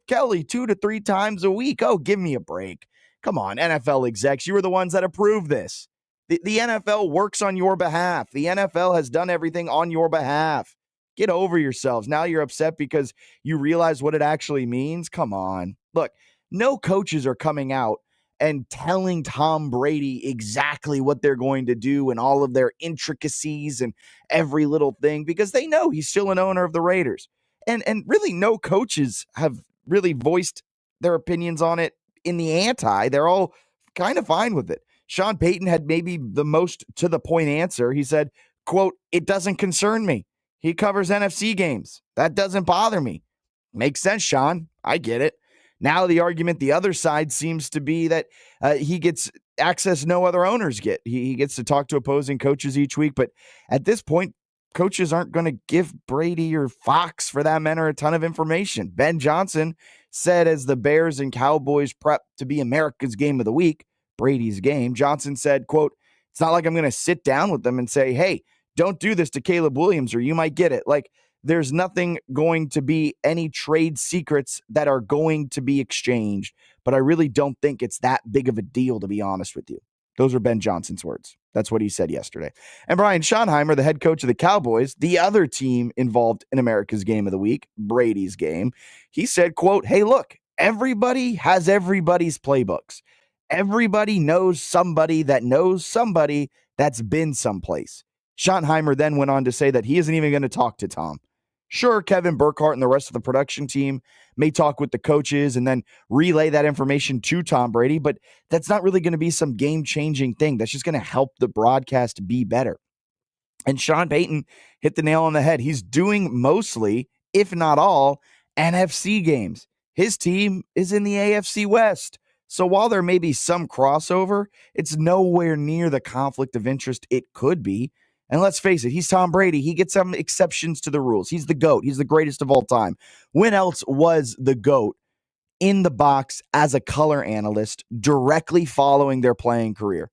Chip Kelly 2 to 3 times a week. Oh, give me a break. Come on, NFL execs, you were the ones that approved this. The NFL works on your behalf. The NFL has done everything on your behalf. Get over yourselves. Now you're upset because you realize what it actually means? Come on. Look, no coaches are coming out and telling Tom Brady exactly what they're going to do and all of their intricacies and every little thing because they know he's still an owner of the Raiders. And really no coaches have really voiced their opinions on it in the anti. They're all kind of fine with it. Sean Payton had maybe the most to the point answer. He said, quote, "It doesn't concern me. He covers NFC games. That doesn't bother me." Makes sense, Sean. I get it. Now the argument the other side seems to be that he gets access no other owners get. He gets to talk to opposing coaches each week. But at this point, coaches aren't going to give Brady or Fox, for that matter, a ton of information. Ben Johnson said as the Bears and Cowboys prep to be America's game of the week, Brady's game, Johnson said, quote, "It's not like I'm going to sit down with them and say, hey, don't do this to Caleb Williams or you might get it." Like, there's nothing going to be any trade secrets that are going to be exchanged. But I really don't think it's that big of a deal, to be honest with you. Those are Ben Johnson's words. That's what he said yesterday. And Brian Schottenheimer, the head coach of the Cowboys, the other team involved in America's game of the week, Brady's game, he said, quote, "Hey, look, everybody has everybody's playbooks. Everybody knows somebody that's been someplace." Schottenheimer then went on to say that he isn't even going to talk to Tom. Sure, Kevin Burkhardt and the rest of the production team may talk with the coaches and then relay that information to Tom Brady, but that's not really going to be some game-changing thing. That's just going to help the broadcast be better. And Sean Payton hit the nail on the head. He's doing mostly, if not all, NFC games. His team is in the AFC West. So while there may be some crossover, it's nowhere near the conflict of interest it could be. And let's face it, he's Tom Brady. He gets some exceptions to the rules. He's the GOAT. He's the greatest of all time. When else was the GOAT in the box as a color analyst directly following their playing career?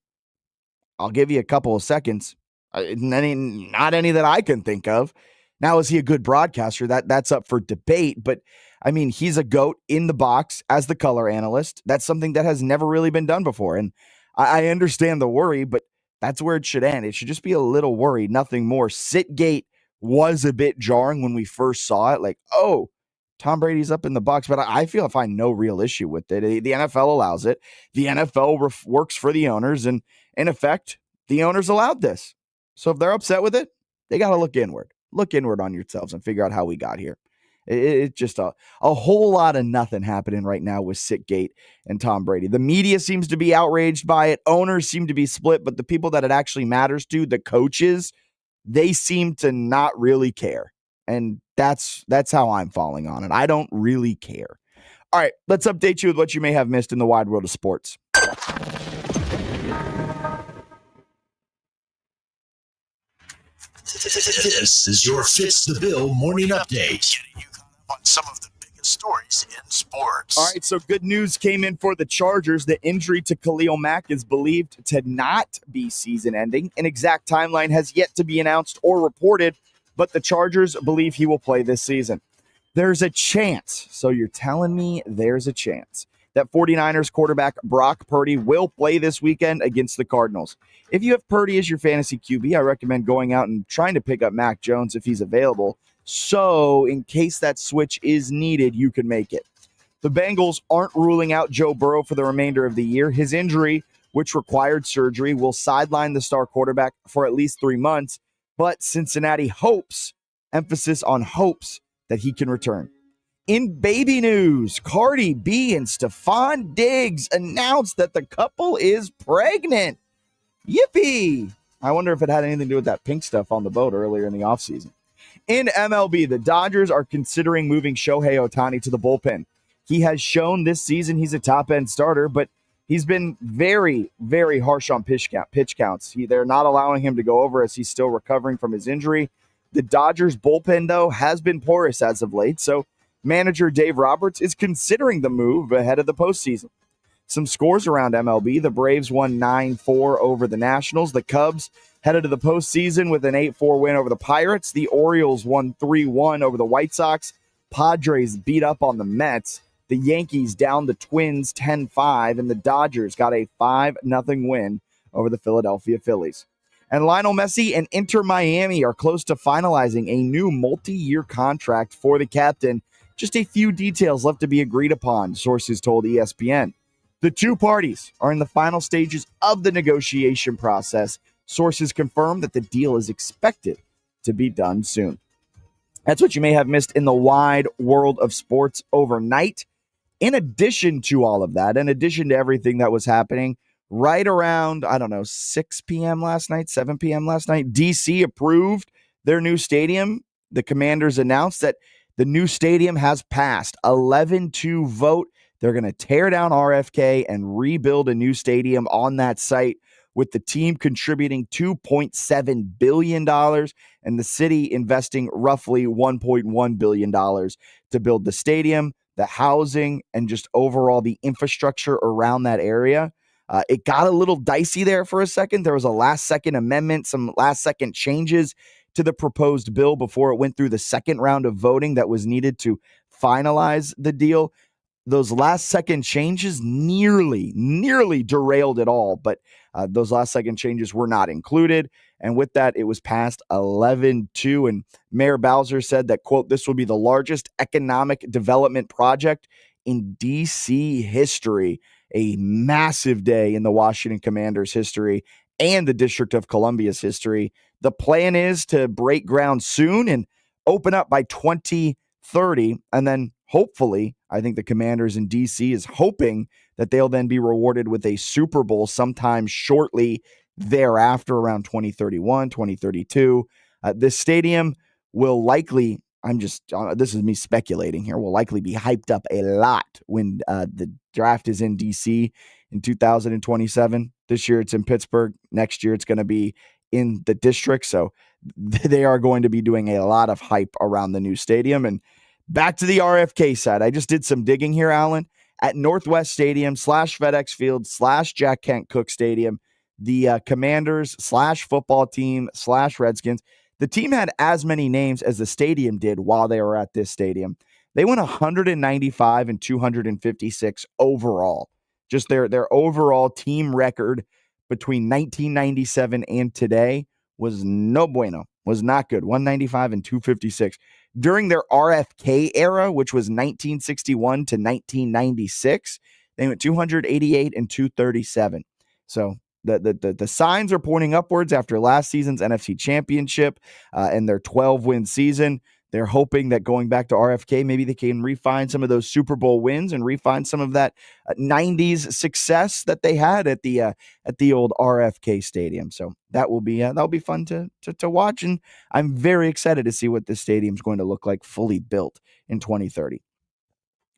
I'll give you a couple of seconds. Not any that I can think of. Now, is he a good broadcaster? That's up for debate. But, I mean, he's a GOAT in the box as the color analyst. That's something that has never really been done before. And I understand the worry, but that's where it should end. It should just be a little worry, nothing more. Sitgate was a bit jarring when we first saw it. Like, oh, Tom Brady's up in the box. But I find no real issue with it. The NFL allows it. The NFL works for the owners. And in effect, the owners allowed this. So if they're upset with it, they got to look inward. Look inward on yourselves and figure out how we got here. It's just a whole lot of nothing happening right now with Sitgate and Tom Brady. The media seems to be outraged by it. Owners seem to be split, but the people that it actually matters to, the coaches, they seem to not really care. And that's how I'm falling on it. I don't really care. All right, let's update you with what you may have missed in the wide world of sports. This is your Fitz the Bill morning update. Getting you caught up on some of the biggest stories in sports. All right, so good news came in for the Chargers. The injury to Khalil Mack is believed to not be season-ending. An exact timeline has yet to be announced or reported, but the Chargers believe he will play this season. There's a chance, so you're telling me there's a chance, that 49ers quarterback Brock Purdy will play this weekend against the Cardinals. If you have Purdy as your fantasy QB, I recommend going out and trying to pick up Mac Jones if he's available. So in case that switch is needed, you can make it. The Bengals aren't ruling out Joe Burrow for the remainder of the year. His injury, which required surgery, will sideline the star quarterback for at least 3 months. But Cincinnati hopes, emphasis on hopes, that he can return. In baby news, Cardi B and Stephon Diggs announced that the couple is pregnant. Yippee! I wonder if it had anything to do with that pink stuff on the boat earlier in the offseason. In MLB, the Dodgers are considering moving Shohei Ohtani to the bullpen. He has shown this season he's a top-end starter, but he's been very, very harsh on pitch counts. They're not allowing him to go over as he's still recovering from his injury. The Dodgers bullpen, though, has been porous as of late, so manager Dave Roberts is considering the move ahead of the postseason. Some scores around MLB. The Braves won 9-4 over the Nationals. The Cubs headed to the postseason with an 8-4 win over the Pirates. The Orioles won 3-1 over the White Sox. Padres beat up on the Mets. The Yankees down the Twins 10-5, and the Dodgers got a 5-0 win over the Philadelphia Phillies. And Lionel Messi and Inter Miami are close to finalizing a new multi-year contract for the captain. Just a few details left to be agreed upon, sources told ESPN. The two parties are in the final stages of the negotiation process. Sources confirm that the deal is expected to be done soon. That's what you may have missed in the wide world of sports overnight. In addition to all of that, in addition to everything that was happening, right around, 6 p.m. last night, 7 p.m. last night, DC approved their new stadium. The Commanders announced that the new stadium has passed 11-2 vote. They're going to tear down RFK and rebuild a new stadium on that site, with the team contributing $2.7 billion and the city investing roughly $1.1 billion to build the stadium, the housing, and just overall the infrastructure around that area. It got a little dicey there for a second. There was a last-second amendment, some last-second changes to the proposed bill before it went through the second round of voting that was needed to finalize the deal. Those last-second changes nearly derailed it all, but those last-second changes were not included. And with that, it was passed 11-2. And Mayor Bowser said that, quote, "This will be the largest economic development project in D.C. history." A massive day in the Washington Commanders' history and the District of Columbia's history. The plan is to break ground soon and open up by 2030. And then hopefully, I think the Commanders in D.C. is hoping that they'll then be rewarded with a Super Bowl sometime shortly thereafter, around 2031, 2032. This stadium will likely, this is me speculating here, will likely be hyped up a lot when the draft is in D.C. in 2027. This year it's in Pittsburgh. Next year it's going to be in the district. So they are going to be doing a lot of hype around the new stadium. And back to the RFK side, I just did some digging here, Alan. At Northwest Stadium / FedEx Field / Jack Kent Cooke Stadium, the Commanders / football team / Redskins, the team had as many names as the stadium did while they were at this stadium. They went 195 and 256 overall. Just their overall team record between 1997 and today was no bueno, was not good. 195 and 256. During their RFK era, which was 1961 to 1996, they went 288 and 237. So the signs are pointing upwards after last season's NFC Championship and their 12-win season. They're hoping that going back to RFK, maybe they can refine some of those Super Bowl wins and refine some of that 90s success that they had at the old RFK Stadium. So that'll be fun to watch, and I'm very excited to see what this stadium is going to look like fully built in 2030.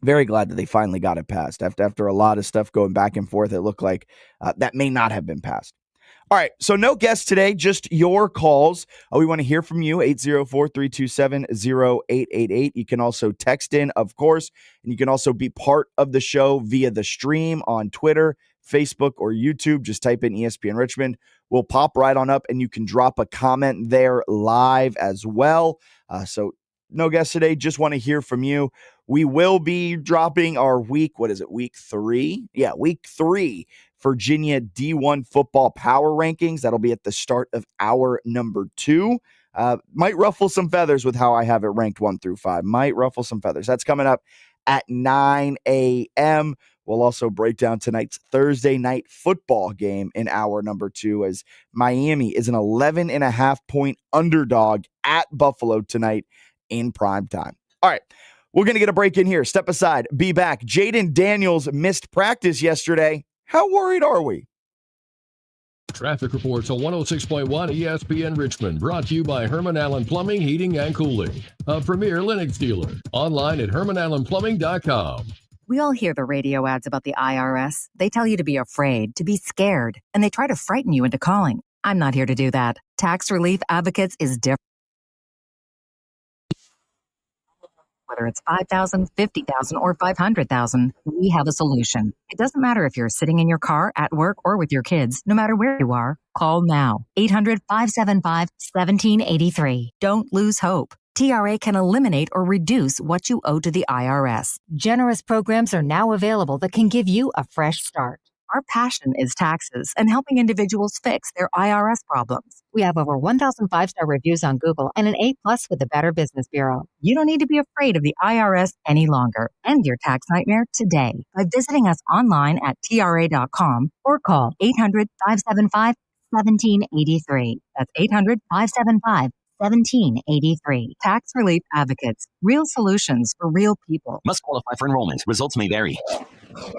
Very glad that they finally got it passed. After a lot of stuff going back and forth, it looked like that may not have been passed. All right, so no guests today, just your calls. We want to hear from you, 804-327-0888. You can also text in, of course, and you can also be part of the show via the stream on Twitter, Facebook, or YouTube. Just type in ESPN Richmond. We'll pop right on up, and you can drop a comment there live as well. So no guests today, just want to hear from you. We will be dropping our week 3? Yeah, week 3 Virginia D1 football power rankings. That'll be at the start of hour number 2. Might ruffle some feathers with how I have it ranked 1 through 5. Might ruffle some feathers. That's coming up at 9 a.m. We'll also break down tonight's Thursday night football game in hour number 2, as Miami is an 11.5-point underdog at Buffalo tonight in prime time. All right, we're going to get a break in here. Step aside, be back. Jaden Daniels missed practice yesterday. How worried are we? Traffic reports on 106.1 ESPN Richmond, brought to you by Herman Allen Plumbing, Heating, and Cooling, a premier Lennox dealer. Online at HermanAllenPlumbing.com. We all hear the radio ads about the IRS. They tell you to be afraid, to be scared, and they try to frighten you into calling. I'm not here to do that. Tax Relief Advocates is different. Whether it's $5,000, $50,000, or $500,000, we have a solution. It doesn't matter if you're sitting in your car, at work, or with your kids. No matter where you are, call now. 800-575-1783. Don't lose hope. TRA can eliminate or reduce what you owe to the IRS. Generous programs are now available that can give you a fresh start. Our passion is taxes and helping individuals fix their IRS problems. We have over 1,000 five-star reviews on Google and an A+ with the Better Business Bureau. You don't need to be afraid of the IRS any longer. End your tax nightmare today by visiting us online at TRA.com or call 800-575-1783. That's 800-575-1783. Tax Relief Advocates. Real solutions for real people. Must qualify for enrollment. Results may vary.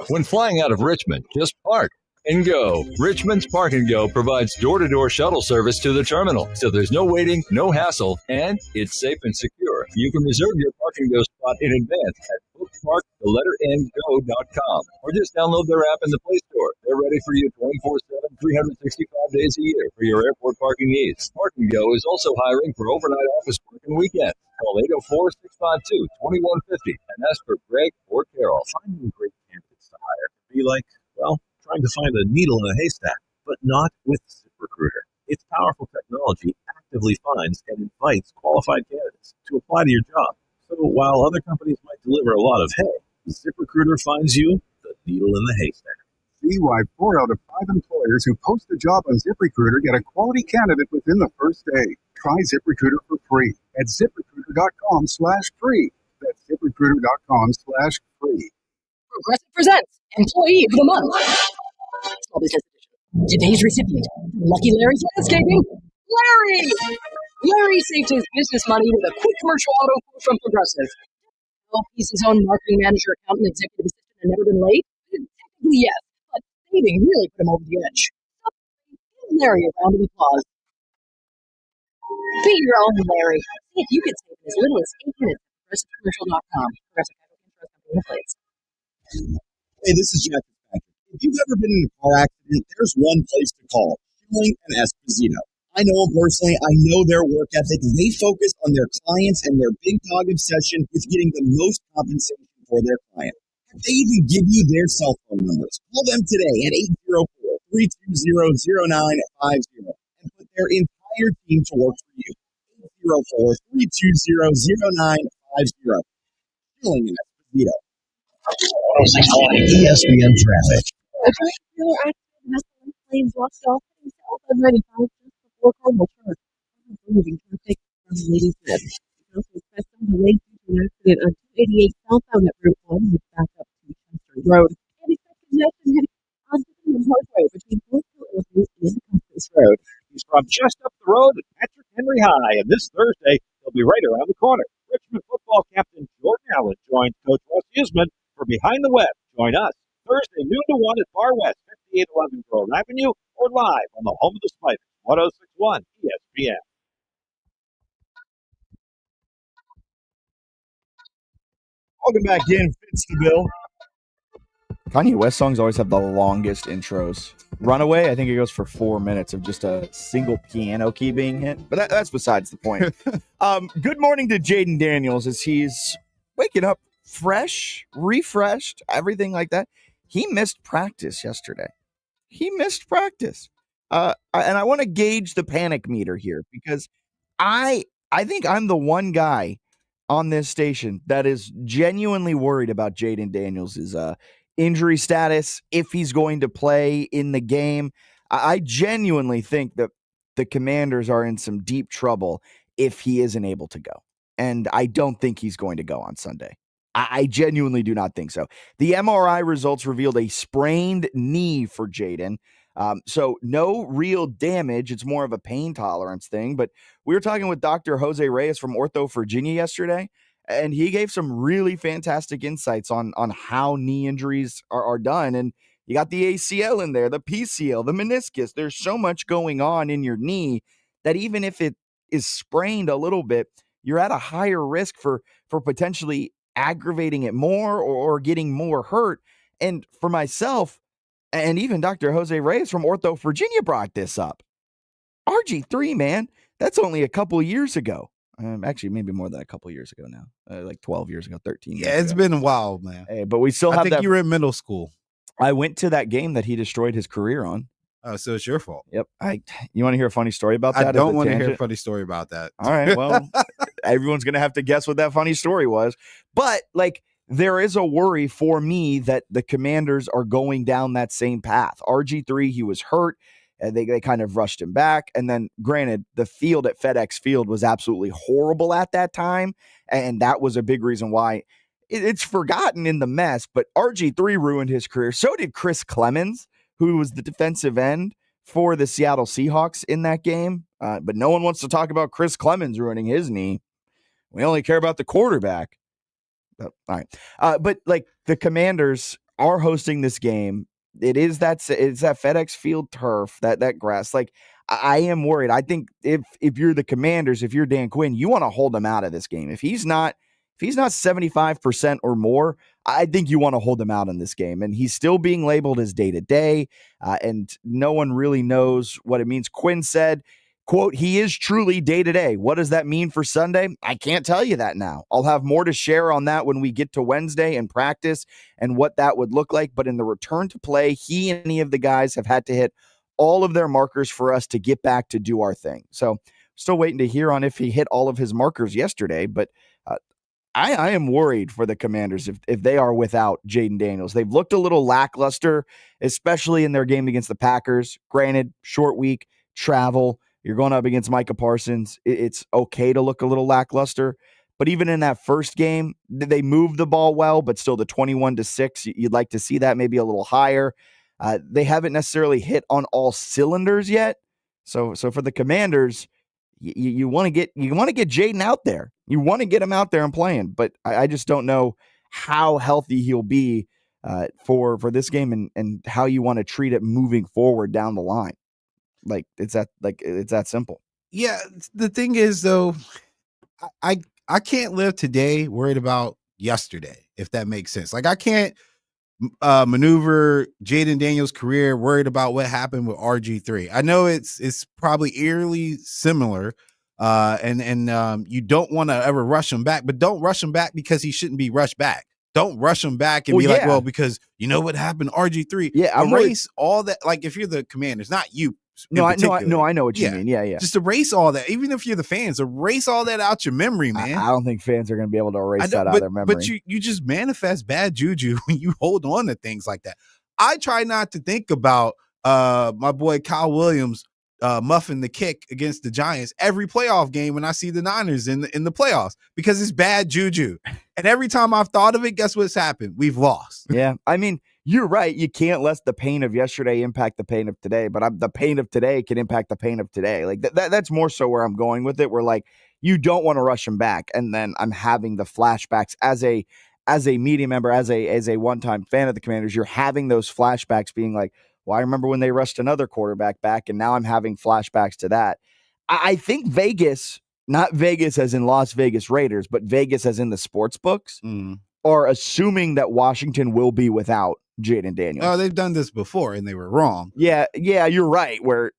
When flying out of Richmond, just park and go. Richmond's Park and Go provides door-to-door shuttle service to the terminal, so there's no waiting, no hassle, and it's safe and secure. You can reserve your Park and Go spot in advance at bookpark.go.com or just download their app in the Play Store. They're ready for you 24/7, 365 days a year for your airport parking needs. Park and Go is also hiring for overnight office work and weekends. Call 804-652-2150 and ask for Greg or Carol. Finding great candidates to hire can be like, well, trying to find a needle in a haystack, but not with ZipRecruiter. Its powerful technology actively finds and invites qualified candidates to apply to your job. So while other companies might deliver a lot of hay, ZipRecruiter finds you the needle in the haystack. See why 4 out of 5 employers who post a job on ZipRecruiter get a quality candidate within the first day. Try ZipRecruiter for free at ZipRecruiter.com/free. That's ZipRecruiter.com/free. Progressive presents Employee of the Month. Small Business Edition. Today's recipient, Lucky Larry's Landscaping, Larry! Larry saved his business money with a quick commercial auto quote from Progressive. Well, he's his own marketing manager, accountant, executive assistant, and never been late? Technically, yes, but saving really put him over the edge. So, give Larry a round of applause. Be your own Larry. See if you can save in as little as 8 minutes at ProgressiveCommercial.com. Progressive Casualty Insurance Company in place. Hey, this is Jeff Patrick. If you've ever been in a car accident, there's one place to call, Schilling and Esposito. I know them personally. I know their work ethic. They focus on their clients and their big dog obsession with getting the most compensation for their client. They even give you their cell phone numbers. Call them today at 804-320-0950 and put their entire team to work for you. 804-320-0950. Schilling and Esposito. 106.1 ESPN Traffic. A trailer accident has the lanes locked off heading south on 95 just before Cardinal Church. Moving traffic from Lady Smith. You can also expect some delays due to an accident on 288 southbound at Route 1 with back up to Chester Road. And expect congestion heading on Division Parkway between Fortville Elevated and Custis Road. He's from just up the road at Patrick Henry High, and this Thursday he'll be right around the corner. Richmond football captain Jordan Allen joins Coach Russ Huseman for Behind the Web. Join us Thursday noon to 1 at Bar West, 5811 Grove Avenue, or live on the home of the Spiders, 106.1 ESPN. Welcome back in, Fitz The Bill. Kanye West songs always have the longest intros. Runaway, I think it goes for 4 minutes of just a single piano key being hit. But that's besides the point. Good morning to Jaden Daniels as he's waking up fresh, refreshed, everything like that. He missed practice yesterday. And I want to gauge the panic meter here because I think I'm the one guy on this station that is genuinely worried about Jaden Daniels' injury status, if he's going to play in the game. I genuinely think that the Commanders are in some deep trouble if he isn't able to go. And I don't think he's going to go on Sunday. I genuinely do not think so. The MRI results revealed a sprained knee for Jaden. So no real damage. It's more of a pain tolerance thing. But we were talking with Dr. Jose Reyes from Ortho Virginia yesterday, and he gave some really fantastic insights on how knee injuries are done. And you got the ACL in there, the PCL, the meniscus. There's so much going on in your knee that even if it is sprained a little bit, you're at a higher risk for potentially aggravating it more or getting more hurt. And for myself, and even Dr. Jose Reyes from Ortho Virginia brought this up. RG3, man, that's only a couple years ago. Actually, maybe more than a couple years ago now. Like 12 years ago, 13 years ago. Yeah, it's been a while, man. Hey, but we still have I think you were in middle school. I went to that game that he destroyed his career on. Oh, so it's your fault. Yep. You want to hear a funny story about that? I don't want to hear a funny story about that. All right. Well, everyone's going to have to guess what that funny story was. But like, there is a worry for me that the Commanders are going down that same path. RG3, he was hurt. And they kind of rushed him back. And then, granted, the field at FedEx Field was absolutely horrible at that time. And that was a big reason why it's forgotten in the mess. But RG3 ruined his career. So did Chris Clemens, who was the defensive end for the Seattle Seahawks in that game. But no one wants to talk about Chris Clemens ruining his knee. We only care about the quarterback. All right. But like, the Commanders are hosting this game. It's that FedEx Field turf, that grass. Like, I am worried. I think if you're the Commanders, if you're Dan Quinn, you want to hold him out of this game. If he's not 75% or more, I think you want to hold him out in this game. And he's still being labeled as day-to-day, and no one really knows what it means. Quinn said, quote, he is truly day-to-day. What does that mean for Sunday? I can't tell you that now. I'll have more to share on that when we get to Wednesday and practice and what that would look like. But in the return to play, he and any of the guys have had to hit all of their markers for us to get back to do our thing. So still waiting to hear on if he hit all of his markers yesterday. But I am worried for the Commanders if they are without Jaden Daniels. They've looked a little lackluster, especially in their game against the Packers. Granted, short week, travel. You're going up against Micah Parsons. It's okay to look a little lackluster. But even in that first game, they moved the ball well, but still the 21-6, you'd like to see that maybe a little higher. They haven't necessarily hit on all cylinders yet. So for the Commanders, you want to get Jaden out there. You want to get him out there and playing. But I just don't know how healthy he'll be for this game and how you want to treat it moving forward down the line. Like it's that simple. Yeah. The thing is, though, I can't live today worried about yesterday, if that makes sense. Like, I can't maneuver Jaden Daniels' career worried about what happened with RG3. I know it's probably eerily similar, and you don't want to ever rush him back, but don't rush him back because he shouldn't be rushed back. Don't rush him back and be like, well, because you know what happened, RG3. Yeah, erase all that. Like, if you're the Commanders, not you. No, I know what you mean. Yeah. Just erase all that. Even if you're the fans, erase all that out your memory, man. I don't think fans are going to be able to erase that out of their memory. But you just manifest bad juju when you hold on to things like that. I try not to think about my boy Kyle Williams muffing the kick against the Giants every playoff game when I see the Niners in the playoffs, because it's bad juju. And every time I've thought of it, guess what's happened? We've lost. Yeah, I mean, you're right. You can't let the pain of yesterday impact the pain of today, but the pain of today can impact the pain of today. Like that's more so where I'm going with it. Where like, you don't want to rush him back, and then I'm having the flashbacks as a media member, as a one-time fan of the Commanders. You're having those flashbacks, being like, well, I remember when they rushed another quarterback back, and now I'm having flashbacks to that. I think Vegas, not Vegas as in Las Vegas Raiders, but Vegas as in the sports books, are assuming that Washington will be without Jaden Daniels. Oh, they've done this before, and they were wrong. Yeah, you're right. Where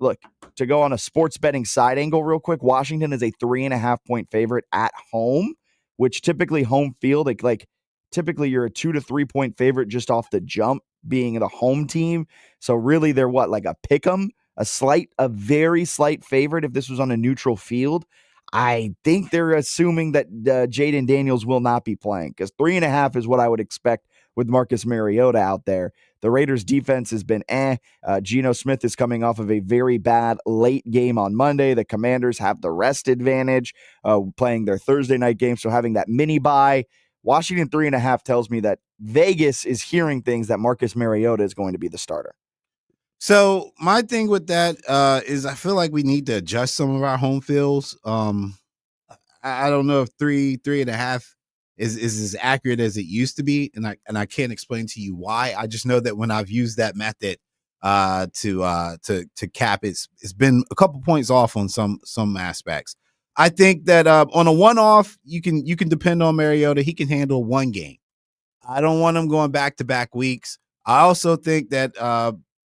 look, to go on a sports betting side angle real quick, Washington is a 3.5 point favorite at home, which typically home field, like typically you're a 2 to 3 point favorite just off the jump, being the home team. So really they're like a pick 'em, a very slight favorite if this was on a neutral field. I think they're assuming that Jaden Daniels will not be playing, because 3.5 is what I would expect with Marcus Mariota out there. The Raiders defense has been Geno Smith is coming off of a very bad late game on Monday. The Commanders have the rest advantage, playing their Thursday night game, so having that mini bye. Washington 3.5 tells me that Vegas is hearing things that Marcus Mariota is going to be the starter. So my thing with that is I feel like we need to adjust some of our home fields. I don't know if 3.5 is as accurate as it used to be, and I can't explain to you why. I just know that when I've used that method to cap, it's been a couple points off on some aspects. I think that on a one-off, you can depend on Mariota. He can handle one game. I don't want him going back-to-back weeks. I also think that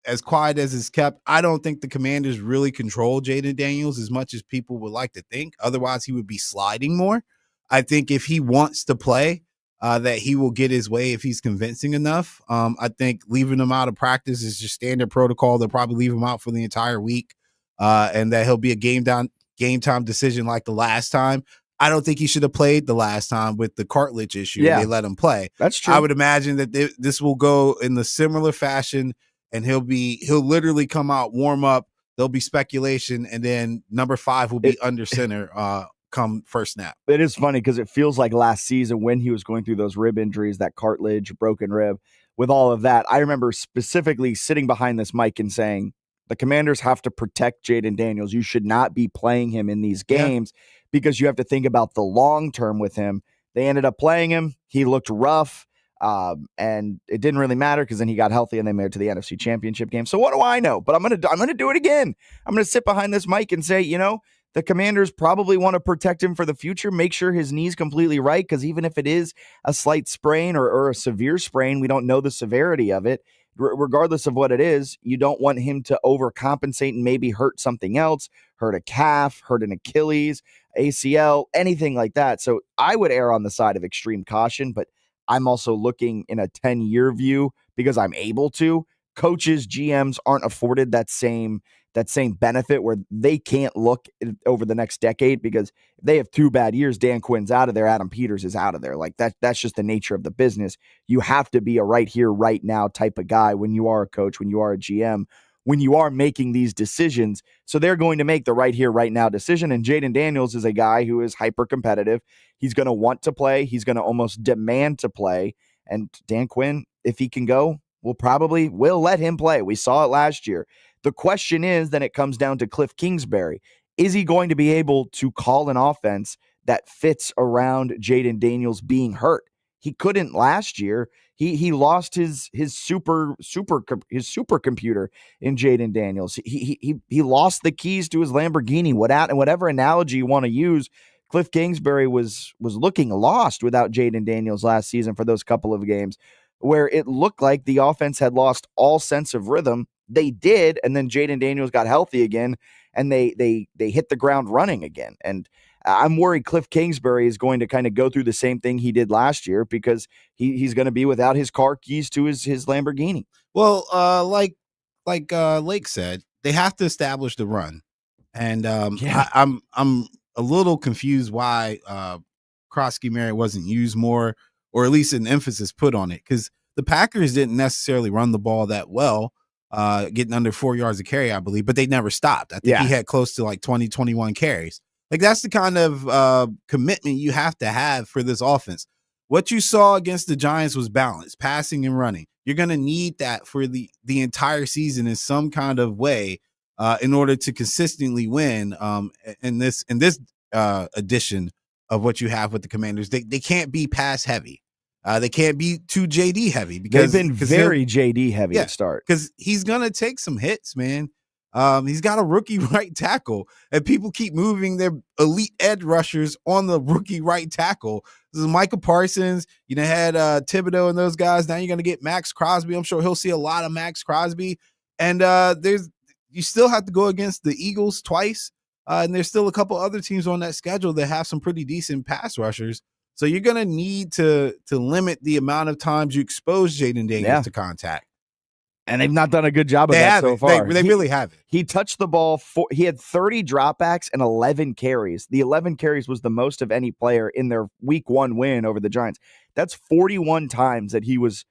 as quiet as it's kept, I don't think the Commanders really control Jaden Daniels as much as people would like to think. Otherwise, he would be sliding more. I think if he wants to play, that he will get his way if he's convincing enough. I think leaving him out of practice is just standard protocol. They'll probably leave him out for the entire week, and that he'll be a game time decision like the last time. I don't think he should have played the last time with the cartilage issue. Yeah. They let him play. That's true. I would imagine that this will go in the similar fashion, and he'll literally come out, warm up. There'll be speculation, and then number 5 will be under center come first snap. It is funny because it feels like last season when he was going through those rib injuries, that cartilage, broken rib, with all of that, I remember specifically sitting behind this mic and saying, the Commanders have to protect Jaden Daniels. You should not be playing him in these games because you have to think about the long term with him. They ended up playing him. He looked rough. And it didn't really matter because then he got healthy and they made it to the NFC Championship game. So what do I know? But I'm gonna do it again. I'm gonna sit behind this mic and say, the Commanders probably want to protect him for the future, make sure his knee's completely right, because even if it is a slight sprain or a severe sprain, we don't know the severity of it. Regardless of what it is, you don't want him to overcompensate and maybe hurt something else, hurt a calf, hurt an Achilles, ACL, anything like that. So I would err on the side of extreme caution, but I'm also looking in a 10-year view because I'm able to. Coaches, GMs aren't afforded that same benefit where they can't look over the next decade, because if they have 2 bad years, Dan Quinn's out of there, Adam Peters is out of there. Like that's just the nature of the business. You have to be a right here, right now type of guy when you are a coach, when you are a GM, when you are making these decisions. So they're going to make the right here, right now decision. And Jaden Daniels is a guy who is hyper competitive. He's going to want to play. He's going to almost demand to play. And Dan Quinn, if he can go, will let him play. We saw it last year. The question is, then it comes down to Cliff Kingsbury. Is he going to be able to call an offense that fits around Jaden Daniels being hurt? He couldn't last year. He lost his supercomputer in Jaden Daniels. He lost the keys to his Lamborghini. Whatever analogy you want to use, Cliff Kingsbury was looking lost without Jaden Daniels last season for those couple of games where it looked like the offense had lost all sense of rhythm. They did, and then Jaden Daniels got healthy again, and they hit the ground running again. And I'm worried Cliff Kingsbury is going to kind of go through the same thing he did last year, because he's going to be without his car keys to his Lamborghini. Well, like Lake said, they have to establish the run, and I'm a little confused why Krosky Merritt wasn't used more, or at least an emphasis put on it, because the Packers didn't necessarily run the ball that well. Getting under 4 yards of carry, I believe, but they never stopped. I think he had close to like 20, 21 carries. Like that's the kind of commitment you have to have for this offense. What you saw against the Giants was balance, passing and running. You're going to need that for the entire season in some kind of way in order to consistently win in this edition of what you have with the Commanders. They can't be pass heavy. They can't be too JD heavy, because they've been very JD heavy to start. Because he's gonna take some hits, man. He's got a rookie right tackle, and people keep moving their elite edge rushers on the rookie right tackle. This is Micah Parsons. Had Thibodeau and those guys. Now you're gonna get Max Crosby. I'm sure he'll see a lot of Max Crosby. And you still have to go against the Eagles twice, and there's still a couple other teams on that schedule that have some pretty decent pass rushers. So you're going to need to limit the amount of times you expose Jaden Daniels to contact. And they've not done a good job of that so far. They really haven't. He touched the ball. He had 30 dropbacks and 11 carries. The 11 carries was the most of any player in their week 1 win over the Giants. That's 41 times that he was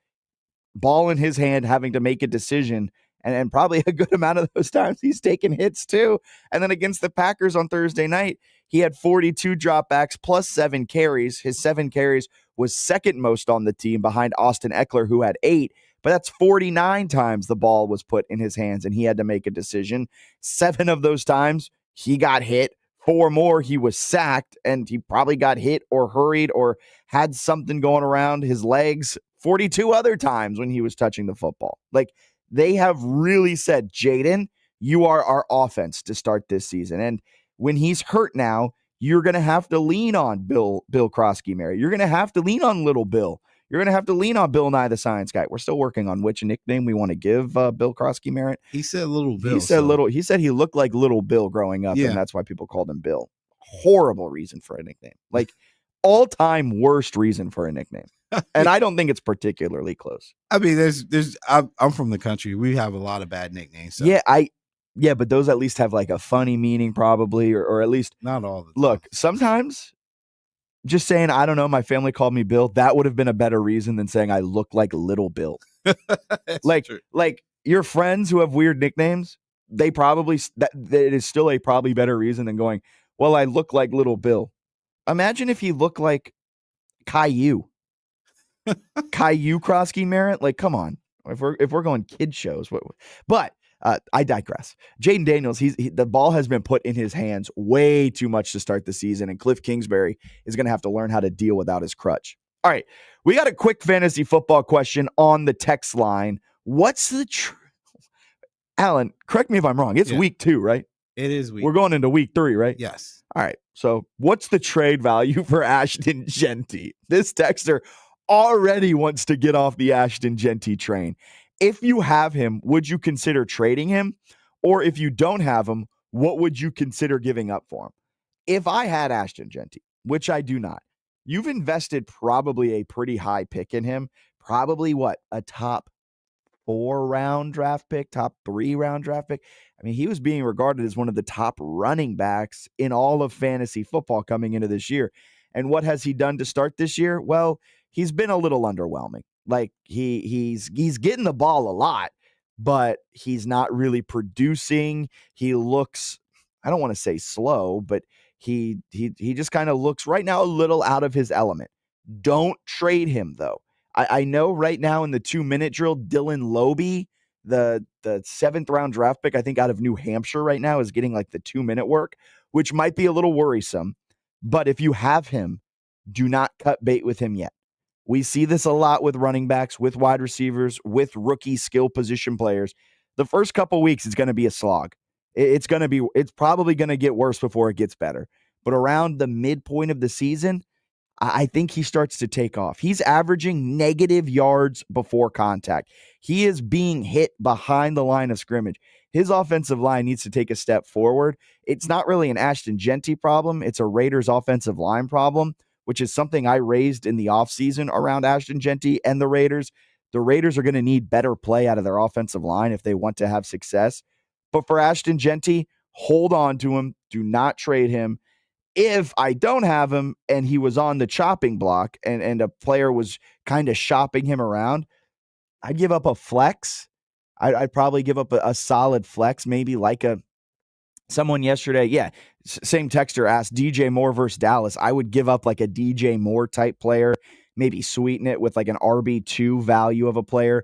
ball in his hand, having to make a decision. And probably a good amount of those times he's taken hits too. And then against the Packers on Thursday night, he had 42 dropbacks plus 7 carries. His 7 carries was second most on the team behind Austin Eckler, who had 8. But that's 49 times the ball was put in his hands and he had to make a decision. 7 of those times he got hit. 4 more he was sacked, and he probably got hit or hurried or had something going around his legs 42 other times when he was touching the football. Like, they have really said, Jaden, you are our offense to start this season. And when he's hurt now, you're going to have to lean on Bill Krosky Merritt. You're going to have to lean on Little Bill. You're going to have to lean on Bill Nye the Science Guy. We're still working on which nickname we want to give Bill Krosky Merritt. He said Little Bill. He said he looked like Little Bill growing up, and that's why people called him Bill. Horrible reason for a nickname. Like, all-time worst reason for a nickname. And I don't think it's particularly close. I mean, I'm from the country. We have a lot of bad nicknames. So. Yeah, but those at least have like a funny meaning probably, or at least not all the time. Look, sometimes just saying, I don't know, my family called me Bill, that would have been a better reason than saying I look like Little Bill. like your friends who have weird nicknames, they probably, that it is still a probably better reason than going, well, I look like Little Bill. Imagine if he looked like Caillou. Caillou Krosky Merritt. Like, come on. If we're going kid shows, but I digress. Jaden Daniels, the ball has been put in his hands way too much to start the season, and Cliff Kingsbury is going to have to learn how to deal without his crutch. All right, we got a quick fantasy football question on the text line. What's the Alan, correct me if I'm wrong. It's week 2, right? It is week. We're going into week 3, right? Yes. All right. So what's the trade value for Ashton Genty? This texter already wants to get off the Ashton Genty train. If you have him, would you consider trading him? Or if you don't have him, what would you consider giving up for him? If I had Ashton Genty, which I do not, you've invested probably a pretty high pick in him. Probably a top 4 round draft pick, top 3 round draft pick. I mean, he was being regarded as one of the top running backs in all of fantasy football coming into this year. And what has he done to start this year? Well, he's been a little underwhelming. Like he's getting the ball a lot, but he's not really producing. He looks, I don't want to say slow, but he just kind of looks right now a little out of his element. Don't trade him though. I know right now in the 2-minute drill, Dylan Lobe, the 7th round draft pick, I think out of New Hampshire right now, is getting like the 2-minute work, which might be a little worrisome. But if you have him, do not cut bait with him yet. We see this a lot with running backs, with wide receivers, with rookie skill position players. The first couple weeks is going to be a slog. It's probably going to get worse before it gets better. But around the midpoint of the season, I think he starts to take off. He's averaging negative yards before contact. He is being hit behind the line of scrimmage. His offensive line needs to take a step forward. It's not really an Ashton Genty problem. It's a Raiders offensive line problem, which is something I raised in the offseason around Ashton Genty and the Raiders. The Raiders are going to need better play out of their offensive line if they want to have success. But for Ashton Genty, hold on to him. Do not trade him. If I don't have him and he was on the chopping block and a player was kind of shopping him around, I'd give up a flex. I'd probably give up a solid flex, maybe like someone yesterday. Yeah, same texter asked DJ Moore versus Dallas. I would give up like a DJ Moore type player, maybe sweeten it with like an RB2 value of a player.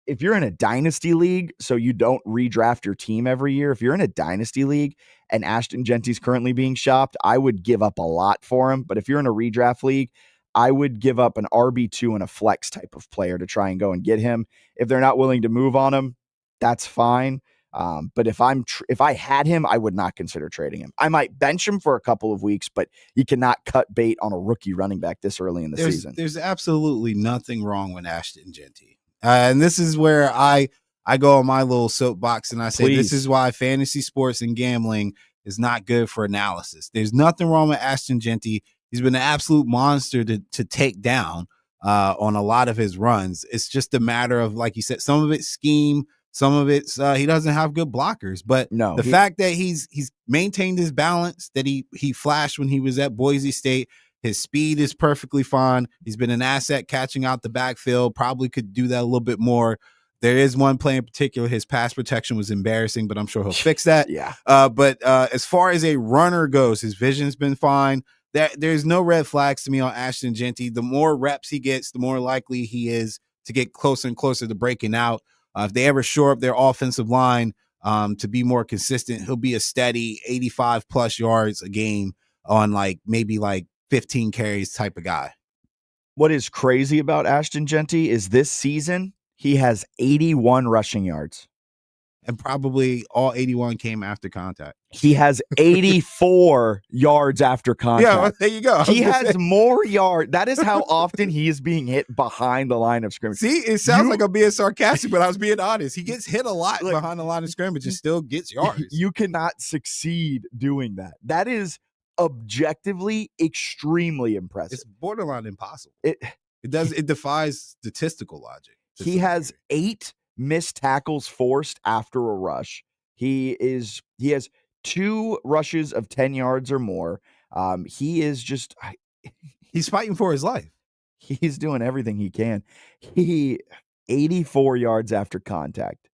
If you're in a dynasty league, so you don't redraft your team every year, if you're in a dynasty league and Ashton Genty's currently being shopped, I would give up a lot for him. But if you're in a redraft league, I would give up an RB2 and a flex type of player to try and go and get him. If they're not willing to move on him, that's fine. But if I had him, I would not consider trading him. I might bench him for a couple of weeks, but you cannot cut bait on a rookie running back this early in the season. There's absolutely nothing wrong with Ashton Genty. And this is where I go on my little soapbox and I say, This is why fantasy sports and gambling is not good for analysis. There's nothing wrong with Ashton Genty. He's been an absolute monster to take down on a lot of his runs. It's just a matter of, like you said, some of it's scheme, some of it's he doesn't have good blockers. But the fact that he's maintained his balance, that he flashed when he was at Boise State. His speed is perfectly fine. He's been an asset catching out the backfield. Probably could do that a little bit more. There is one play in particular. His pass protection was embarrassing, but I'm sure he'll fix that. Yeah. But as far as a runner goes, his vision's been fine. There's no red flags to me on Ashton Genty. The more reps he gets, the more likely he is to get closer and closer to breaking out. If they ever shore up their offensive line to be more consistent, he'll be a steady 85 plus yards a game on maybe 15 carries type of guy. What is crazy about Ashton Genty is this season, he has 81 rushing yards. And probably all 81 came after contact. He has 84 yards after contact. Yeah, well, there you go. He has more yards. That is how often he is being hit behind the line of scrimmage. See, it sounds like I'm being sarcastic, but I was being honest. He gets hit a lot behind the line of scrimmage and still gets yards. You cannot succeed doing that. That is objectively extremely impressive. It's borderline impossible. It defies statistical logic. He has 8 missed tackles forced after a rush. He has 2 rushes of 10 yards or more. He's fighting for his life. He's doing everything he can. 84 yards after contact.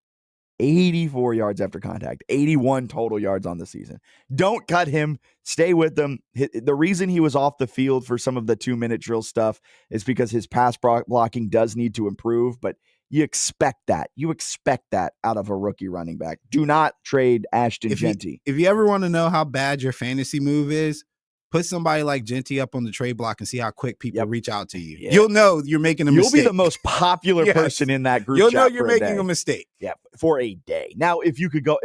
84 yards after contact. 81 total yards on the season. Don't cut him. Stay with him. The reason he was off the field for some of the 2-minute drill stuff is because his pass blocking does need to improve, but you expect that. You expect that out of a rookie running back. Do not trade Ashton Jeanty. If you ever want to know how bad your fantasy move is, put somebody like Jeanty up on the trade block and see how quick people reach out to you. Yeah. You'll know you're making a mistake. You'll be the most popular person in that group. You'll know you're making a mistake. Yeah, for a day. Now, if you could go,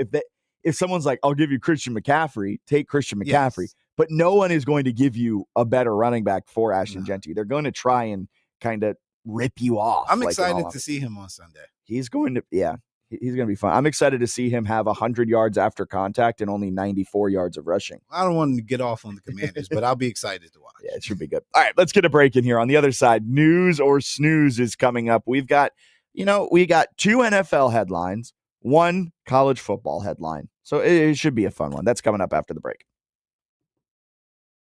if someone's like, I'll give you Christian McCaffrey, take Christian McCaffrey. Yes. But no one is going to give you a better running back for Ashton Jeanty. They're going to try and kind of rip you off. I'm excited to see him on Sunday. He's going to be fun. I'm excited to see him have 100 yards after contact and only 94 yards of rushing. I don't want him to get off on the Commanders, but I'll be excited to watch. Yeah, it should be good. All right, let's get a break in here. On the other side, news or snooze is coming up. We've got, we got 2 NFL headlines, 1 college football headline. So it should be a fun one. That's coming up after the break.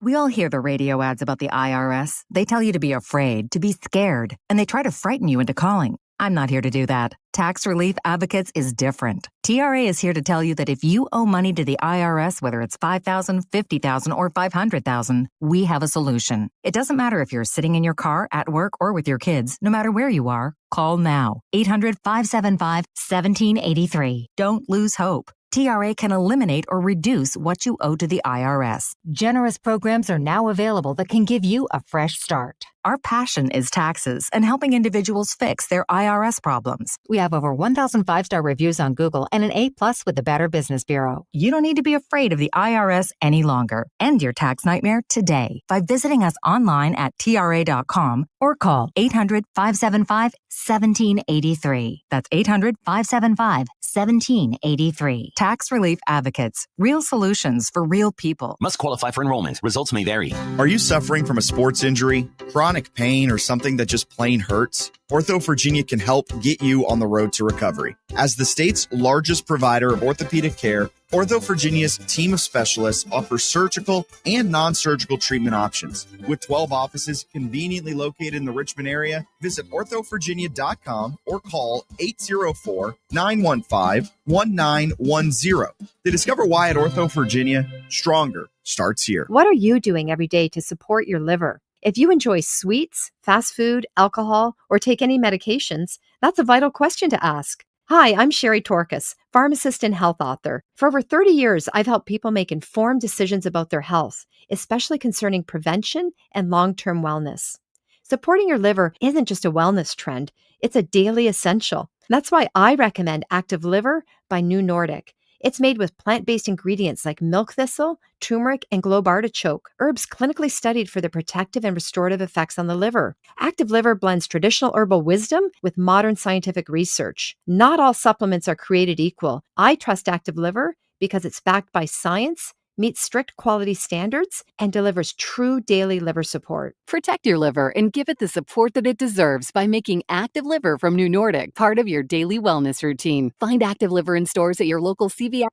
We all hear the radio ads about the IRS. They tell you to be afraid, to be scared, and they try to frighten you into calling. I'm not here to do that. Tax Relief Advocates is different. TRA is here to tell you that if you owe money to the IRS, whether it's $5,000, $50,000, or $500,000, we have a solution. It doesn't matter if you're sitting in your car, at work, or with your kids. No matter where you are, call now. 800-575-1783. Don't lose hope. TRA can eliminate or reduce what you owe to the IRS. Generous programs are now available that can give you a fresh start. Our passion is taxes and helping individuals fix their IRS problems. We have over 1,000 5-star reviews on Google and an A+ with the Better Business Bureau. You don't need to be afraid of the IRS any longer. End your tax nightmare today by visiting us online at TRA.com or call 800-575-1783. That's 800-575-1783. Tax Relief Advocates. Real solutions for real people. Must qualify for enrollment. Results may vary. Are you suffering from a sports injury, chronic pain, or something that just plain hurts? Ortho Virginia can help get you on the road to recovery. As the state's largest provider of orthopedic care, Ortho Virginia's team of specialists offers surgical and non-surgical treatment options. With 12 offices conveniently located in the Richmond area, visit orthovirginia.com or call 804-915-1910 to discover why at Ortho Virginia, stronger starts here. What are you doing every day to support your liver? If you enjoy sweets, fast food, alcohol, or take any medications, that's a vital question to ask. Hi, I'm Sherry Torkas, pharmacist and health author. For over 30 years, I've helped people make informed decisions about their health, especially concerning prevention and long-term wellness. Supporting your liver isn't just a wellness trend, it's a daily essential. That's why I recommend Active Liver by New Nordic. It's made with plant-based ingredients like milk thistle, turmeric, and globe artichoke, herbs clinically studied for their protective and restorative effects on the liver. Active Liver blends traditional herbal wisdom with modern scientific research. Not all supplements are created equal. I trust Active Liver because it's backed by science, meets strict quality standards, and delivers true daily liver support. Protect your liver and give it the support that it deserves by making Active Liver from New Nordic part of your daily wellness routine. Find Active Liver in stores at your local CVS.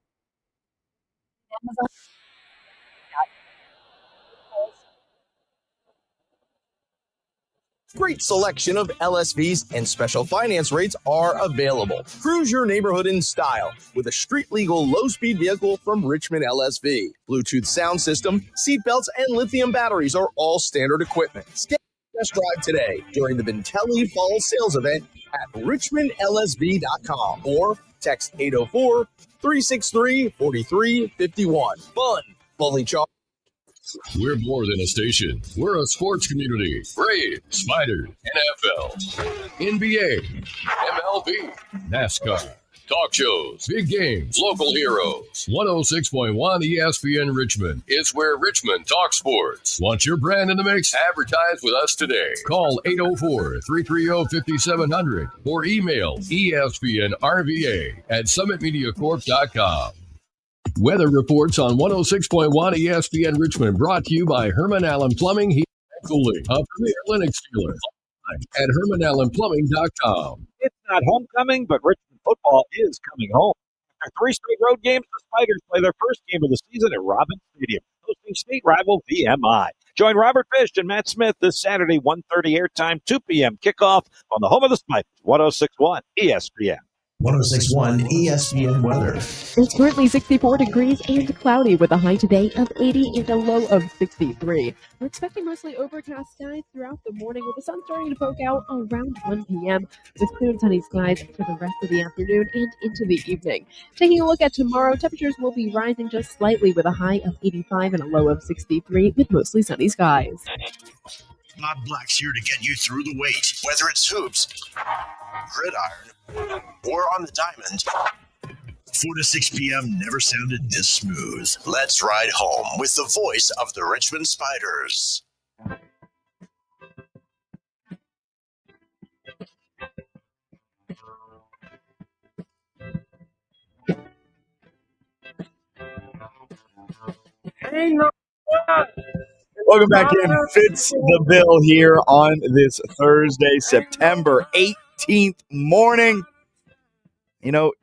Amazon. Great selection of LSVs and special finance rates are available. Cruise your neighborhood in style with a street-legal low-speed vehicle from Richmond LSV. Bluetooth sound system, seatbelts, and lithium batteries are all standard equipment. Schedule a test drive today during the Vintelli Fall Sales Event at richmondlsv.com or text 804-363-4351. Fun, fully charged. We're more than a station. We're a sports community. Braves, Spiders, NFL, NBA, MLB, NASCAR, talk shows, big games, local heroes. 106.1 ESPN Richmond. It's where Richmond talks sports. Want your brand in the mix? Advertise with us today. Call 804-330-5700 or email espnrva@summitmediacorp.com. Weather reports on 106.1 ESPN Richmond, brought to you by Herman Allen Plumbing, Heating and Cooling, a premier Linux dealer at HermanAllenPlumbing.com. It's not homecoming, but Richmond football is coming home. After 3 straight road games, the Spiders play their first game of the season at Robins Stadium, hosting state rival VMI. Join Robert Fish and Matt Smith this Saturday, 1:30 airtime, 2 p.m. kickoff on the home of the Spiders, 106.1 ESPN. 106.1 ESPN weather. It's currently 64 degrees and cloudy with a high today of 80 and a low of 63. We're expecting mostly overcast skies throughout the morning with the sun starting to poke out around 1 p.m. with clear and sunny skies for the rest of the afternoon and into the evening. Taking a look at tomorrow, temperatures will be rising just slightly with a high of 85 and a low of 63 with mostly sunny skies. Not Black's here to get you through the wait. Whether it's hoops, gridiron, or on the diamond, 4 to 6 p.m. never sounded this smooth. Let's ride home with the voice of the Richmond Spiders. Welcome back in. Fitz the Bill here on this Thursday, September 18th morning. You know,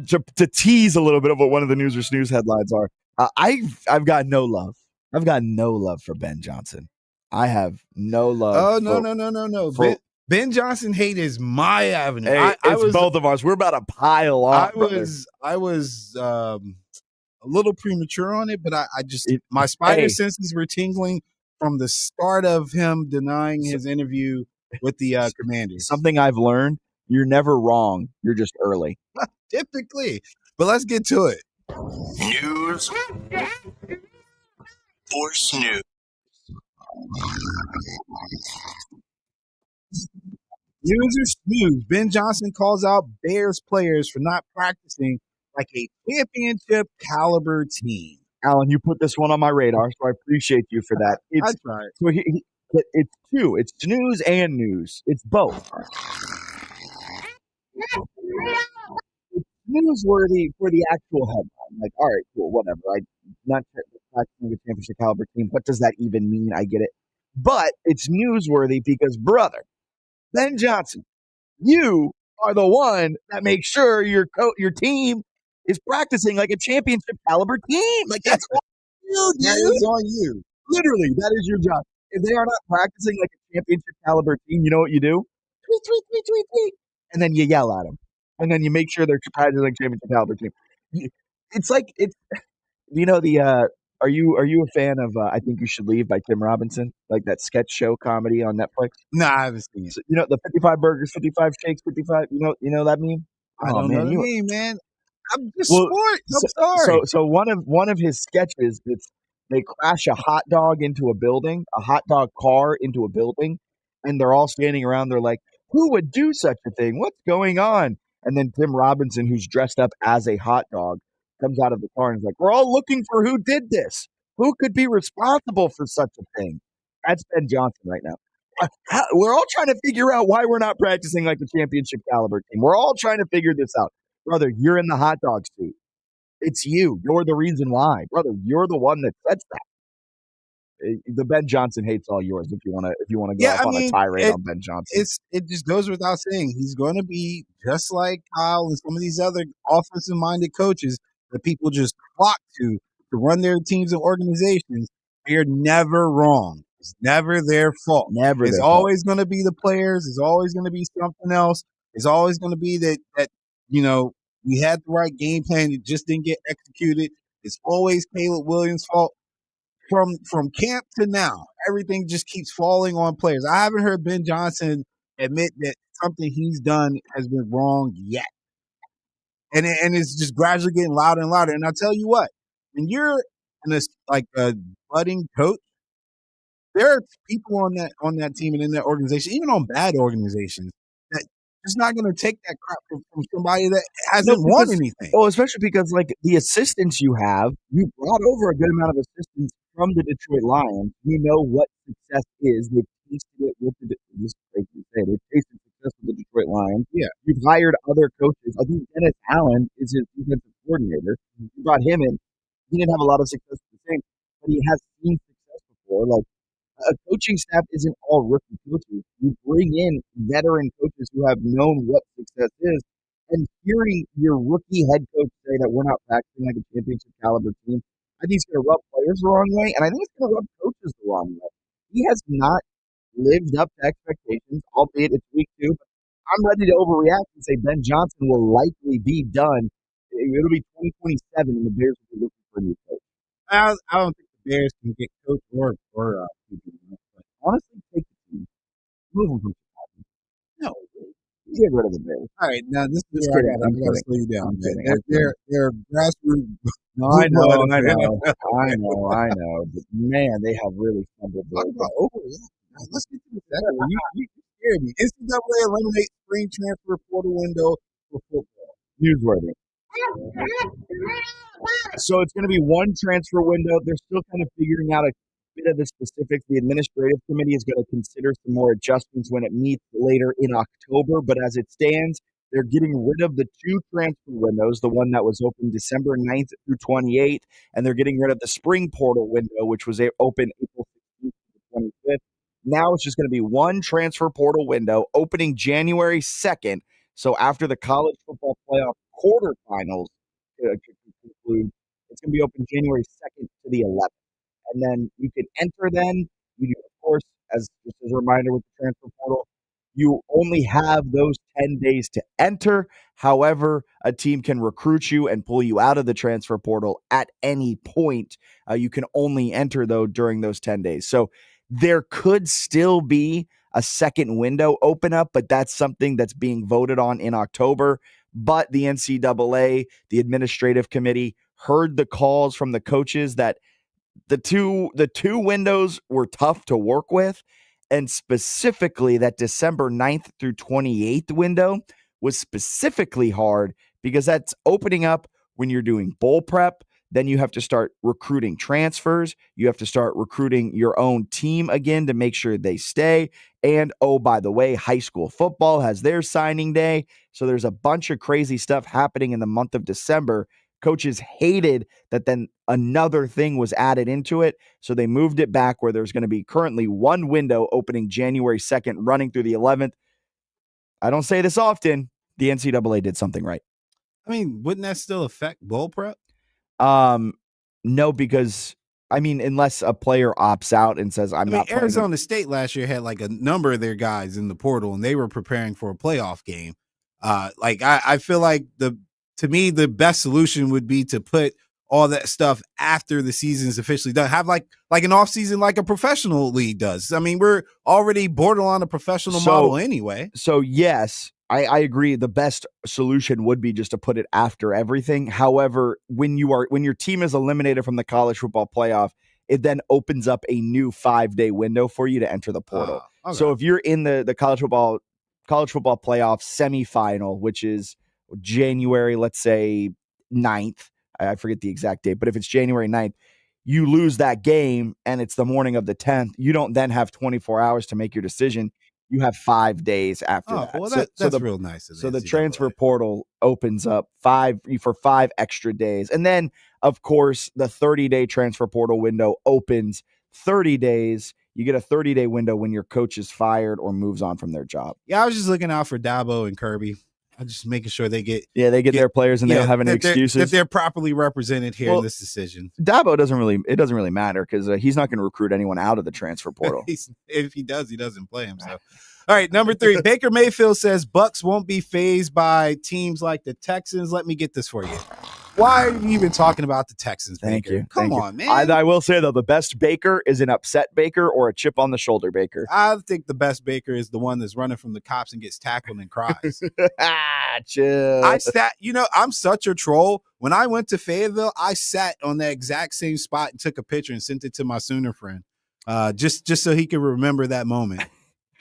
to tease a little bit of what one of the news or snooze headlines are, I've got no love. I've got no love for Ben Johnson. I have no love. Oh, no. Ben Johnson hate is my avenue. Hey, it's both of ours. We're about to pile on. I was a little premature on it, but I just my spider senses were tingling from the start of him denying his interview with the Commanders. Something I've learned: you're never wrong. You're just early. Typically, but let's get to it. News or snooze? News or snooze? Ben Johnson calls out Bears players for not practicing like a championship caliber team. Alan, you put this one on my radar, so I appreciate you for that. I tried. So it's two. It's snooze and news. It's both. It's newsworthy for the actual headline. Like, all right, cool, whatever. I'm not practicing a championship caliber team. What does that even mean? I get it. But it's newsworthy because, brother, Ben Johnson, you are the one that makes sure your team is practicing like a championship caliber team. Like, that's on you, dude. That is on you. Literally, that is your job. If they are not practicing like a championship caliber team, you know what you do? Tweet, tweet, tweet, tweet, tweet. And then you yell at them. And then you make sure they're practicing like a championship caliber team. It's like, you know, are you a fan of I Think You Should Leave by Tim Robinson? Like that sketch show comedy on Netflix? No, I haven't seen it. So, you know, the 55 burgers, 55 shakes, 55, you know that meme? I don't know the meme, man. I'm just smart. I'm sorry. So one of his sketches, they crash a hot dog into a building, a hot dog car into a building, and they're all standing around. They're like, who would do such a thing? What's going on? And then Tim Robinson, who's dressed up as a hot dog, comes out of the car and is like, we're all looking for who did this. Who could be responsible for such a thing? That's Ben Johnson right now. We're all trying to figure out why we're not practicing like a championship caliber team. We're all trying to figure this out. Brother, you're in the hot dog suit. It's you. You're the reason why. Brother, you're the one that sets that. The Ben Johnson hate's all yours if you want to go off on a tirade on Ben Johnson. It just goes without saying he's going to be just like Kyle and some of these other offensive-minded coaches that people just flock to run their teams and organizations. They're never wrong. It's never their fault. It's always going to be the players. It's always going to be something else. It's always going to be that you know, we had the right game plan. It just didn't get executed. It's always Caleb Williams' fault. From camp to now, everything just keeps falling on players. I haven't heard Ben Johnson admit that something he's done has been wrong yet. And it's just gradually getting louder and louder. And I'll tell you what, when you're in a budding coach, there are people on that team and in that organization, even on bad organizations, that just not going to take that crap from somebody that hasn't won anything. Well, especially because like the assistants you brought over a good amount of assistants from the Detroit Lions. You know what success is. They've tasted it with they've tasted success with the Detroit Lions. Yeah. You've hired other coaches. I think Dennis Allen is his defensive coordinator. You brought him in. He didn't have a lot of success with the Saints, but he has seen success before. Like, a coaching staff isn't all rookie coaches. You bring in veteran coaches who have known what success is. And hearing your rookie head coach say that we're not practicing like a championship caliber team, I think it's going to rub players the wrong way, and I think it's going to rub coaches the wrong way. He has not lived up to expectations, albeit it's week 2. But I'm ready to overreact and say Ben Johnson will likely be done. It'll be 2027, and the Bears will be looking for a new coach. I don't think the Bears can get coach or but honestly, take the team, move them from Chicago. No, get rid of the Bears. All right, now this is Just where kidding. I I'm gotta kidding. slow you down. I'm kidding. They're grassroots. No, I know, blood I of the know, NFL. I know. But man, they have really stumbled. Talk about overreaction. Let's get to the second one. You scared me. NCAA eliminate spring transfer portal window for football. Newsworthy. So it's going to be one transfer window. They're still kind of figuring out a bit of the specifics. The administrative committee is going to consider some more adjustments when it meets later in October. But as it stands, they're getting rid of the 2 transfer windows, the one that was open December 9th through 28th, and they're getting rid of the spring portal window, which was open April 16th to the 25th. Now it's just going to be one transfer portal window opening January 2nd. So after the college football playoff quarterfinals conclude, it's going to be open January 2nd to the 11th. And then you can enter then. You do, of course, just as a reminder with the transfer portal, you only have those 10 days to enter. However, a team can recruit you and pull you out of the transfer portal at any point. You can only enter, though, during those 10 days. So there could still be a second window open up, but that's something that's being voted on in October. But the NCAA, the administrative committee, heard the calls from the coaches that the two windows were tough to work with, and specifically that December 9th through 28th window was specifically hard because that's opening up when you're doing bowl prep. Then you have to start recruiting transfers. You have to start recruiting your own team again to make sure they stay. And, oh, by the way, high school football has their signing day. So there's a bunch of crazy stuff happening in the month of December. Coaches hated that then another thing was added into it. So they moved it back where there's going to be currently one window opening January 2nd, running through the 11th. I don't say this often. The NCAA did something right. I mean, wouldn't that still affect bowl prep? No, because unless a player opts out and says, I'm not playing. Arizona State last year had like a number of their guys in the portal and they were preparing for a playoff game. I feel like to me, the best solution would be to put all that stuff after the season is officially done. Have like an off season like a professional league does. I mean, we're already borderline a professional model anyway. So yes, I agree. The best solution would be just to put it after everything. However, when your team is eliminated from the college football playoff, it then opens up a new 5-day window for you to enter the portal. Okay. So if you're in the college football playoff semifinal, which is January, let's say 9th, I forget the exact date, but if it's January 9th, you lose that game and it's the morning of the 10th, you don't then have 24 hours to make your decision. You have 5 days after that. Well, that's real nice. So the transfer portal opens up 5 extra days. And then, of course, the 30-day transfer portal window opens 30 days. You get a 30-day window when your coach is fired or moves on from their job. Yeah, I was just looking out for Dabo and Kirby. I'm just making sure they get their players and they don't have any excuses. That they're properly represented here in this decision. Dabo doesn't really matter because he's not going to recruit anyone out of the transfer portal. If he does, he doesn't play him. So, all right, number 3, Baker Mayfield says Bucks won't be fazed by teams like the Texans. Let me get this for you. Why are you even talking about the Texans, Baker? Thank you. Come on, man. I will say, though, the best Baker is an upset Baker or a chip on the shoulder Baker. I think the best Baker is the one that's running from the cops and gets tackled and cries. Chill. I'm such a troll. When I went to Fayetteville, I sat on that exact same spot and took a picture and sent it to my Sooner friend, just so he could remember that moment.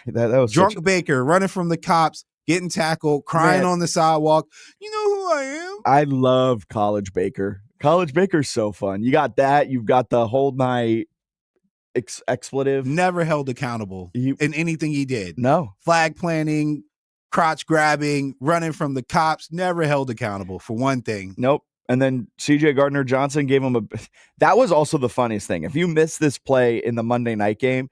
that was drunk Baker running from the cops, getting tackled, crying on the sidewalk. You know who I am? I love College Baker. College Baker's so fun. You got that. You've got the whole night expletive. Never held accountable in anything he did. No. Flag planting, crotch grabbing, running from the cops. Never held accountable for one thing. Nope. And then CJ Gardner-Johnson gave him that was also the funniest thing. If you missed this play in the Monday night game,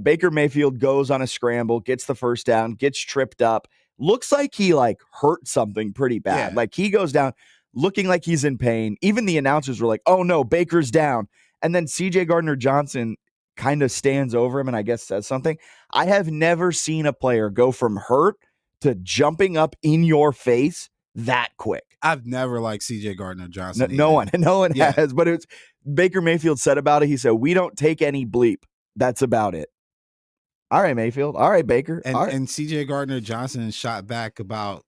Baker Mayfield goes on a scramble, gets the first down, gets tripped up. Looks like he hurt something pretty bad. Yeah. He goes down looking like he's in pain. Even the announcers were like, oh no, Baker's down. And then CJ Gardner-Johnson kind of stands over him and I guess says something. I have never seen a player go from hurt to jumping up in your face that quick. I've never liked CJ Gardner-Johnson. No one has, but it's Baker Mayfield said about it. He said, we don't take any bleep. That's about it. All right, Mayfield. All right, Baker. And CJ Gardner-Johnson shot back about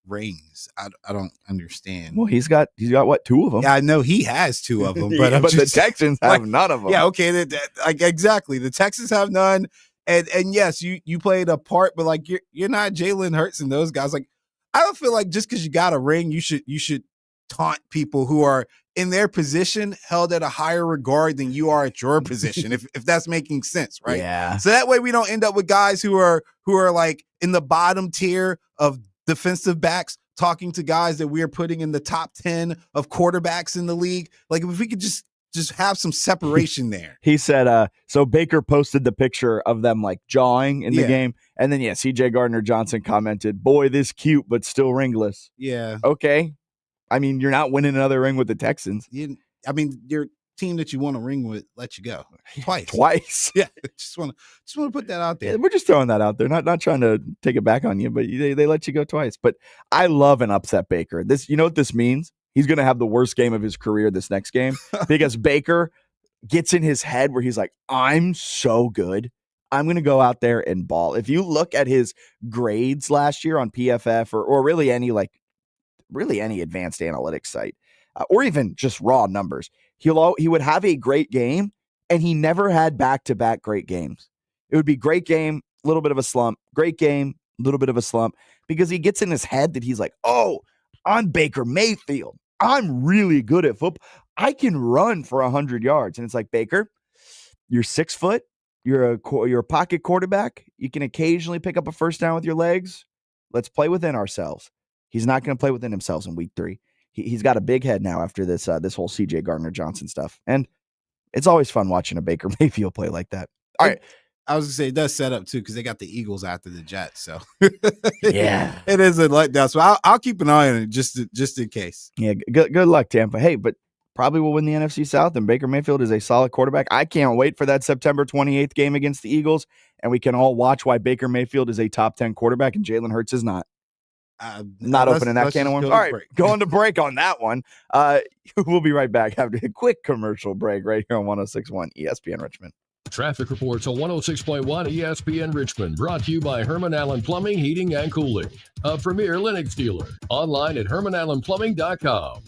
rings. I don't understand. Well, he's got what, 2 of them? Yeah, I know he has 2 of them, but but the Texans have none of them. Yeah, okay, exactly. The Texans have none, and yes, you played a part, but you're not Jalen Hurts and those guys. I don't feel like just because you got a ring, you should taunt people who are in their position held at a higher regard than you are at your position, if that's making sense, right? Yeah. So that way we don't end up with guys who are in the bottom tier of defensive backs talking to guys that we're putting in the top 10 of quarterbacks in the league. If we could just have some separation there. He said, so Baker posted the picture of them jawing in the game. And then, CJ Gardner-Johnson commented, boy, this cute, but still ringless. Yeah. Okay. I mean, you're not winning another ring with the Texans. Your team that you want to ring with let you go twice. Yeah. Just want to put that out there. Yeah, we're just throwing that out there. Not trying to take it back on you, but they let you go twice. But I love an upset Baker. You know what this means? He's going to have the worst game of his career this next game because Baker gets in his head where he's like, I'm so good. I'm going to go out there and ball. If you look at his grades last year on PFF or really any advanced analytics site or even just raw numbers, he would have a great game and he never had back-to-back great games. It would be great game, little bit of a slump, great game, little bit of a slump because he gets in his head that he's like, oh, I'm Baker Mayfield. I'm really good at football. I can run for 100 yards. And it's like, Baker, you're 6 foot. You're a pocket quarterback. You can occasionally pick up a first down with your legs. Let's play within ourselves. He's not going to play within himself in week 3. He's got a big head now after this whole CJ Gardner-Johnson stuff. And it's always fun watching a Baker Mayfield play like that. All right. I was going to say it does set up too because they got the Eagles after the Jets. So yeah, it is a letdown. So I'll keep an eye on it just in case. Yeah, good luck, Tampa. Hey, but probably will win the NFC South, and Baker Mayfield is a solid quarterback. I can't wait for that September 28th game against the Eagles, and we can all watch why Baker Mayfield is a top 10 quarterback and Jalen Hurts is not. Not opening that can of worms. All right, going to break on that one. We'll be right back after a quick commercial break right here on 106.1 ESPN Richmond. Traffic reports on 106.1 ESPN Richmond, brought to you by Herman Allen Plumbing, Heating, and Cooling, a premier Lennox dealer. Online at HermanAllenPlumbing.com.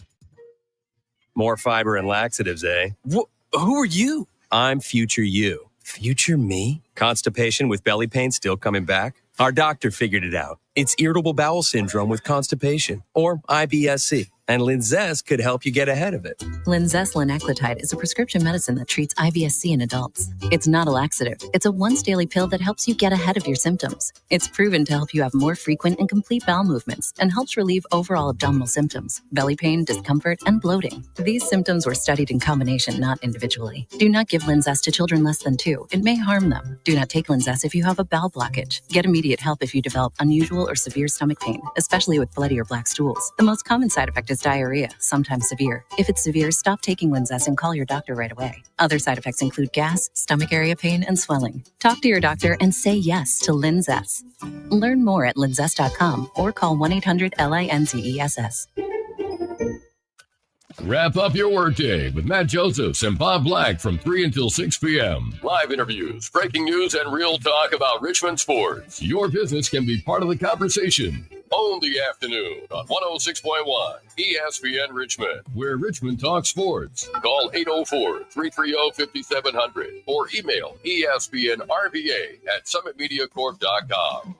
More fiber and laxatives, eh? Who are you? I'm future you. Future me? Constipation with belly pain still coming back? Our doctor figured it out. It's irritable bowel syndrome with constipation, or IBS-C. And Linzess could help you get ahead of it. Linzess linaclotide is a prescription medicine that treats IBS-C in adults. It's not a laxative. It's a once-daily pill that helps you get ahead of your symptoms. It's proven to help you have more frequent and complete bowel movements and helps relieve overall abdominal symptoms, belly pain, discomfort, and bloating. These symptoms were studied in combination, not individually. Do not give Linzess to children less than 2. It may harm them. Do not take Linzess if you have a bowel blockage. Get immediate help if you develop unusual or severe stomach pain, especially with bloody or black stools. The most common side effect is diarrhea, sometimes severe. If it's severe, stop taking Linzess and call your doctor right away. Other side effects include gas, stomach area pain, and swelling. Talk to your doctor and say yes to Linzess. Learn more at linzess.com or call 1-800-LINZESS. Wrap up your workday with Matt Josephs and Bob Black from 3 until 6 p.m. Live interviews, breaking news, and real talk about Richmond sports. Your business can be part of the conversation. Own the afternoon on 106.1 ESPN Richmond, where Richmond talks sports. Call 804-330-5700 or email espnrva@summitmediacorp.com.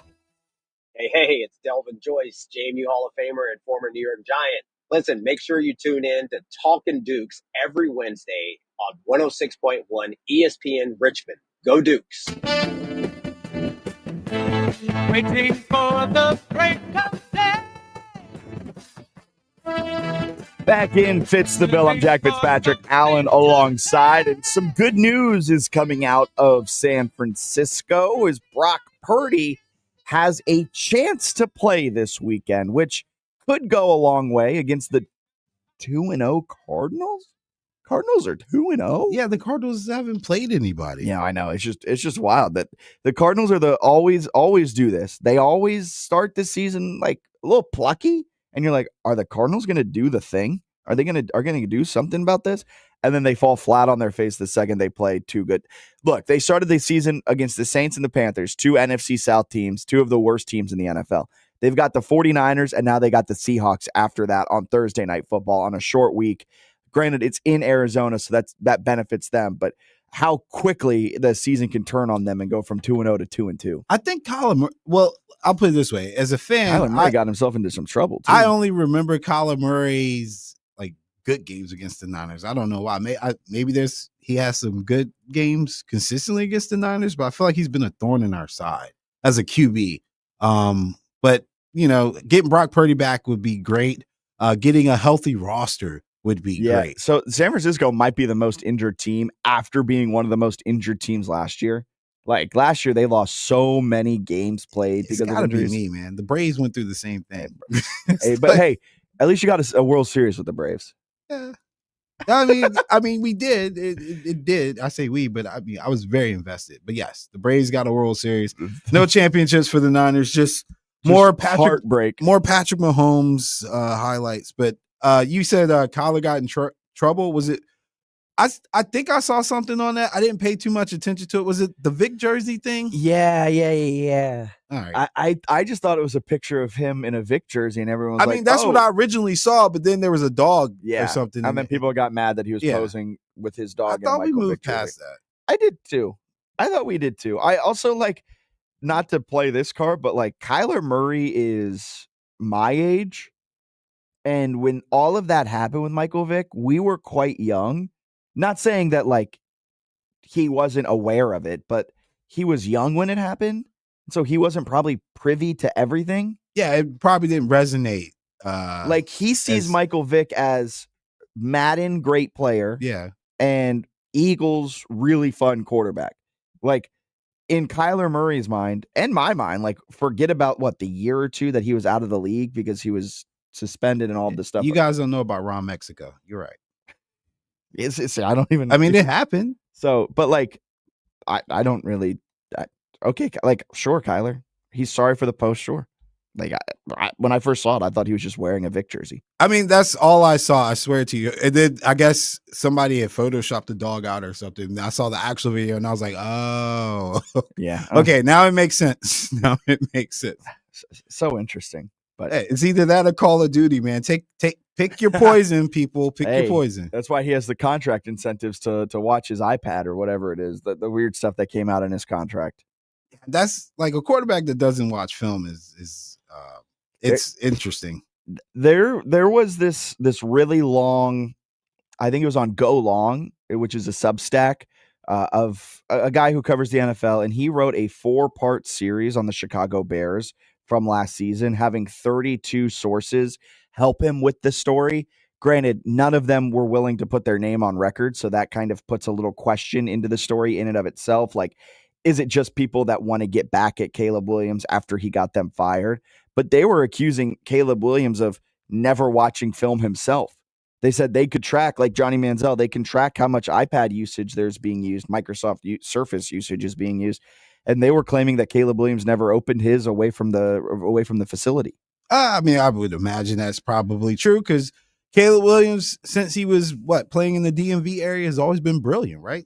Hey, it's Delvin Joyce, JMU Hall of Famer and former New York Giant. Listen, make sure you tune in to Talkin' Dukes every Wednesday on 106.1 ESPN Richmond. Go Dukes. Waiting for the break of day. Back in Fitz the Bill. I'm Jack Fitzpatrick, Allen alongside, and some good news is coming out of San Francisco as Brock Purdy has a chance to play this weekend, which could go a long way against the 2-0 Cardinals. Cardinals are 2-0. Yeah, the Cardinals haven't played anybody. Yeah, I know. It's just wild that the Cardinals are always do this. They always start the season like a little plucky, and you're like, are the Cardinals going to do the thing? Are they going to do something about this? And then they fall flat on their face the second they play too good. Look, they started the season against the Saints and the Panthers, two NFC South teams, two of the worst teams in the NFL. They've got the 49ers, and now they got the Seahawks after that on Thursday Night Football on a short week. Granted, it's in Arizona, so that benefits them. But how quickly the season can turn on them and go from 2-0 to 2-2. I think Kyler. Well, I'll put it this way: as a fan, Kyler Murray got himself into some trouble too. I only remember Kyler Murray's like good games against the Niners. I don't know why. Maybe he has some good games consistently against the Niners, but I feel like he's been a thorn in our side as a QB. But getting Brock Purdy back would be great. Getting a healthy roster would be great. So San Francisco might be the most injured team after being one of the most injured teams last year. Like last year, they lost so many games played It's because of gotta be injuries. me, man. The Braves went through the same thing. Hey, at least you got a World Series with the Braves. Yeah. I mean, we did. It did. I say we, but I mean, I was very invested. But yes, the Braves got a World Series. No championships for the Niners. Just more Patrick Mahomes highlights. But you said Kyler got in trouble. Was it? I think I saw something on that. I didn't pay too much attention to it. Was it the Vic jersey thing? Yeah. All right. I just thought it was a picture of him in a Vic jersey, and everyone was I mean, that's what I originally saw, but then there was a dog or something. And then people got mad that he was posing with his dog. I thought we moved Vick past jersey. that. I did too. I thought we did too. I also not to play this card, but Kyler Murray is my age. And when all of that happened with Michael Vick, we were quite young. Not saying that he wasn't aware of it, but he was young when it happened. So he wasn't probably privy to everything. Yeah, it probably didn't resonate. He sees Michael Vick as Madden great player. Yeah. And Eagles really fun quarterback. In Kyler Murray's mind and my mind, forget about the year or two that he was out of the league because he was suspended and all this stuff. You guys don't know about Ron Mexico. You're right. I don't even. I mean, it happened. So, but I don't really. Okay, sure, Kyler. He's sorry for the post. Sure. When I first saw it, I thought he was just wearing a Vic jersey. I mean, that's all I saw. I swear to you. And then I guess somebody had photoshopped the dog out or something. I saw the actual video and I was like, oh, yeah. Okay, now it makes sense. So interesting. But hey, it's either that or Call of Duty, man. Pick your poison, people. Pick your poison. That's why he has the contract incentives to watch his iPad or whatever it is. The weird stuff that came out in his contract. That's a quarterback that doesn't watch film is it's interesting. There was this really long, I think it was on Go Long, which is a Substack of a guy who covers the NFL, and he wrote a 4-part series on the Chicago Bears from last season, having 32 sources help him with the story. Granted, none of them were willing to put their name on record, so that kind of puts a little question into the story in and of itself. Is it just people that want to get back at Caleb Williams after he got them fired? But they were accusing Caleb Williams of never watching film himself. They said they could track, like Johnny Manziel, they can track how much iPad usage there's being used, Microsoft Surface usage is being used. And they were claiming that Caleb Williams never opened his away from the facility. I mean, I would imagine that's probably true because Caleb Williams, since he was playing in the DMV area, has always been brilliant, right?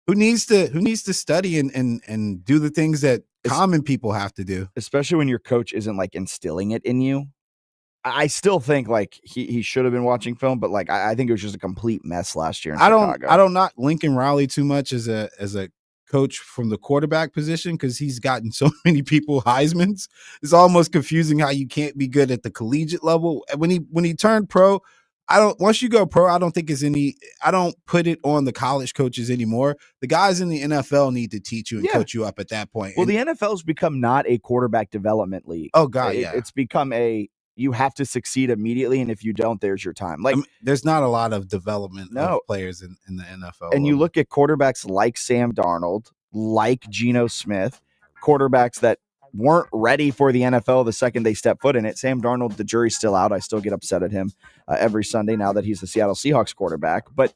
Who needs to study and do the things that common people have to do, especially when your coach isn't instilling it in you. I still think he should have been watching film, but I think it was just a complete mess last year in Chicago. I don't knock Lincoln Riley too much as a coach from the quarterback position because he's gotten so many people Heismans. It's almost confusing how you can't be good at the collegiate level. When he turned pro, once you go pro, I don't put it on the college coaches anymore. The guys in the NFL need to teach you and coach you up at that point. Well, the NFL's become not a quarterback development league. Oh God, yeah. It's become a you have to succeed immediately, and if you don't, there's your time. Like, there's not a lot of development of players in the NFL. And you look at quarterbacks like Sam Darnold, like Geno Smith, quarterbacks that weren't ready for the NFL the second they step foot in it. Sam Darnold, the jury's still out. I still get upset at him every Sunday now that he's the Seattle Seahawks quarterback. But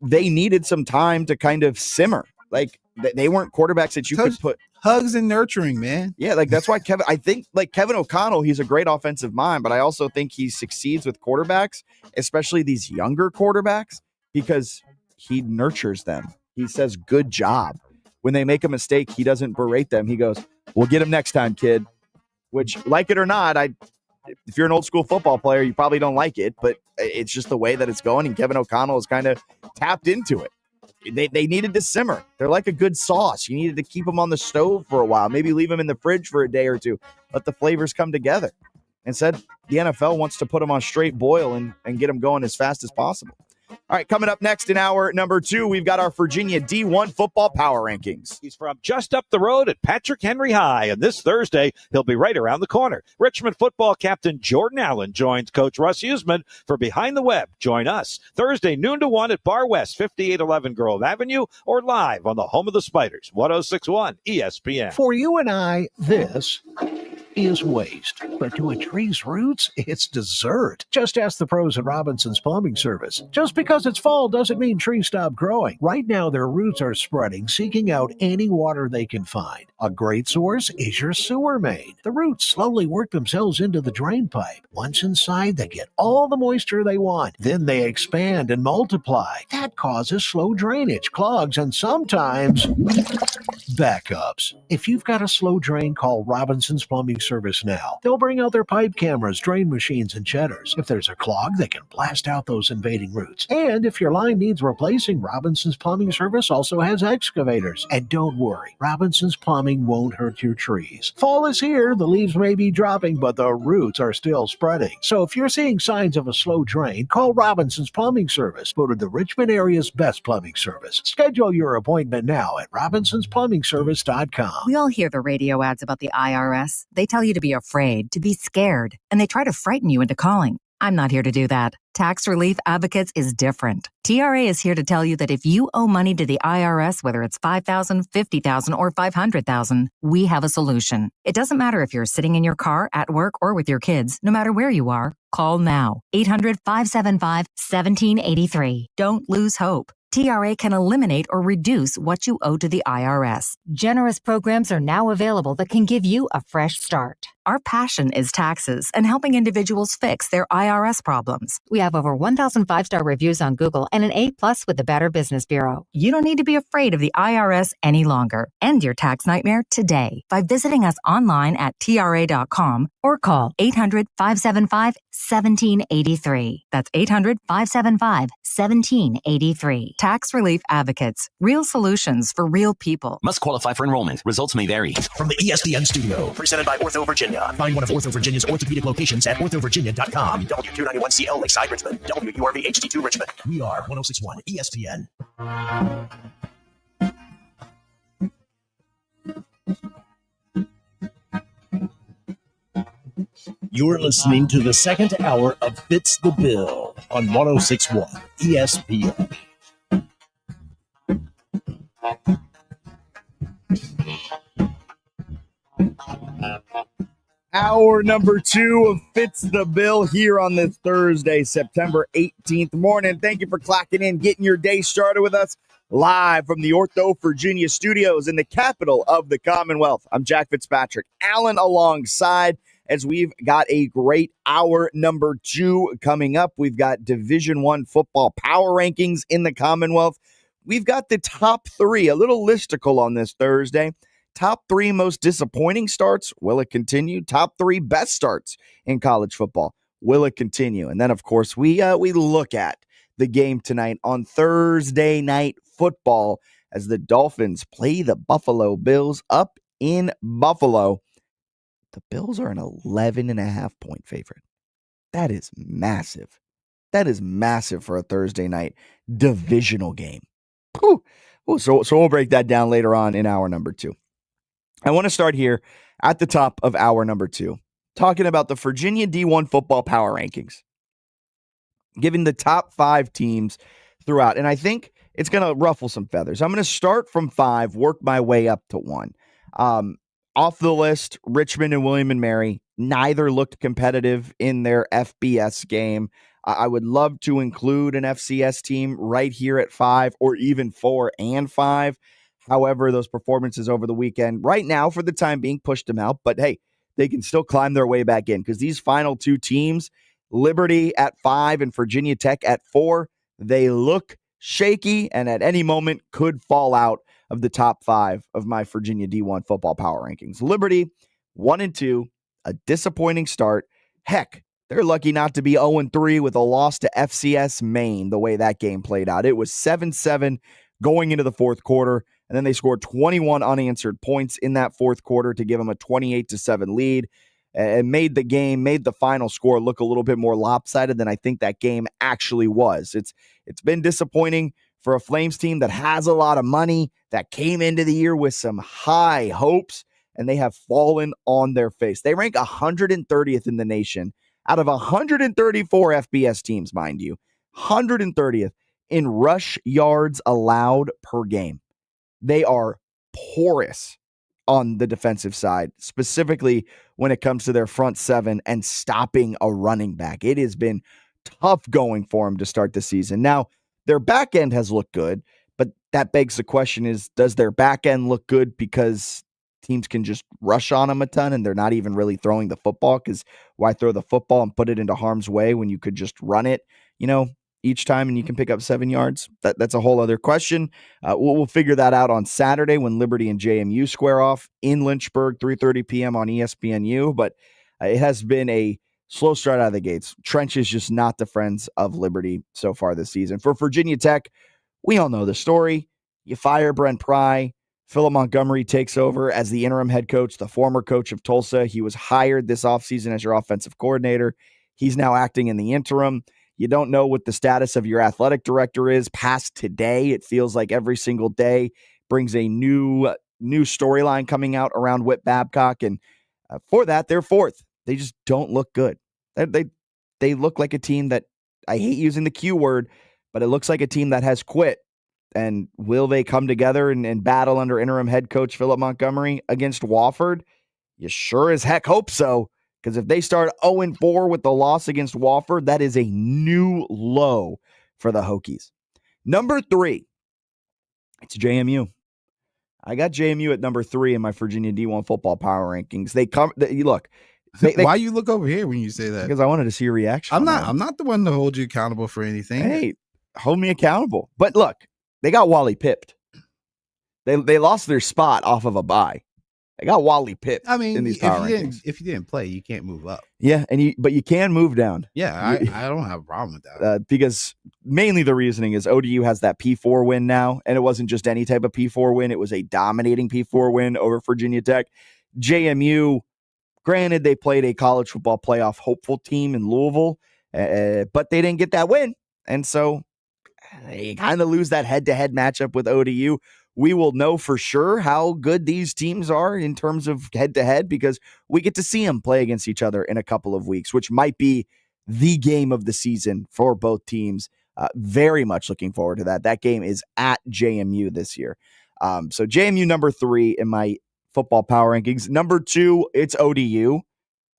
they needed some time to kind of simmer. Like, they weren't quarterbacks that you could put hugs and nurturing, man. Yeah, like that's why I think like Kevin O'Connell, he's a great offensive mind, but I also think he succeeds with quarterbacks, especially these younger quarterbacks, because he nurtures them. He says, good job. When they make a mistake, he doesn't berate them. He goes, we'll get him next time, kid. Which, like it or not, if you're an old school football player, you probably don't like it, but it's just the way that it's going. And Kevin O'Connell has kind of tapped into it. They needed to simmer. They're like a good sauce. You needed to keep them on the stove for a while, maybe leave them in the fridge for a day or two, let the flavors come together. Instead, the NFL wants to put them on straight boil and get them going as fast as possible. All right, coming up next in hour number 2, we've got our Virginia D1 football power rankings. He's from just up the road at Patrick Henry High, and this Thursday, he'll be right around the corner. Richmond football captain Jordan Allen joins Coach Russ Huesman for Behind the Web. Join us Thursday, noon to 1 at Bar West, 5811 Grove Avenue, or live on the home of the Spiders, 1061 ESPN. For you and I, this is waste, but to a tree's roots, it's dessert. Just ask the pros at Robinson's Plumbing Service. Just because it's fall doesn't mean trees stop growing. Right now, their roots are spreading, seeking out any water they can find. A great source is your sewer main. The roots slowly work themselves into the drain pipe. Once inside, they get all the moisture they want. Then they expand and multiply. That causes slow drainage, clogs, and sometimes backups. If you've got a slow drain, call Robinson's Plumbing Service now. They'll bring out their pipe cameras, drain machines, and cheddars. If there's a clog, they can blast out those invading roots. And if your line needs replacing, Robinson's Plumbing Service also has excavators. And don't worry, Robinson's Plumbing won't hurt your trees. Fall is here, the leaves may be dropping, but the roots are still spreading. So if you're seeing signs of a slow drain, call Robinson's Plumbing Service, voted the Richmond area's best plumbing service. Schedule your appointment now at robinsonsplumbingservice.com. We all hear the radio ads about the IRS. They tell you to be afraid, to be scared, and they try to frighten you into calling. I'm not here to do that. Tax Relief Advocates is different. TRA is here to tell you that if you owe money to the IRS, whether it's $5,000, $50,000, or $500,000, we have a solution. It doesn't matter if you're sitting in your car, at work, or with your kids. No matter where you are, call now. 800-575-1783. Don't lose hope. TRA can eliminate or reduce what you owe to the IRS. Generous programs are now available that can give you a fresh start. Our passion is taxes and helping individuals fix their IRS problems. We have over 1,000 5-star reviews on Google and an A+ with the Better Business Bureau. You don't need to be afraid of the IRS any longer. End your tax nightmare today by visiting us online at TRA.com or call 800-575-1783. That's 800-575-1783. Tax Relief Advocates. Real solutions for real people. Must qualify for enrollment. Results may vary. From the ESPN studio, presented by Ortho Virginia. Find one of Ortho Virginia's orthopedic locations at orthovirginia.com. W291CL Lakeside Richmond. WURV HD2 Richmond. We are 1061 ESPN. You're listening to the second hour of Fitz the Bill on 1061 ESPN. Hour number 2 of Fitz the Bill here on this Thursday, September 18th morning. Thank you for clocking in, getting your day started with us live from the Ortho Virginia studios in the capital of the Commonwealth. I'm Jack Fitzpatrick, Allen alongside, as we've got a great hour number 2 coming up. We've got Division I football power rankings in the Commonwealth. We've got the top 3, a little listicle on this Thursday. Top 3 most disappointing starts, will it continue? Top 3 best starts in college football, will it continue? And then, of course, we look at the game tonight on Thursday Night Football as the Dolphins play the Buffalo Bills up in Buffalo. The Bills are an 11.5-point favorite. That is massive. That is massive for a Thursday night divisional game. Whew. So we'll break that down later on in hour number 2. I want to start here at the top of hour number 2. talking about the Virginia D1 football power rankings, giving the top 5 teams throughout. And I think it's going to ruffle some feathers. I'm going to start from 5, work my way up to 1. Off the list, Richmond and William and Mary, neither looked competitive in their FBS game. I would love to include an FCS team right here at 5 or even 4 and 5. However, those performances over the weekend, right now for the time being, pushed them out. But hey, they can still climb their way back in because these final 2 teams, Liberty at 5 and Virginia Tech at 4, they look shaky and at any moment could fall out of the top 5 of my Virginia D1 football power rankings. Liberty, 1 and 2, a disappointing start. Heck, they're lucky not to be 0-3 with a loss to FCS Maine the way that game played out. It was 7-7 going into the fourth quarter, and then they scored 21 unanswered points in that fourth quarter to give them a 28-7 lead and made the final score look a little bit more lopsided than I think that game actually was. It's been disappointing for a Flames team that has a lot of money, that came into the year with some high hopes, and they have fallen on their face. They rank 130th in the nation out of 134 FBS teams, mind you, 130th in rush yards allowed per game. They are porous on the defensive side, specifically when it comes to their front 7 and stopping a running back. It has been tough going for them to start the season. Now, their back end has looked good, but that begs the question is, does their back end look good because teams can just rush on them a ton and they're not even really throwing the football? Because why throw the football and put it into harm's way when you could just run it, each time and you can pick up 7 yards? That's a whole other question. We'll figure that out on Saturday when Liberty and JMU square off in Lynchburg, 3:30 p.m. on ESPNU. But it has been a slow start out of the gates. Trench is just not the friends of Liberty so far this season. For Virginia Tech, we all know the story. You fire Brent Pry. Philip Montgomery takes over as the interim head coach, the former coach of Tulsa. He was hired this offseason as your offensive coordinator. He's now acting in the interim. You don't know what the status of your athletic director is past today. It feels like every single day brings a new storyline coming out around Whit Babcock. And for that, they're 4th. They just don't look good. They look like a team that, I hate using the Q word, but it looks like a team that has quit. And will they come together and battle under interim head coach Philip Montgomery against Wofford? You sure as heck hope so, because if they start 0-4 with the loss against Wofford, that is a new low for the Hokies. Number 3, it's JMU. I got JMU at number 3 in my Virginia D1 football power rankings. Why you look over here when you say that? Because I wanted to see your reaction. I'm not the one to hold you accountable for anything. Hey, hold me accountable. But look, they got Wally pipped. They lost their spot off of a bye. They got Wally pipped. I mean, in these power rankings. If you didn't play, you can't move up. Yeah, but you can move down. Yeah, I don't have a problem with that. Because mainly the reasoning is ODU has that P4 win now, and it wasn't just any type of P4 win. It was a dominating P4 win over Virginia Tech. JMU, granted, they played a college football playoff hopeful team in Louisville, but they didn't get that win. And so they kind of lose that head-to-head matchup with ODU. We will know for sure how good these teams are in terms of head-to-head because we get to see them play against each other in a couple of weeks, which might be the game of the season for both teams. Very much looking forward to that. That game is at JMU this year. So JMU number 3 in my football power rankings. Number 2, it's ODU.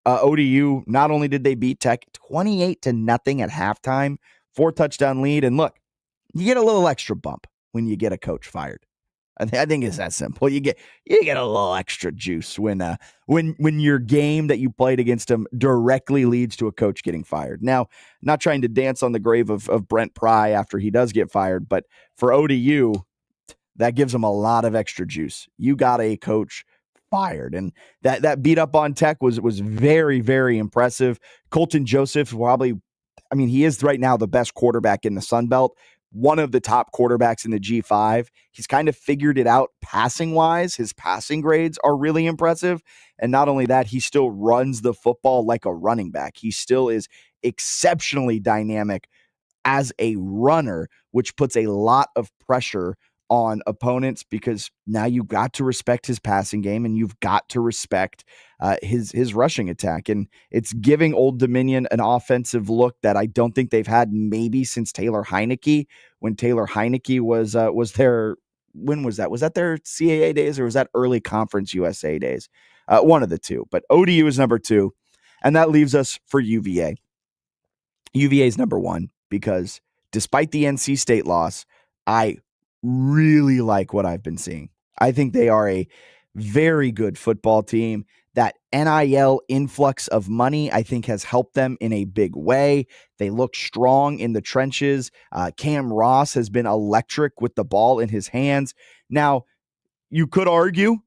ODU, not only did they beat Tech 28-0 at halftime, 4-touchdown lead. And look, you get a little extra bump when you get a coach fired. I think it's that simple. You get a little extra juice when your game that you played against them directly leads to a coach getting fired. Now, not trying to dance on the grave of Brent Pry after he does get fired, but for ODU, that gives them a lot of extra juice. You got a coach fired, and that beat up on Tech was very, very impressive. Colton Joseph he is right now the best quarterback in the Sun Belt. One of the top quarterbacks in the G5. He's kind of figured it out passing wise. His passing grades are really impressive. And not only that, he still runs the football like a running back. He still is exceptionally dynamic as a runner, which puts a lot of pressure on opponents because now you've got to respect his passing game and you've got to respect his rushing attack. And it's giving Old Dominion an offensive look that I don't think they've had maybe since Taylor Heineke, when Taylor Heineke was their, when was that? Was that their CAA days or was that early Conference USA days? One of the two. But ODU is number 2. And that leaves us for UVA. UVA is number 1 because despite the NC State loss, I really like what I've been seeing. I think they are a very good football team. That NIL influx of money, I think, has helped them in a big way. They look strong in the trenches. Cam Ross has been electric with the ball in his hands. Now, you could argue,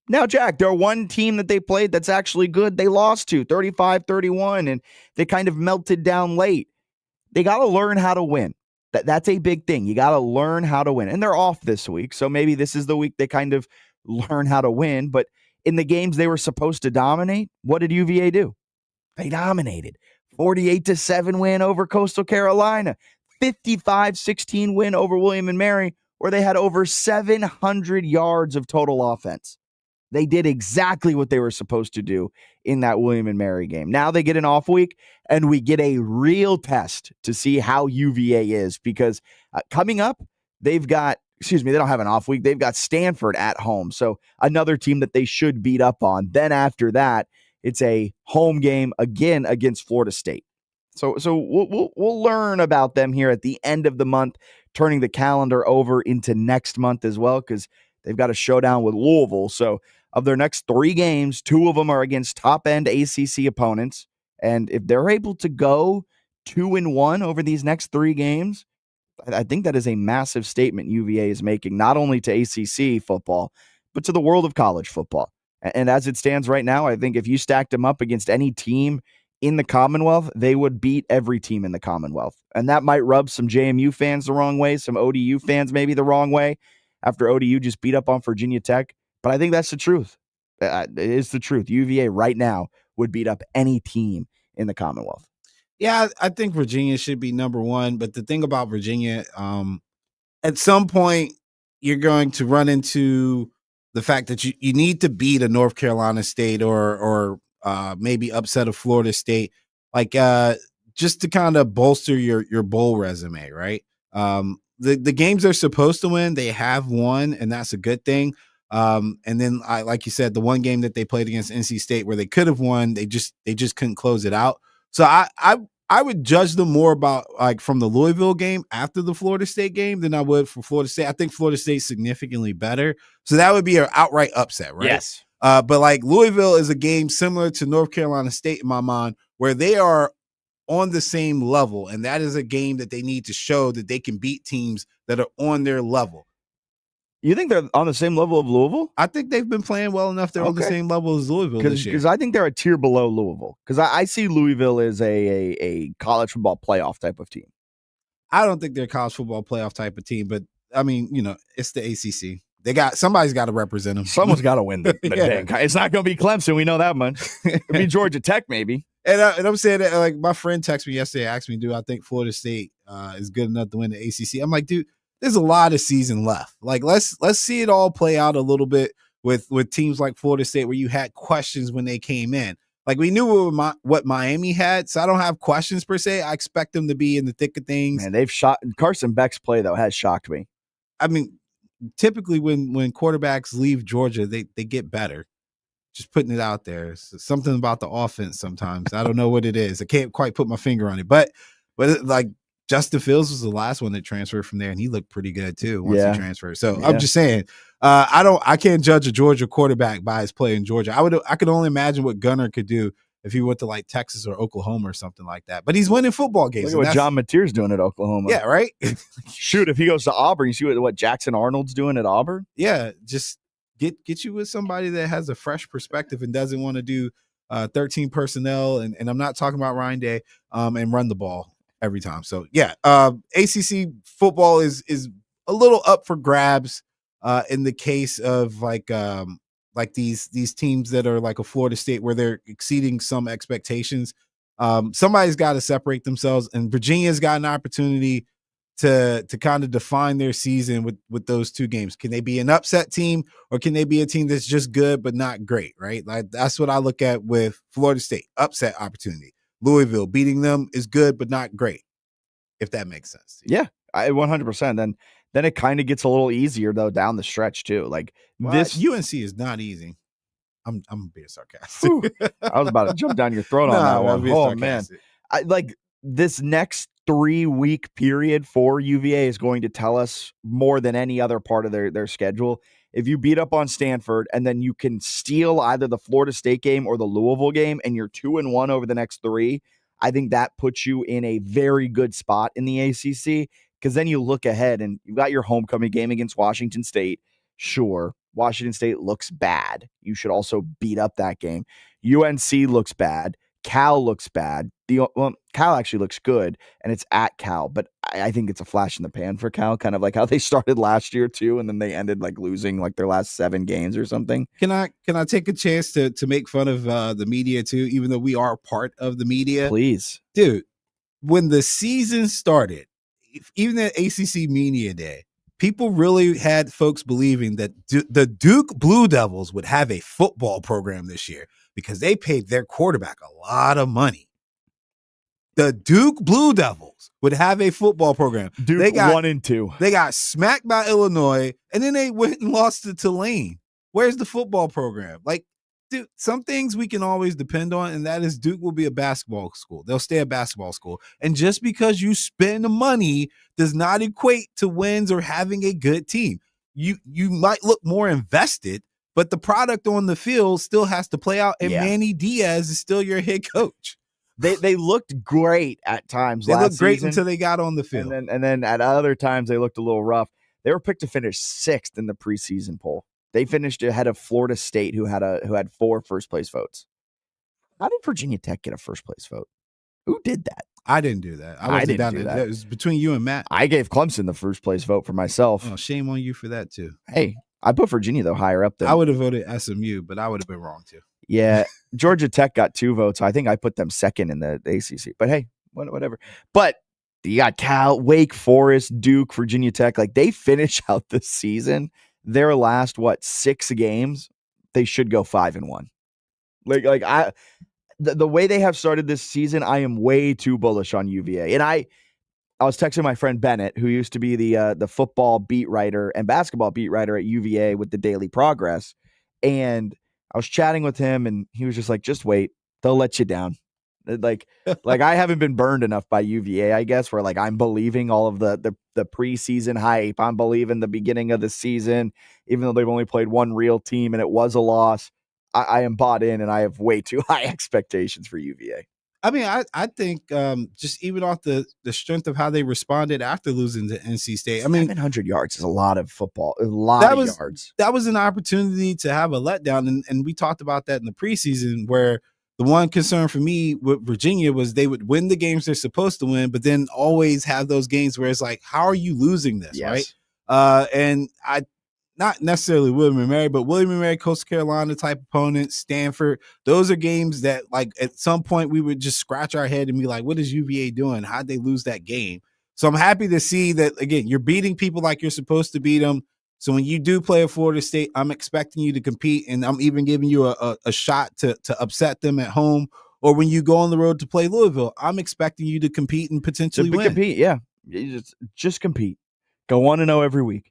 now, Jack, they're one team that they played that's actually good. They lost to 35-31, and they kind of melted down late. They got to learn how to win. That's a big thing. You got to learn how to win. And they're off this week, so maybe this is the week they kind of learn how to win. But in the games they were supposed to dominate, what did UVA do? They dominated. 48-7 win over Coastal Carolina. 55-16 win over William & Mary, where they had over 700 yards of total offense. They did exactly what they were supposed to do in that William & Mary game. Now they get an off week, and we get a real test to see how UVA is because coming up, they don't have an off week. They've got Stanford at home. So another team that they should beat up on. Then after that, it's a home game again against Florida State. So we'll learn about them here at the end of the month, turning the calendar over into next month as well because they've got a showdown with Louisville. So of their next 3 games, 2 of them are against top-end ACC opponents. And if they're able to go 2-1 over these next 3 games, I think that is a massive statement UVA is making, not only to ACC football, but to the world of college football. And as it stands right now, I think if you stacked them up against any team in the Commonwealth, they would beat every team in the Commonwealth. And that might rub some JMU fans the wrong way, some ODU fans maybe the wrong way, after ODU just beat up on Virginia Tech. But I think that's the truth. It is the truth. UVA right now would beat up any team in the Commonwealth. Yeah, I think Virginia should be number 1. But the thing about Virginia, at some point, you're going to run into the fact that you need to beat a North Carolina State or maybe upset a Florida State, like just to kind of bolster your bowl resume, right? The games they're supposed to win, they have won, and that's a good thing. And then, like you said, the one game that they played against NC State where they could have won, they just couldn't close it out. So I would judge them more about like from the Louisville game after the Florida State game than I would for Florida State. I think Florida State's significantly better. So that would be an outright upset, right? Yes. But like Louisville is a game similar to North Carolina State in my mind, where they are on the same level. And that is a game that they need to show that they can beat teams that are on their level. You think they're on the same level of Louisville? I think they've been playing well enough. They're on the same level as Louisville this year. Because I think they're a tier below Louisville. Because I see Louisville as a college football playoff type of team. I don't think they're a college football playoff type of team, but I mean, it's the ACC. Somebody's got to represent them. Someone's got to win the thing. It's not going to be Clemson. We know that much. It'll be Georgia Tech, maybe. And I'm saying that, like, my friend texted me yesterday, asked me, do I think Florida State is good enough to win the ACC? I'm like, dude, there's a lot of season left. Like, let's see it all play out a little bit with teams like Florida State, where you had questions when they came in. Like, we knew what Miami had, so I don't have questions per se. I expect them to be in the thick of things. Man, Carson Beck's play, though, has shocked me. I mean, typically when quarterbacks leave Georgia, they get better. Just putting it out there. It's something about the offense sometimes. I don't know what it is. I can't quite put my finger on it. But like, Justin Fields was the last one that transferred from there, and he looked pretty good too once he transferred. So I'm just saying, I can't judge a Georgia quarterback by his play in Georgia. I could only imagine what Gunner could do if he went to like Texas or Oklahoma or something like that. But he's winning football games. Look at what John Mateer's doing at Oklahoma. Yeah, right. Shoot, if he goes to Auburn, you see what Jackson Arnold's doing at Auburn. Yeah, just get you with somebody that has a fresh perspective and doesn't want to do 13 personnel, and I'm not talking about Ryan Day, and run the ball every time. So yeah, ACC football is a little up for grabs in the case of like these teams that are like a Florida State, where they're exceeding some expectations. Somebody's got to separate themselves, and Virginia's got an opportunity to kind of define their season with those two games. Can they be an upset team, or can they be a team that's just good but not great, right? Like that's what I look at with Florida State, upset opportunity. Louisville, beating them is good but not great, if that makes sense. Yeah, 100%. Then it kind of gets a little easier though down the stretch too. Like this UNC is not easy. I'm being sarcastic. I was about to jump down your throat on that one. Oh man, I like this next 3-week period for UVA is going to tell us more than any other part of their schedule. If you beat up on Stanford and then you can steal either the Florida State game or the Louisville game and you're 2-1 over the next 3, I think that puts you in a very good spot in the ACC, because then you look ahead and you've got your homecoming game against Washington State. Sure, Washington State looks bad. You should also beat up that game. UNC looks bad. Cal looks bad. Cal actually looks good, and it's at Cal, but I think it's a flash in the pan for Cal, kind of like how they started last year too, and then they ended like losing like their last 7 games or something. Can I take a chance to make fun of the media too, even though we are part of the media? Please. Dude, when the season started, even at ACC Media Day, people really had folks believing that the Duke Blue Devils would have a football program this year because they paid their quarterback a lot of money. The Duke Blue Devils would have a football program. Duke they got 1-2. They got smacked by Illinois, and then they went and lost to Tulane. Where's the football program? Like, dude, some things we can always depend on, and that is Duke will be a basketball school. They'll stay a basketball school. And just because you spend the money does not equate to wins or having a good team. You might look more invested, but the product on the field still has to play out, and Manny Diaz is still your head coach. They looked great at times. They last looked great season, until they got on the field. And then at other times they looked a little rough. They were picked to finish 6th in the preseason poll. They finished ahead of Florida State, who had 4 first place votes. How did Virginia Tech get a first place vote? Who did that? I didn't do that. I didn't do that. It was between you and Matt. I gave Clemson the first place vote for myself. Oh, shame on you for that too. Hey, I put Virginia though higher up. I would have voted SMU, but I would have been wrong too. Yeah, Georgia Tech got 2 votes. I think I put them second in the ACC. But hey, whatever. But you got Cal, Wake Forest, Duke, Virginia Tech. Like they finish out the season. Their last 6 games, they should go 5-1. The way they have started this season, I am way too bullish on UVA. And I was texting my friend Bennett, who used to be the football beat writer and basketball beat writer at UVA with the Daily Progress, and I was chatting with him, and he was just like, "Just wait, they'll let you down." Like I haven't been burned enough by UVA, I guess, where like I'm believing all of the preseason hype. I'm believing the beginning of the season, even though they've only played one real team and it was a loss. I am bought in, and I have way too high expectations for UVA. I mean, I think just even off the strength of how they responded after losing to NC State. I mean, 700 yards is a lot of football. A lot of yards. That was an opportunity to have a letdown, and we talked about that in the preseason, where the one concern for me with Virginia was they would win the games they're supposed to win, but then always have those games where it's like, how are you losing this, yes. right? And I. Not necessarily William & Mary, but William & Mary, Coastal Carolina type opponents, Stanford. Those are games that, like, at some point we would just scratch our head and be like, what is UVA doing? How'd they lose that game? So I'm happy to see that, again, you're beating people like you're supposed to beat them. So when you do play at Florida State, I'm expecting you to compete, and I'm even giving you a shot to upset them at home. Or when you go on the road to play Louisville, I'm expecting you to compete and potentially win. Compete, yeah. You just compete. Go 1-0 every week.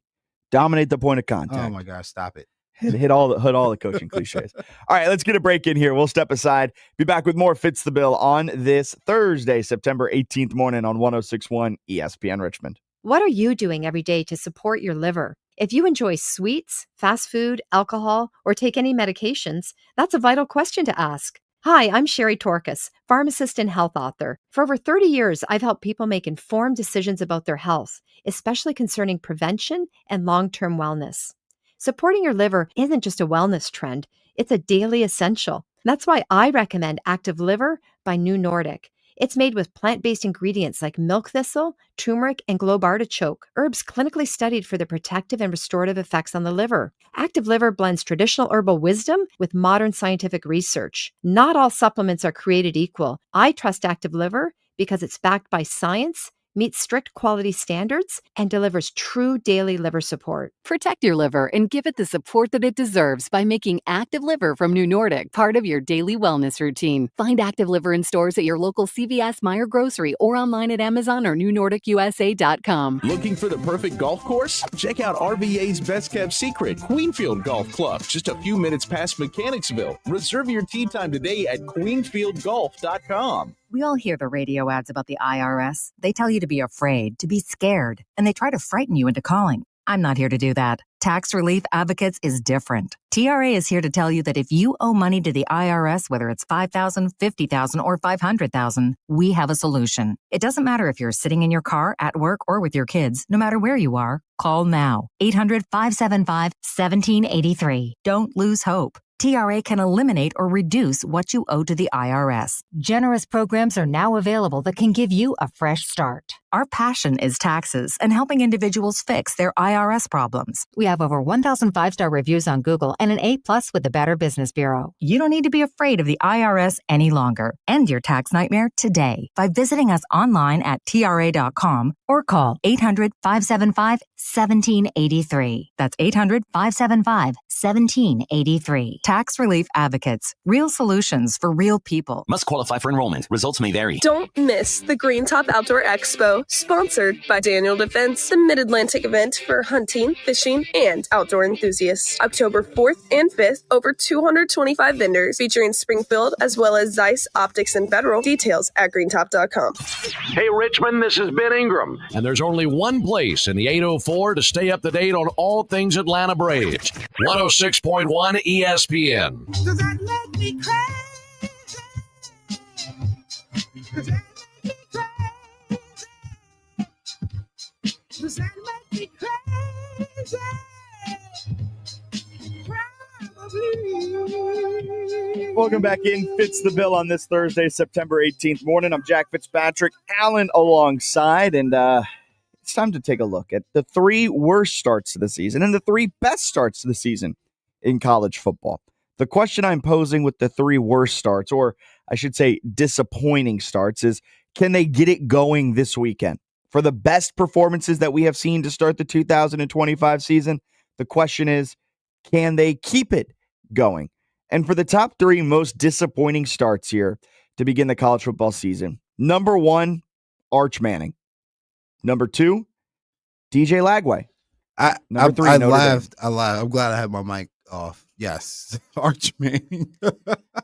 Dominate the point of contact. Oh my gosh, stop it. Hit all the coaching cliches. All right, let's get a break in here. We'll step aside. Be back with more Fitz the Bill on this Thursday, September 18th morning on 106.1 ESPN Richmond. What are you doing every day to support your liver? If you enjoy sweets, fast food, alcohol, or take any medications, that's a vital question to ask. Hi, I'm Sherry Torkis, pharmacist and health author. For over 30 years, I've helped people make informed decisions about their health, especially concerning prevention and long-term wellness. Supporting your liver isn't just a wellness trend, it's a daily essential. That's why I recommend Active Liver by New Nordic. It's made with plant-based ingredients like milk thistle, turmeric, and globe artichoke, herbs clinically studied for their protective and restorative effects on the liver. Active Liver blends traditional herbal wisdom with modern scientific research. Not all supplements are created equal. I trust Active Liver because it's backed by science meets strict quality standards, and delivers true daily liver support. Protect your liver and give it the support that it deserves by making Active Liver from New Nordic part of your daily wellness routine. Find Active Liver in stores at your local CVS, Meijer Grocery, or online at Amazon or newnordicusa.com. Looking for the perfect golf course? Check out RVA's best kept secret, Queenfield Golf Club, just a few minutes past Mechanicsville. Reserve your tee time today at queenfieldgolf.com. We all hear the radio ads about the IRS. They tell you to be afraid, to be scared, and they try to frighten you into calling. I'm not here to do that. Tax Relief Advocates is different. TRA is here to tell you that if you owe money to the IRS, whether it's $5,000, $50,000, or $500,000, we have a solution. It doesn't matter if you're sitting in your car, at work, or with your kids. No matter where you are, call now. 800-575-1783. Don't lose hope. TRA can eliminate or reduce what you owe to the IRS. Generous programs are now available that can give you a fresh start. Our passion is taxes and helping individuals fix their IRS problems. We have over 1,000 5-star reviews on Google and an A+ with the Better Business Bureau. You don't need to be afraid of the IRS any longer. End your tax nightmare today by visiting us online at TRA.com or call 800-575-1783. That's 800-575-1783. Tax Relief Advocates. Real solutions for real people. Must qualify for enrollment. Results may vary. Don't miss the Green Top Outdoor Expo, sponsored by Daniel Defense, the Mid-Atlantic event for hunting, fishing, and outdoor enthusiasts. October 4th and 5th, over 225 vendors featuring Springfield as well as Zeiss, Optics, and Federal. Details at greentop.com. Hey, Richmond, this is Ben Ingram, and there's only one place in the 804 to stay up to date on all things Atlanta Braves. 106.1 ESPN. Does that make me crazy? Does that make me crazy? Does that make me crazy? Probably. Welcome back in. Fitz the Bill on this Thursday, September 18th morning. I'm Jack Fitzpatrick, Allen alongside, and it's time to take a look at the 3 worst starts to the season and the 3 best starts to the season in college football. The question I'm posing with the 3 worst starts, or I should say disappointing starts, is can they get it going this weekend? For the best performances that we have seen to start the 2025 season, the question is, can they keep it going? And for the top 3 most disappointing starts here to begin the college football season, number 1, Arch Manning. Number 2, DJ Lagway. Number 3, I Notre laughed. Dame. I laughed. I'm glad I had my mic off. Yes. Arch Manning.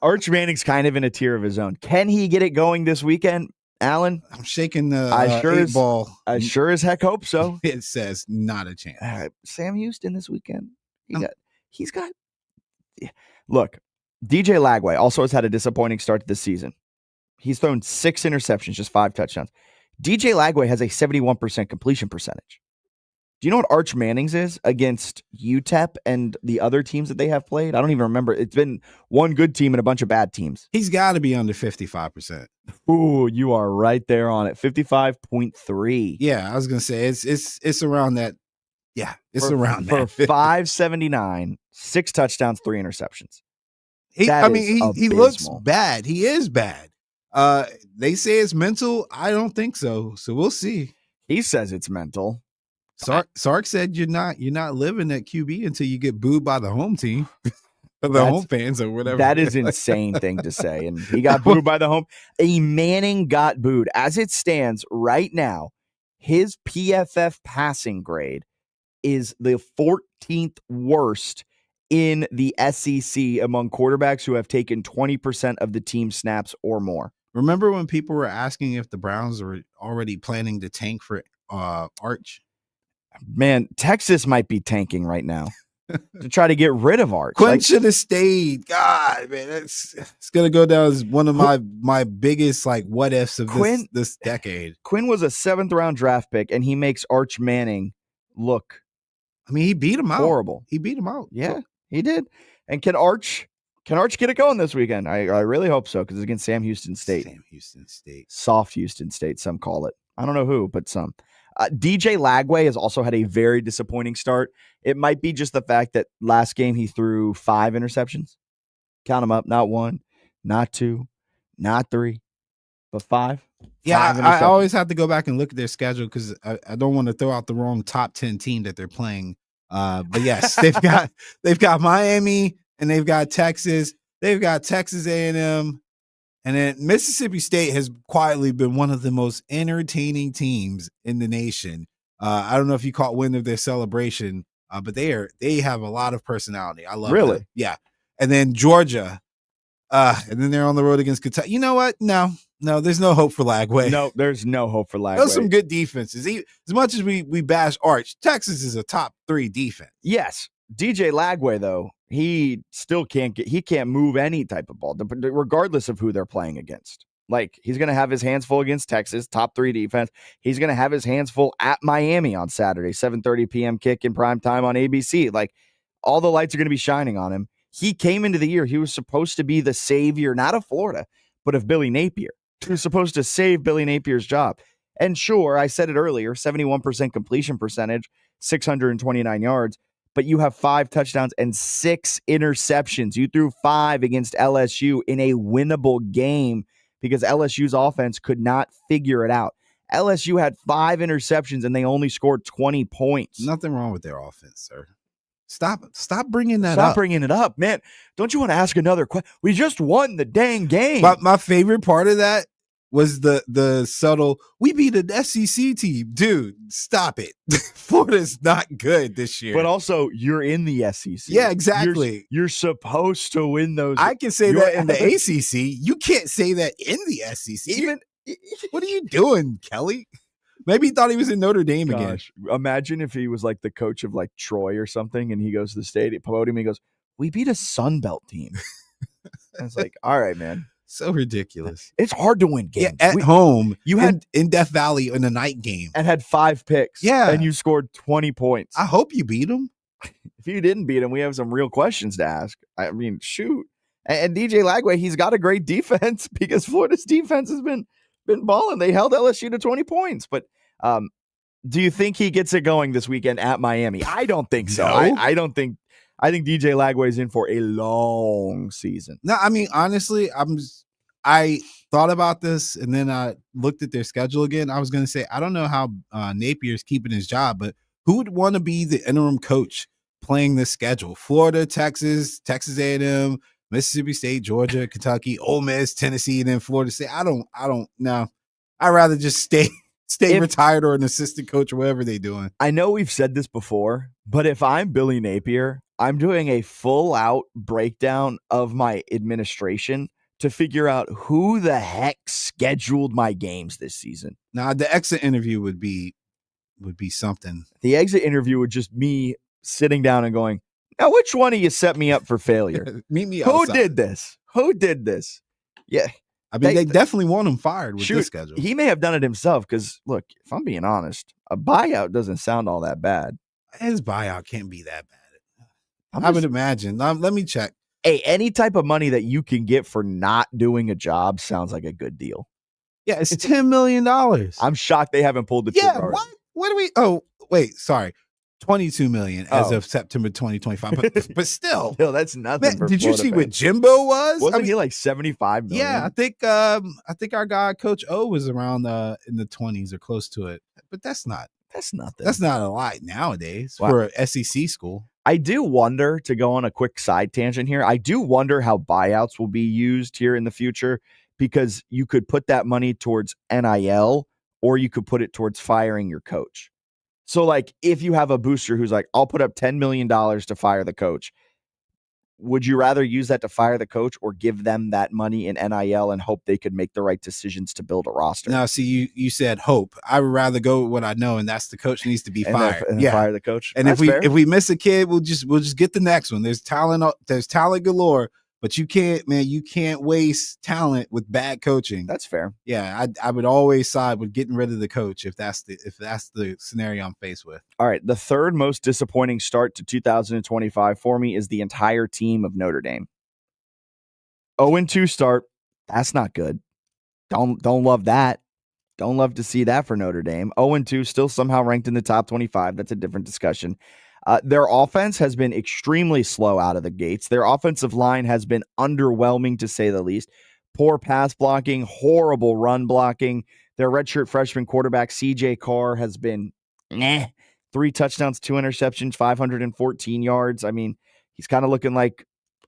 Arch Manning's kind of in a tier of his own. Can he get it going this weekend, Alan? I'm shaking the eight ball. I sure as heck hope so. It says not a chance. Sam Houston this weekend. He's got. Look, DJ Lagway also has had a disappointing start to the season. He's thrown 6 interceptions, just 5 touchdowns. DJ Lagway has a 71% completion percentage. Do you know what Arch Manning's is against UTEP and the other teams that they have played? I don't even remember. It's been one good team and a bunch of bad teams. He's got to be under 55%. Ooh, you are right there on it. 55.3. Yeah, I was gonna say it's around that. Yeah, it's around for that. 579, 6 touchdowns, 3 interceptions. He looks abysmal. bad. He is bad. They say it's mental. I don't think so. So we'll see. He says it's mental. Sark said you're not living at QB until you get booed by the home team, or the home fans or whatever. That is an insane thing to say. And he got booed by the home. Manning got booed. As it stands right now, his PFF passing grade is the 14th worst in the SEC among quarterbacks who have taken 20% of the team snaps or more. Remember when people were asking if the Browns were already planning to tank for Arch? Man, Texas might be tanking right now to try to get rid of Arch. Quinn should have stayed. God, man, it's gonna go down as one of my biggest what ifs of this decade. Quinn was a 7th round draft pick, and he makes Arch Manning look. I mean, he beat him out. Horrible. He beat him out. Yeah, he did. And can Arch get it going this weekend? I really hope so, because it's against Sam Houston State. Soft Houston State, some call it. I don't know who, but some. DJ Lagway has also had a very disappointing start. It might be just the fact that last game he threw 5 interceptions. Count them up. Not 1, not 2, not 3, but 5. Yeah, I always have to go back and look at their schedule because I don't want to throw out the wrong top 10 team that they're playing. But yes, they've got Miami and they've got Texas. They've got Texas A&M. And then Mississippi State has quietly been one of the most entertaining teams in the nation. I don't know if you caught wind of their celebration, but they have a lot of personality. I love them. Yeah. And then Georgia, and then they're on the road against Kentucky. You know what? No, there's no hope for Lagway. No, there's no hope for Lagway. Those are some good defenses. As much as we bash Arch, Texas is a top 3 defense. Yes. DJ Lagway, though, he still can't move any type of ball, regardless of who they're playing against. Like, he's going to have his hands full against Texas, top 3 defense. He's going to have his hands full at Miami on Saturday, 7:30 p.m. kick in prime time on ABC. Like, all the lights are going to be shining on him. He came into the year, he was supposed to be the savior, not of Florida, but of Billy Napier. He was supposed to save Billy Napier's job. And sure, I said it earlier, 71% completion percentage, 629 yards. But you have 5 touchdowns and 6 interceptions. You threw 5 against LSU in a winnable game because LSU's offense could not figure it out. LSU had 5 interceptions and they only scored 20 points. Nothing wrong with their offense, sir. Stop bringing that up. Stop bringing it up, man. Don't you want to ask another question? We just won the dang game. My favorite part of that was the subtle, we beat an SEC team. Dude, stop it. Florida's not good this year. But also, you're in the SEC. Yeah, exactly. You're supposed to win those. I can say that in the ACC. You can't say that in the SEC. What are you doing, Kelly? Maybe he thought he was in Notre Dame again. Imagine if he was like the coach of like Troy or something, and he goes to the stadium podium and he goes, we beat a Sun Belt team. And it's like, all right, man. So ridiculous. It's hard to win games. Yeah, at home, you had in Death Valley in a night game. And had 5 picks. Yeah. And you scored 20 points. I hope you beat them. If you didn't beat them, we have some real questions to ask. I mean, shoot. And DJ Lagway, he's got a great defense because Florida's defense has been balling. They held LSU to 20 points. But do you think he gets it going this weekend at Miami? I don't think so. No. I think DJ Lagway is in for a long season. No, I mean, honestly, I thought about this and then I looked at their schedule again. I was going to say, I don't know how Napier's keeping his job, but who would want to be the interim coach playing this schedule? Florida, Texas A&M, Mississippi State, Georgia, Kentucky, Ole Miss, Tennessee, and then Florida State. I don't know. I'd rather just stay retired or an assistant coach or whatever they're doing. I know we've said this before, but if I'm Billy Napier, I'm doing a full out breakdown of my administration to figure out who the heck scheduled my games this season. Now, the exit interview would be something. The exit interview would just me sitting down and going, now, which one of you set me up for failure? Meet me Who outside. did this? Who did this? Yeah. I mean, they definitely want him fired with this schedule. He may have done it himself because, look, if I'm being honest, a buyout doesn't sound all that bad. His buyout can't be that bad. I would imagine. Let me check. Hey, any type of money that you can get for not doing a job sounds like a good deal. Yeah, it's $10 million. I'm shocked they haven't pulled the trigger. Yeah, what do we? Oh, wait, sorry. $22 million as of September 2025. But still. No, that's nothing. Man, did you see what Jimbo was? Wasn't he like 75 million? Yeah, I think our guy Coach O was around in the 20s or close to it. But that's nothing. That's not a lot nowadays for an SEC school. I do wonder, to go on a quick side tangent here, I do wonder how buyouts will be used here in the future, because you could put that money towards NIL or you could put it towards firing your coach. So, like, if you have a booster who's like, I'll put up $10 million to fire the coach, would you rather use that to fire the coach or give them that money in NIL and hope they could make the right decisions to build a roster? Now, see, you said hope. I would rather go with what I know, and that's the coach needs to be fired. And fire the coach. And that's if we miss a kid, we'll just get the next one. There's talent galore. But you can't waste talent with bad coaching. That's fair. Yeah, I would always side with getting rid of the coach if that's the scenario I'm faced with. All right, the third most disappointing start to 2025 for me is the entire team of Notre Dame. 0-2 start. That's not good. Don't love that. Don't love to see that for Notre Dame. 0-2, still somehow ranked in the top 25. That's a different discussion. Their offense has been extremely slow out of the gates. Their offensive line has been underwhelming, to say the least. Poor pass blocking, horrible run blocking. Their redshirt freshman quarterback, CJ Carr, has been 3 touchdowns, 2 interceptions, 514 yards. I mean, he's kind of looking like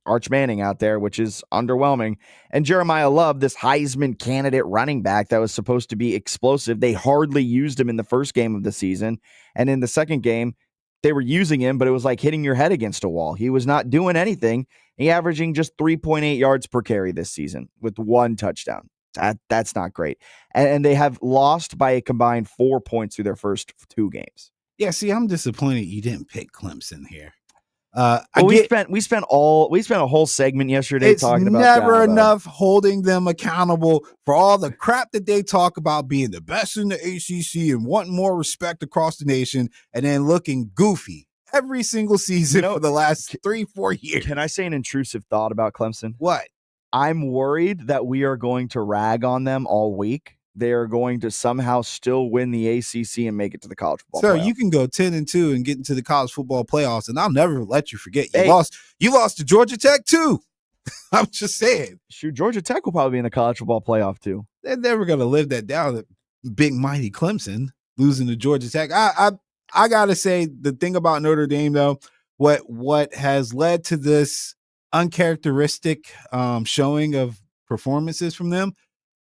Arch Manning out there, which is underwhelming. And Jeremiah Love, this Heisman candidate running back that was supposed to be explosive, they hardly used him in the first game of the season. And in the second game, they were using him, but it was like hitting your head against a wall. He was not doing anything. He averaging just 3.8 yards per carry this season with 1 touchdown. That's not great. And they have lost by a combined 4 points through their first 2 games. Yeah, see, I'm disappointed you didn't pick Clemson here. We spent a whole segment yesterday talking about never enough holding them accountable for all the crap that they talk about being the best in the ACC and wanting more respect across the nation, and then looking goofy every single season for the last 3-4 years. Can I say an intrusive thought about Clemson? What? I'm worried that we are going to rag on them all week. They are going to somehow still win the ACC and make it to the college football playoff. You can go 10-2 and get into the college football playoffs, and I'll never let you forget you lost to Georgia Tech too. I'm just saying. Shoot, Georgia Tech will probably be in the college football playoff too. They're never going to live that down. Big mighty Clemson losing to Georgia Tech. I gotta say, the thing about Notre Dame though, what has led to this uncharacteristic showing of performances from them,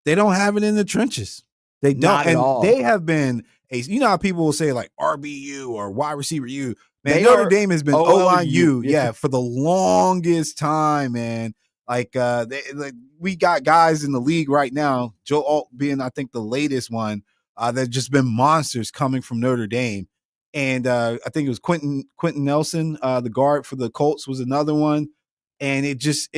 they don't have it in the trenches. They don't. Not at all. They have been you know how people will say like RBU or wide receiver U. Man, Notre Dame has been O-line U, for the longest time, man. We got guys in the league right now, Joe Alt being I think the latest one, that just been monsters coming from Notre Dame. And I think it was Quentin Nelson, the guard for the Colts, was another one. And it just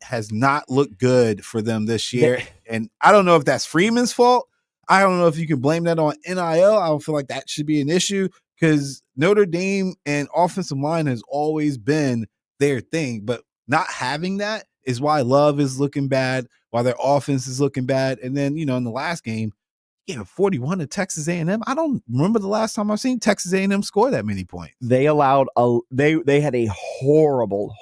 has not looked good for them this year. And I don't know if that's Freeman's fault. I don't know if you can blame that on NIL. I don't feel like that should be an issue because Notre Dame and offensive line has always been their thing. But not having that is why Love is looking bad, why their offense is looking bad. And then, in the last game, 41 to Texas A&M. I don't remember the last time I've seen Texas A&M score that many points. They allowed they had a horrible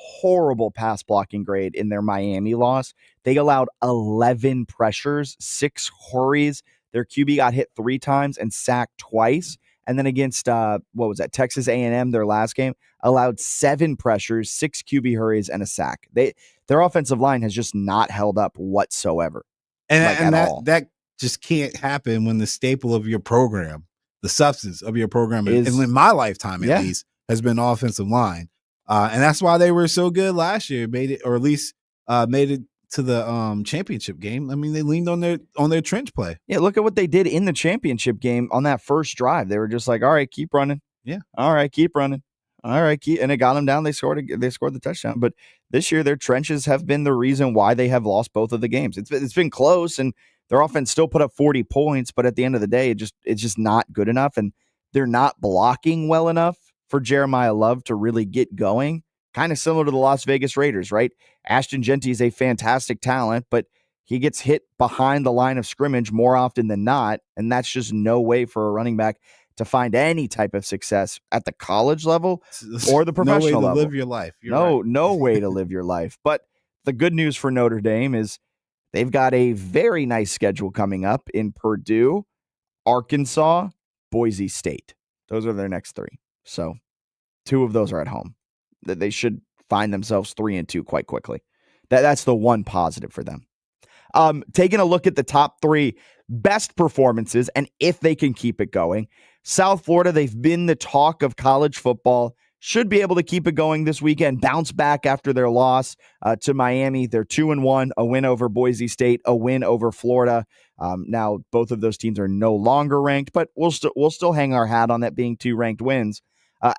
pass blocking grade in their Miami loss. They allowed 11 pressures, 6 hurries. Their QB got hit 3 times and sacked twice. And then against Texas A&M, their last game, allowed 7 pressures, 6 QB hurries, and a sack. Their offensive line has just not held up whatsoever. And that just can't happen when the staple of your program, the substance of your program, and in my lifetime at least, has been offensive line. And that's why they were so good last year, made it to the championship game. I mean, they leaned on their trench play. Yeah, look at what they did in the championship game on that first drive. They were just like, all right, keep running. Yeah. All right, keep running. All right, and it got them down. They scored the touchdown. But this year, their trenches have been the reason why they have lost both of the games. It's been close, and their offense still put up 40 points, but at the end of the day, it's just not good enough, and they're not blocking well enough for Jeremiah Love to really get going. Kind of similar to the Las Vegas Raiders, right? Ashton Genty is a fantastic talent, but he gets hit behind the line of scrimmage more often than not, and that's just no way for a running back to find any type of success at the college level or the professional level. No way to live your life. No way to live your life. But the good news for Notre Dame is they've got a very nice schedule coming up in Purdue, Arkansas, Boise State. Those are their next 3. So 2 of those are at home. They should find themselves 3-2 quite quickly. That's the one positive for them. Taking a look at the top 3 best performances and if they can keep it going. South Florida, they've been the talk of college football. Should be able to keep it going this weekend, bounce back after their loss to Miami. They're 2-1, a win over Boise State, a win over Florida. Now, both of those teams are no longer ranked, but we'll still hang our hat on that being 2 ranked wins.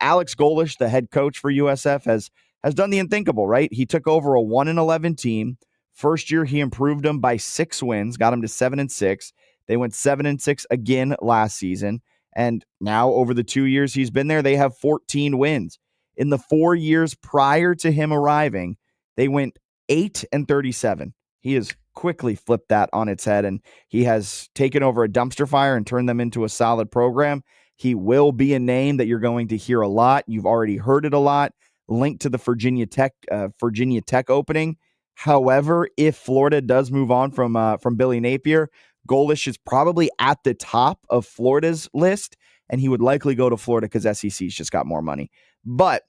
Alex Golish, the head coach for USF, has done the unthinkable, right? He took over a 1-11 team. First year, he improved them by 6 wins, got them to 7-6. They went 7-6 again last season. And now over the 2 years he's been there, they have 14 wins. In the 4 years prior to him arriving, they went 8-37. He has quickly flipped that on its head, and he has taken over a dumpster fire and turned them into a solid program. He will be a name that you're going to hear a lot. You've already heard it a lot. Linked to the Virginia Tech opening. However, if Florida does move on from Billy Napier, Golish is probably at the top of Florida's list, and he would likely go to Florida because SEC's just got more money. But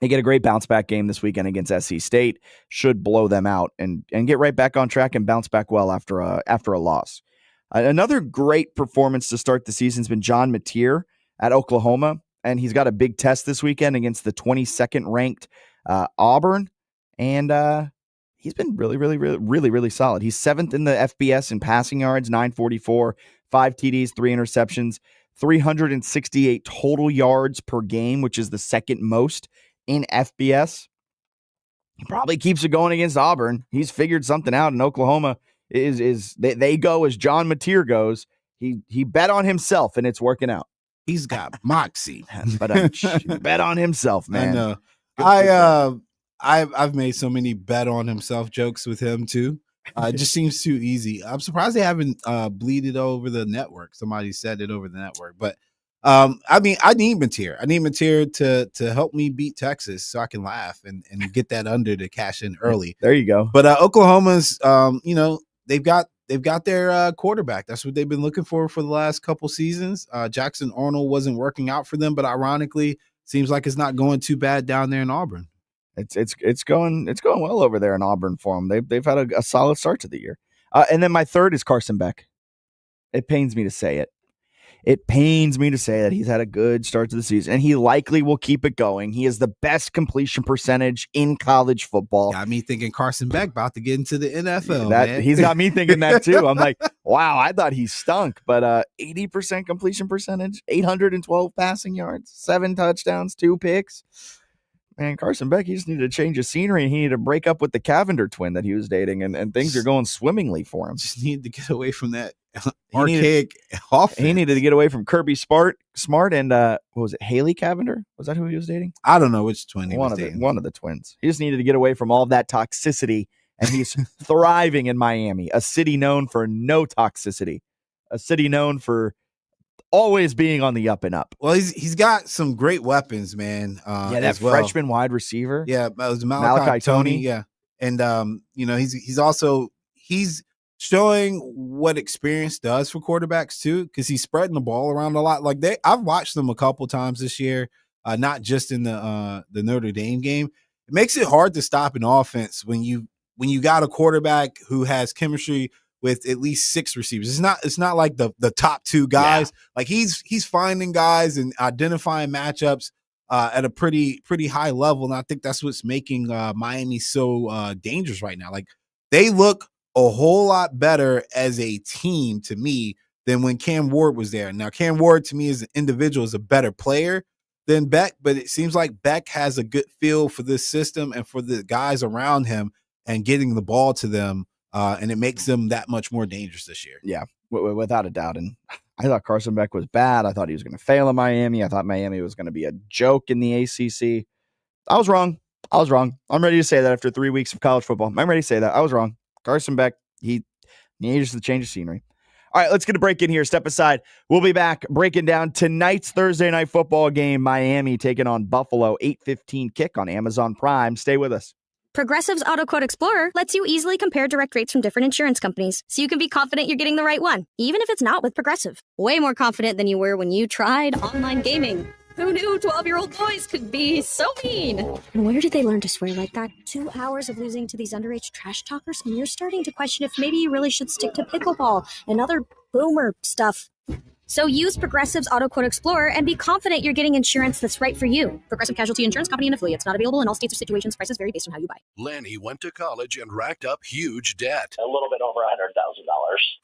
they get a great bounce back game this weekend against SC State. Should blow them out and get right back on track and bounce back well after a loss. Another great performance to start the season has been John Mateer at Oklahoma, and he's got a big test this weekend against the 22nd ranked Auburn, and he's been really solid. He's 7th in the FBS in passing yards, 944, 5 TDs, 3 interceptions, 368 total yards per game, which is the second most in FBS. He probably keeps it going against Auburn. He's figured something out, and Oklahoma they go as John Mateer goes. He bet on himself, and it's working out. He's got moxie, but bet on himself, man. I know. I've made so many bet on himself jokes with him too. It just seems too easy. I'm surprised they haven't bleeded over the network. Somebody said it over the network, but I mean, I need Mateer. I need Mateer to help me beat Texas so I can laugh and get that under to cash in early. There you go. But Oklahoma's, they've got their quarterback. That's what they've been looking for the last couple seasons. Jackson Arnold wasn't working out for them, but ironically, seems like it's not going too bad down there in Auburn. It's going well over there in Auburn for them. They've had a solid start to the year. And then my third is Carson Beck. It pains me to say it. It pains me to say that he's had a good start to the season, and he likely will keep it going. He has the best completion percentage in college football. Got me thinking Carson Beck about to get into the NFL. Man. He's got me thinking that too. I'm like, wow, I thought he stunk, but 80% completion percentage, 812 passing yards, 7 touchdowns, 2 picks. Man, Carson Beck, he just needed to change his scenery, and he needed to break up with the Cavender twin that he was dating, and things are going swimmingly for him. Just needed to get away from that archaic offense. He needed to get away from Kirby Smart and what was it, Haley Cavender? Was that who he was dating? I don't know which twin he was dating. One of the twins. He just needed to get away from all of that toxicity, and he's thriving in Miami, a city known for no toxicity, a city known for always being on the up and up. Well, he's got some great weapons, man. That freshman wide receiver. Yeah, it was Malachi Tony. Yeah, and he's showing what experience does for quarterbacks too, because he's spreading the ball around a lot. Like I've watched them a couple times this year, not just in the Notre Dame game. It makes it hard to stop an offense when you got a quarterback who has chemistry with at least 6 receivers. It's not like the top 2 guys. Yeah. Like he's finding guys and identifying matchups at a pretty high level. And I think that's what's making Miami so dangerous right now. Like they look a whole lot better as a team to me than when Cam Ward was there. Now, Cam Ward to me as an individual is a better player than Beck, but it seems like Beck has a good feel for this system and for the guys around him and getting the ball to them. And it makes them that much more dangerous this year. Yeah, without a doubt. And I thought Carson Beck was bad. I thought he was going to fail in Miami. I thought Miami was going to be a joke in the ACC. I was wrong. I'm ready to say that after 3 weeks of college football. I'm ready to say that. I was wrong. Carson Beck, he needs to change of scenery. All right, let's get a break in here. Step aside. We'll be back breaking down tonight's Thursday night football game. Miami taking on Buffalo, 8:15 kick on Amazon Prime. Stay with us. Progressive's Auto Quote Explorer lets you easily compare direct rates from different insurance companies, so you can be confident you're getting the right one, even if it's not with Progressive. Way more confident than you were when you tried online gaming. Who knew 12-year-old boys could be so mean? And where did they learn to swear like that? 2 hours of losing to these underage trash talkers, and you're starting to question if maybe you really should stick to pickleball and other boomer stuff. So use Progressive's Auto Quote Explorer and be confident you're getting insurance that's right for you. Progressive Casualty Insurance Company and affiliates. Not available in all states or situations. Prices vary based on how you buy. Lanny went to college and racked up huge debt. A little bit over $100,000.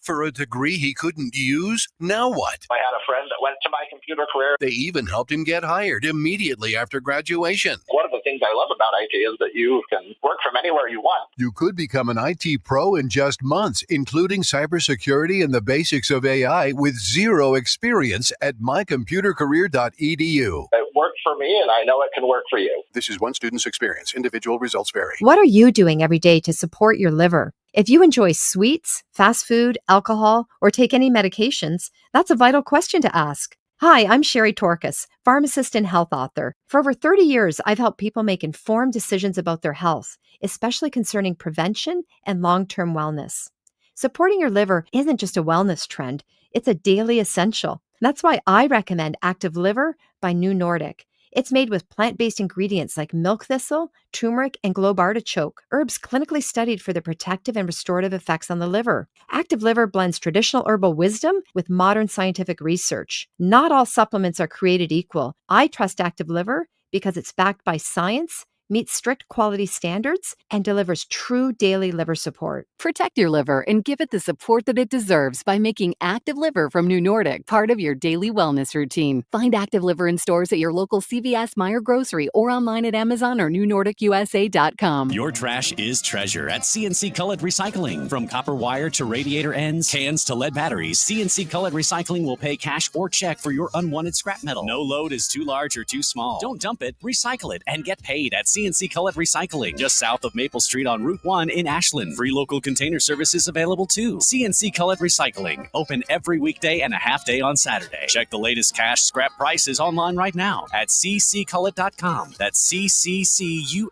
For a degree he couldn't use? Now what? I had a friend that went to my computer career. They even helped him get hired immediately after graduation. One of the things I love about IT is that you can work from anywhere you want. You could become an IT pro in just months, including cybersecurity and the basics of AI with zero experience at mycomputercareer.edu. It worked for me, and I know it can work for you. This is one student's experience. Individual results vary. What are you doing every day to support your liver? If you enjoy sweets, fast food, alcohol, or take any medications, that's a vital question to ask. Hi, I'm Sherry Torkis, pharmacist and health author. For over 30 years, I've helped people make informed decisions about their health, especially concerning prevention and long-term wellness. Supporting your liver isn't just a wellness trend, it's a daily essential. That's why I recommend Active Liver by New Nordic. It's made with plant-based ingredients like milk thistle, turmeric, and globe artichoke, herbs clinically studied for their protective and restorative effects on the liver. Active Liver blends traditional herbal wisdom with modern scientific research. Not all supplements are created equal. I trust Active Liver because it's backed by science, meets strict quality standards, and delivers true daily liver support. Protect your liver and give it the support that it deserves by making Active Liver from New Nordic part of your daily wellness routine. Find Active Liver in stores at your local CVS, Meyer Grocery, or online at Amazon or newnordicusa.com. Your trash is treasure at CNC Colored Recycling. From copper wire to radiator ends, cans to lead batteries, CNC Colored Recycling will pay cash or check for your unwanted scrap metal. No load is too large or too small. Don't dump it, recycle it, and get paid at CNC Colored Recycling, just south of Maple Street on Route 1 in Ashland. Free local container service is available too. CNC Colored Recycling, open every weekday and a half day on Saturday. Check the latest cash scrap prices online right now at cccullet.com. That's CCCULLET.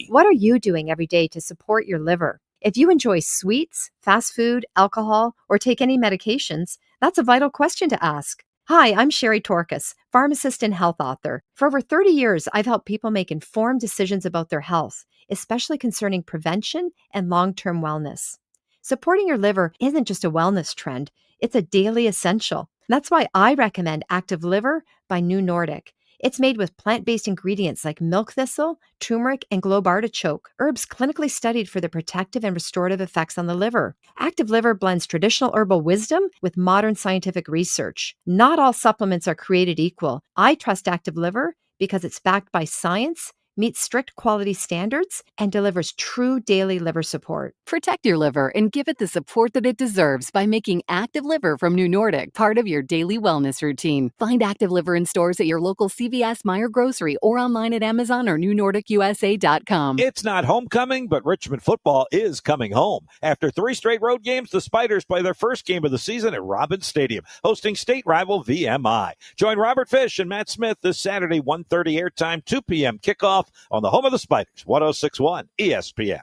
What are you doing every day to support your liver? If you enjoy sweets, fast food, alcohol, or take any medications, that's a vital question to ask. Hi, I'm Sherry Torkis, pharmacist and health author. For over 30 years, I've helped people make informed decisions about their health, especially concerning prevention and long-term wellness. Supporting your liver isn't just a wellness trend, it's a daily essential. That's why I recommend Active Liver by New Nordic. It's made with plant-based ingredients like milk thistle, turmeric, and globe artichoke, herbs clinically studied for their protective and restorative effects on the liver. Active Liver blends traditional herbal wisdom with modern scientific research. Not all supplements are created equal. I trust Active Liver because it's backed by science, meets strict quality standards, and delivers true daily liver support. Protect your liver and give it the support that it deserves by making Active Liver from New Nordic part of your daily wellness routine. Find Active Liver in stores at your local CVS, Meyer Grocery, or online at Amazon or newnordicusa.com. It's not homecoming, but Richmond football is coming home. After 3 straight road games, the Spiders play their first game of the season at Robins Stadium, hosting state rival VMI. Join Robert Fish and Matt Smith this Saturday, 1:30 airtime, 2 p.m. kickoff on the home of the Spiders, 106.1 ESPN.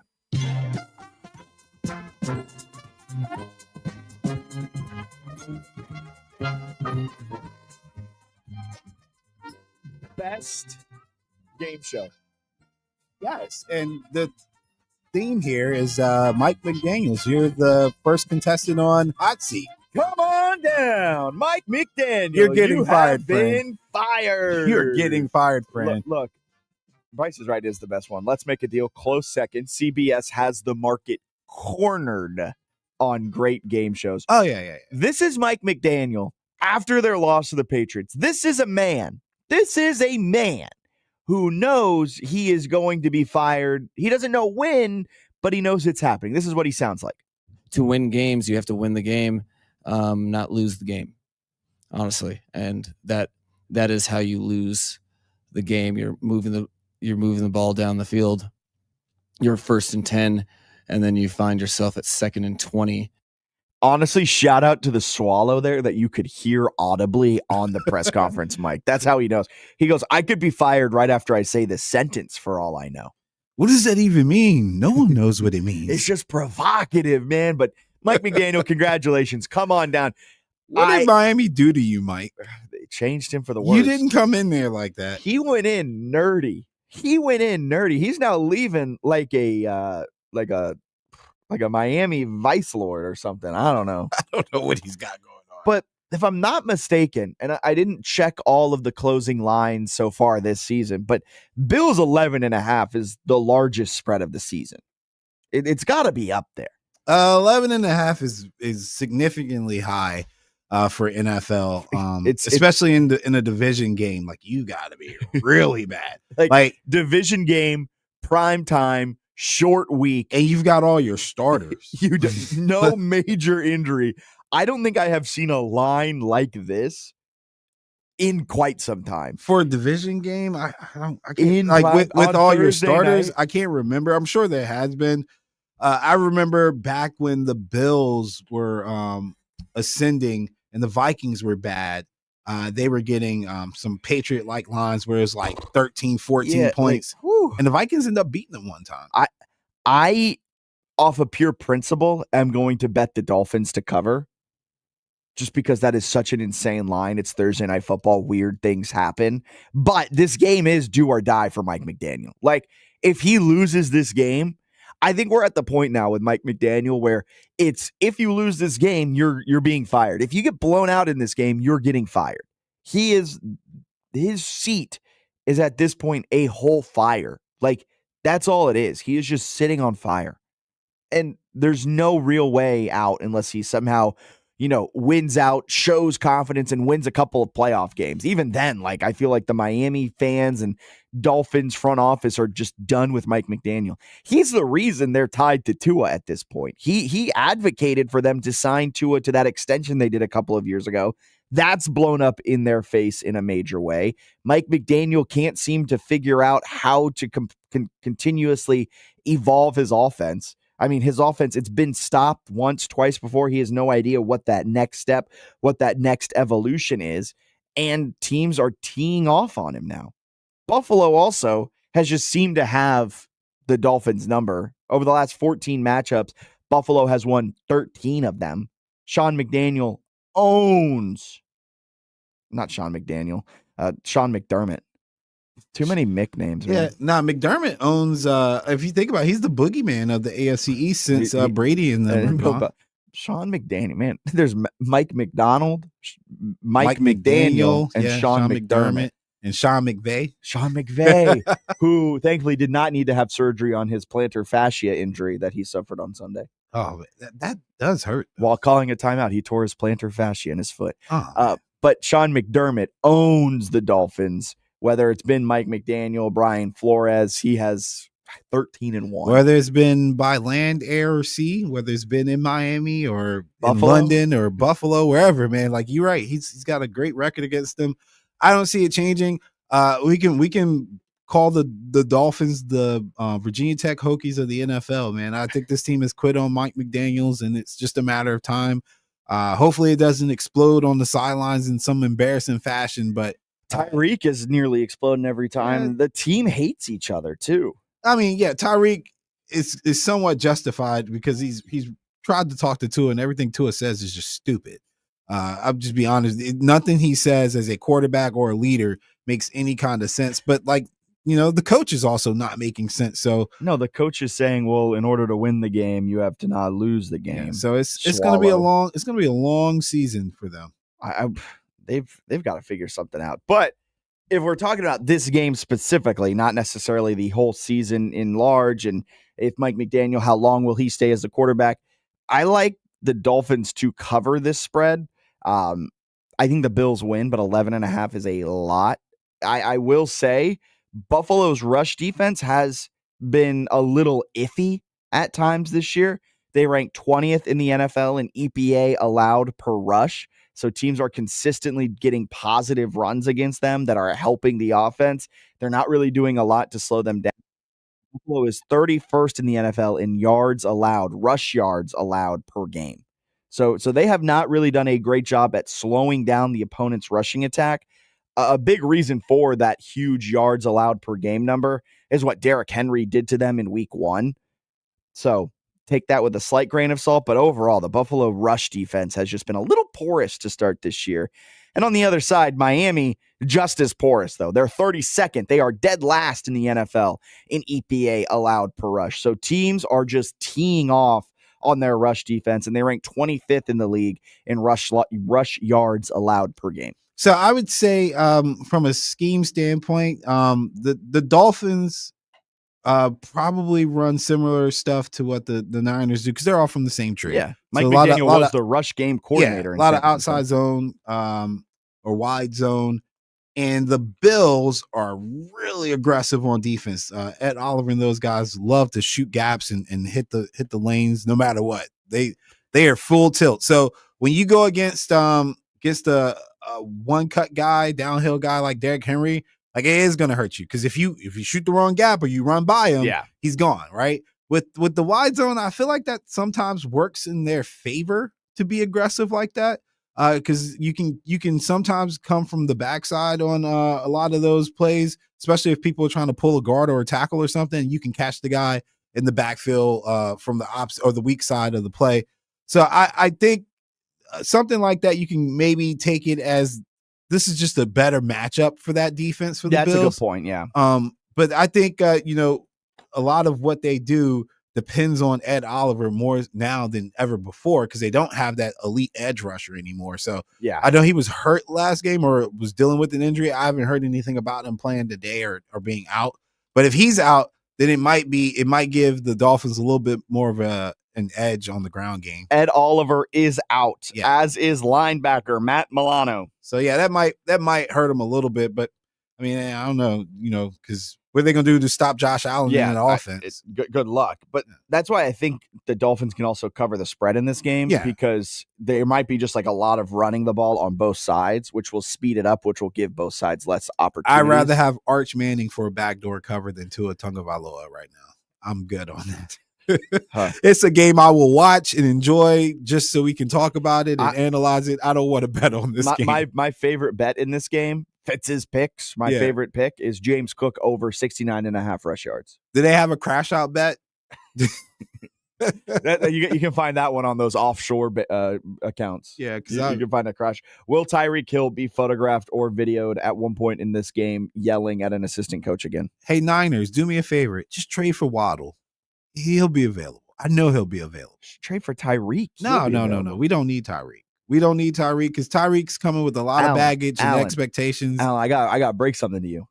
Best game show. Yes, and the theme here is Mike McDaniels. You're the first contestant on Hot Seat. Come on down, Mike McDaniel. You're getting you fired, have been fired. You're getting fired, friend. Look, Price is Right is the best one. Let's make a deal. Close second. CBS has the market cornered on great game shows. Oh, yeah. This is Mike McDaniel after their loss to the Patriots. This is a man who knows he is going to be fired. He doesn't know when, but he knows it's happening. This is what he sounds like. To win games, you have to win the game, not lose the game, honestly. And that is how you lose the game. You're moving the ball down the field. You're 1st and 10, and then you find yourself at 2nd and 20. Honestly, shout out to the swallow there that you could hear audibly on the press conference mic. That's how he knows. He goes, I could be fired right after I say this sentence for all I know. What does that even mean? No one knows what it means. It's just provocative, man. But Mike McDaniel, congratulations. Come on down. What did Miami do to you, Mike? They changed him for the worse. You didn't come in there like that. He went in nerdy. He's now leaving like a Miami vice lord or something. I don't know. I don't know what he's got going on. But if I'm not mistaken, and I didn't check all of the closing lines so far this season, but Bills 11.5 is the largest spread of the season. It's got to be up there. 11.5 is significantly high for NFL, especially in a division game. Like, you got to be really bad. like division game, prime time, short week, and you've got all your starters. No major injury. I don't think I have seen a line like this in quite some time for a division game. I can't, like with all your starters. Night, I can't remember. I'm sure there has been. I remember back when the Bills were ascending and the Vikings were bad. They were getting some Patriot-like lines where it's like 13, 14 Yeah, points. Like, and the Vikings end up beating them one time. I, off of pure principle, am going to bet the Dolphins to cover. Just because that is such an insane line. It's Thursday Night Football. Weird things happen. But this game is do or die for Mike McDaniel. Like, if he loses this game, I think we're at the point now with Mike McDaniel where it's if you lose this game, you're being fired. If you get blown out in this game, you're getting fired. His seat is at this point a whole fire. Like, that's all it is. He is just sitting on fire. And there's no real way out unless he somehow, wins out, shows confidence, and wins a couple of playoff games. Even then, like, I feel like the Miami fans and Dolphins front office are just done with Mike McDaniel. He's the reason they're tied to Tua at this point. He advocated for them to sign Tua to that extension they did a couple of years ago. That's blown up in their face in a major way. Mike McDaniel can't seem to figure out how to continuously evolve his offense. I mean, his offense, it's been stopped once, twice before. He has no idea what that next step, what that next evolution is. And teams are teeing off on him now. Buffalo also has just seemed to have the Dolphins' number. Over the last 14 matchups, Buffalo has won 13 of them. Sean McDermott. Too many Mick names, man. Yeah, McDermott owns, if you think about it, he's the boogeyman of the AFC East since Brady and them. Sean McDaniel, man. There's Mike McDonald, Mike McDaniel, and Sean McDermott. And Sean McVay. Sean McVay, who thankfully did not need to have surgery on his plantar fascia injury that he suffered on Sunday. Oh, that does hurt. While calling a timeout, he tore his plantar fascia in his foot. But Sean McDermott owns the Dolphins. Whether it's been Mike McDaniel, Brian Flores, he has 13-1. Whether it's been by land, air, or sea, whether it's been in Miami or Buffalo. in London or Buffalo, wherever, man. Like, you're right. He's got a great record against them. I don't see it changing. We can call the Dolphins the Virginia Tech Hokies of the NFL, man. I think this team has quit on Mike McDaniels, and it's just a matter of time. Hopefully it doesn't explode on the sidelines in some embarrassing fashion, but Tyreek is nearly exploding every time. Yeah. The team hates each other too. I mean, yeah, Tyreek is somewhat justified because he's tried to talk to Tua, and everything Tua says is just stupid. I'll just be honest. Nothing he says as a quarterback or a leader makes any kind of sense. But the coach is also not making sense. So no, the coach is saying, well, in order to win the game, you have to not lose the game. Yeah, so it's going to be a long season for them. They've got to figure something out. But if we're talking about this game specifically, not necessarily the whole season in large, and if Mike McDaniel, how long will he stay as a quarterback? I like the Dolphins to cover this spread. I think the Bills win, but 11.5 is a lot. I will say Buffalo's rush defense has been a little iffy at times this year. They rank 20th in the NFL in EPA allowed per rush. So teams are consistently getting positive runs against them that are helping the offense. They're not really doing a lot to slow them down. Buffalo is 31st in the NFL in yards allowed, rush yards allowed per game. So they have not really done a great job at slowing down the opponent's rushing attack. A big reason for that huge yards allowed per game number is what Derrick Henry did to them in week 1. So take that with a slight grain of salt, but overall, the Buffalo rush defense has just been a little porous to start this year. And on the other side, Miami, just as porous, though. They're 32nd. They are dead last in the NFL in EPA allowed per rush. So teams are just teeing off on their rush defense, and they rank 25th in the league in rush yards allowed per game. So I would say from a scheme standpoint, the Dolphins probably run similar stuff to what the Niners do because they're all from the same tree. Yeah, Mike McDaniel was the rush game coordinator. Yeah, a lot of outside zone or wide zone, and the Bills are really aggressive on defense. Ed Oliver and those guys love to shoot gaps and hit the lanes no matter what. They are full tilt. So when you go against a one cut guy, downhill guy like Derrick Henry, like, it is going to hurt you because if you shoot the wrong gap or you run by him, he's gone, right? With the wide zone, I feel like that sometimes works in their favor to be aggressive like that. because you can sometimes come from the backside on a lot of those plays, especially if people are trying to pull a guard or a tackle or something. You can catch the guy in the backfield from the ops or the weak side of the play. So I think something like that, you can maybe take it as this is just a better matchup for that defense for the Bills. That's a good point. Yeah. But I think a lot of what they do depends on Ed Oliver more now than ever before because they don't have that elite edge rusher anymore. So yeah, I know he was hurt last game or was dealing with an injury. I haven't heard anything about him playing today or being out. But if he's out, then it might give the Dolphins a little bit more of an edge on the ground game. Ed Oliver is out, as is linebacker Matt Milano. So yeah, that might hurt him a little bit. But I mean, I don't know, because what are they going to do to stop Josh Allen in the offense? Good luck. But that's why I think the Dolphins can also cover the spread in this game because there might be just like a lot of running the ball on both sides, which will speed it up, which will give both sides less opportunities. I'd rather have Arch Manning for a backdoor cover than Tua Tagovailoa right now. I'm good on that. It's a game I will watch and enjoy just so we can talk about it and analyze it. I don't want to bet on this game. My favorite bet in this game, Fitz's picks. My favorite pick is James Cook over 69.5 rush yards. Do they have a crash out bet? You can find that one on those offshore accounts. Yeah, because you can find a crash. Will Tyreek Hill be photographed or videoed at one point in this game yelling at an assistant coach again? Hey, Niners, do me a favor. Just trade for Waddle. He'll be available. I know he'll be available. Trade for Tyreek. No. We don't need Tyreek. We don't need Tyreek because Tyreek's coming with a lot of baggage and expectations. Alan, I got to break something to you.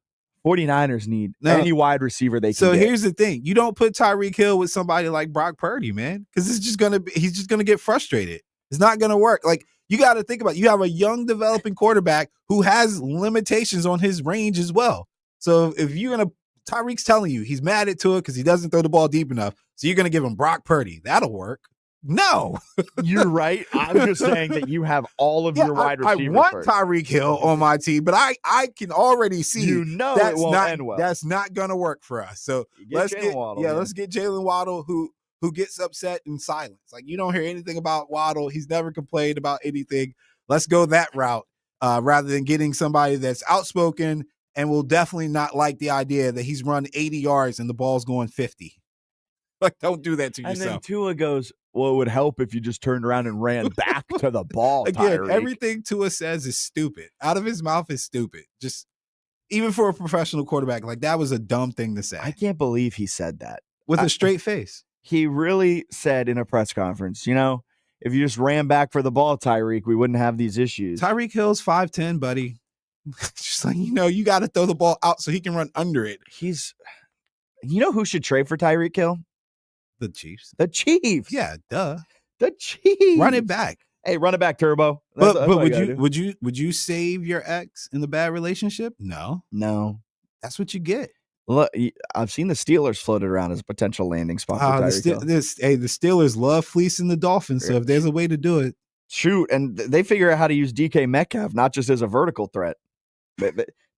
49ers need any wide receiver they can So get. Here's the thing. You don't put Tyreek Hill with somebody like Brock Purdy, man, because he's just going to get frustrated. It's not going to work. Like, you got to think about it. You have a young developing quarterback who has limitations on his range as well. So if you're going to Tyreek's telling you he's mad at Tua because he doesn't throw the ball deep enough. So you're going to give him Brock Purdy. That'll work. No. You're right. I'm just saying that you have all of your wide receivers. I want Tyreek Hill on my team, but I can already see it won't end well. That's not going to work for us. So let's get Jalen Waddle who gets upset in silence. Like, you don't hear anything about Waddle. He's never complained about anything. Let's go that route rather than getting somebody that's outspoken and will definitely not like the idea that he's run 80 yards and the ball's going 50. Like, don't do that to yourself. And then Tua goes, well, it would help if you just turned around and ran back to the ball. Again, Tyreek. Everything Tua says is stupid. Out of his mouth is stupid. Just even for a professional quarterback, like, that was a dumb thing to say. I can't believe he said that. With a straight face. He really said in a press conference, if you just ran back for the ball, Tyreek, we wouldn't have these issues. Tyreek Hill's 5'10", buddy. Just like, you got to throw the ball out so he can run under it. Who should trade for Tyreek Hill? The Chiefs. The Chiefs. Yeah, duh. The Chiefs. Run it back. Hey, run it back, Turbo. But would you save your ex in the bad relationship? No. That's what you get. Look, I've seen the Steelers floated around as a potential landing spot for Tyreek Hill. The Steelers love fleecing the Dolphins, so if there's a way to do it. Shoot, and they figure out how to use DK Metcalf, not just as a vertical threat.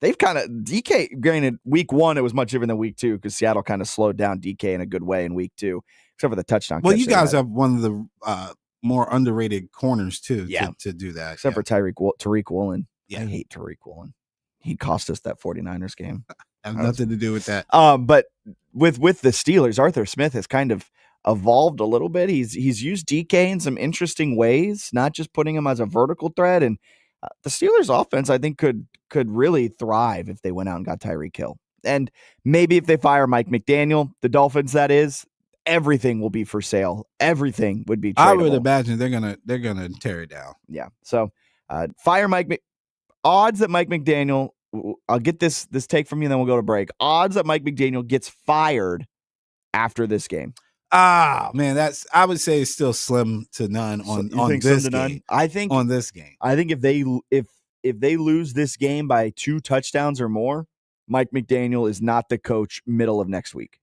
They've kind of DK. Granted, week 1 it was much different than week 2 because Seattle kind of slowed down DK in a good way in week 2, except for the touchdown. Well, you guys have one of the more underrated corners too. Yeah. to do that. Except for Tariq Woolen. Yeah, I hate Tariq Woolen. He cost us that 49ers game. Have nothing to do with that. But with the Steelers, Arthur Smith has kind of evolved a little bit. He's used DK in some interesting ways, not just putting him as a vertical threat. And the Steelers offense, I think, could really thrive if they went out and got Tyreek Hill. And maybe if they fire Mike McDaniel, the Dolphins, that is, everything will be for sale. Everything would be tradable. I would imagine they're gonna tear it down. Yeah. So fire Mike. Odds that Mike McDaniel. I'll get this take from you, and then we'll go to break. Odds that Mike McDaniel gets fired after this game. Man, I would say it's still slim to none on this game. I think on this game. I think if they lose this game by 2 touchdowns or more, Mike McDaniel is not the coach middle of next week.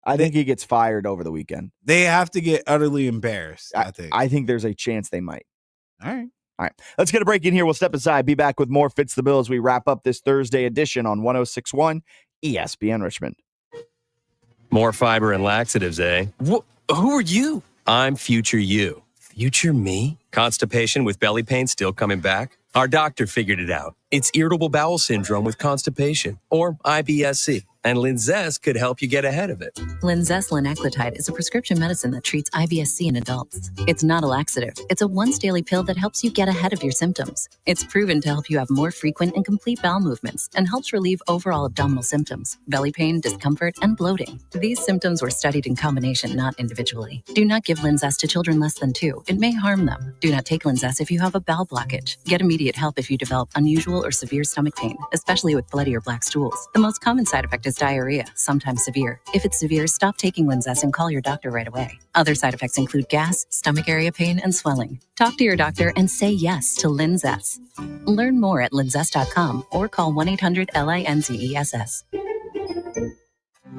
I think he gets fired over the weekend. They have to get utterly embarrassed, I think there's a chance they might. All right. Let's get a break in here. We'll step aside. Be back with more Fitz the Bill as we wrap up this Thursday edition on 106.1 ESPN Richmond. More fiber and laxatives, eh? Who are you? I'm future you. Future me? Constipation with belly pain still coming back? Our doctor figured it out. It's irritable bowel syndrome with constipation, or IBS-C, and Linzess could help you get ahead of it. Linzess linaclotide is a prescription medicine that treats IBS-C in adults. It's not a laxative. It's a once-daily pill that helps you get ahead of your symptoms. It's proven to help you have more frequent and complete bowel movements and helps relieve overall abdominal symptoms, belly pain, discomfort, and bloating. These symptoms were studied in combination, not individually. Do not give Linzess to children less than 2. It may harm them. Do not take Linzess if you have a bowel blockage. Get immediate help if you develop unusual or severe stomach pain, especially with bloody or black stools. The most common side effect is diarrhea, sometimes severe. If it's severe, stop taking Linzess and call your doctor right away. Other side effects include gas, stomach area pain, and swelling. Talk to your doctor and say yes to Linzess. Learn more at linzess.com or call 1-800-LINZESS.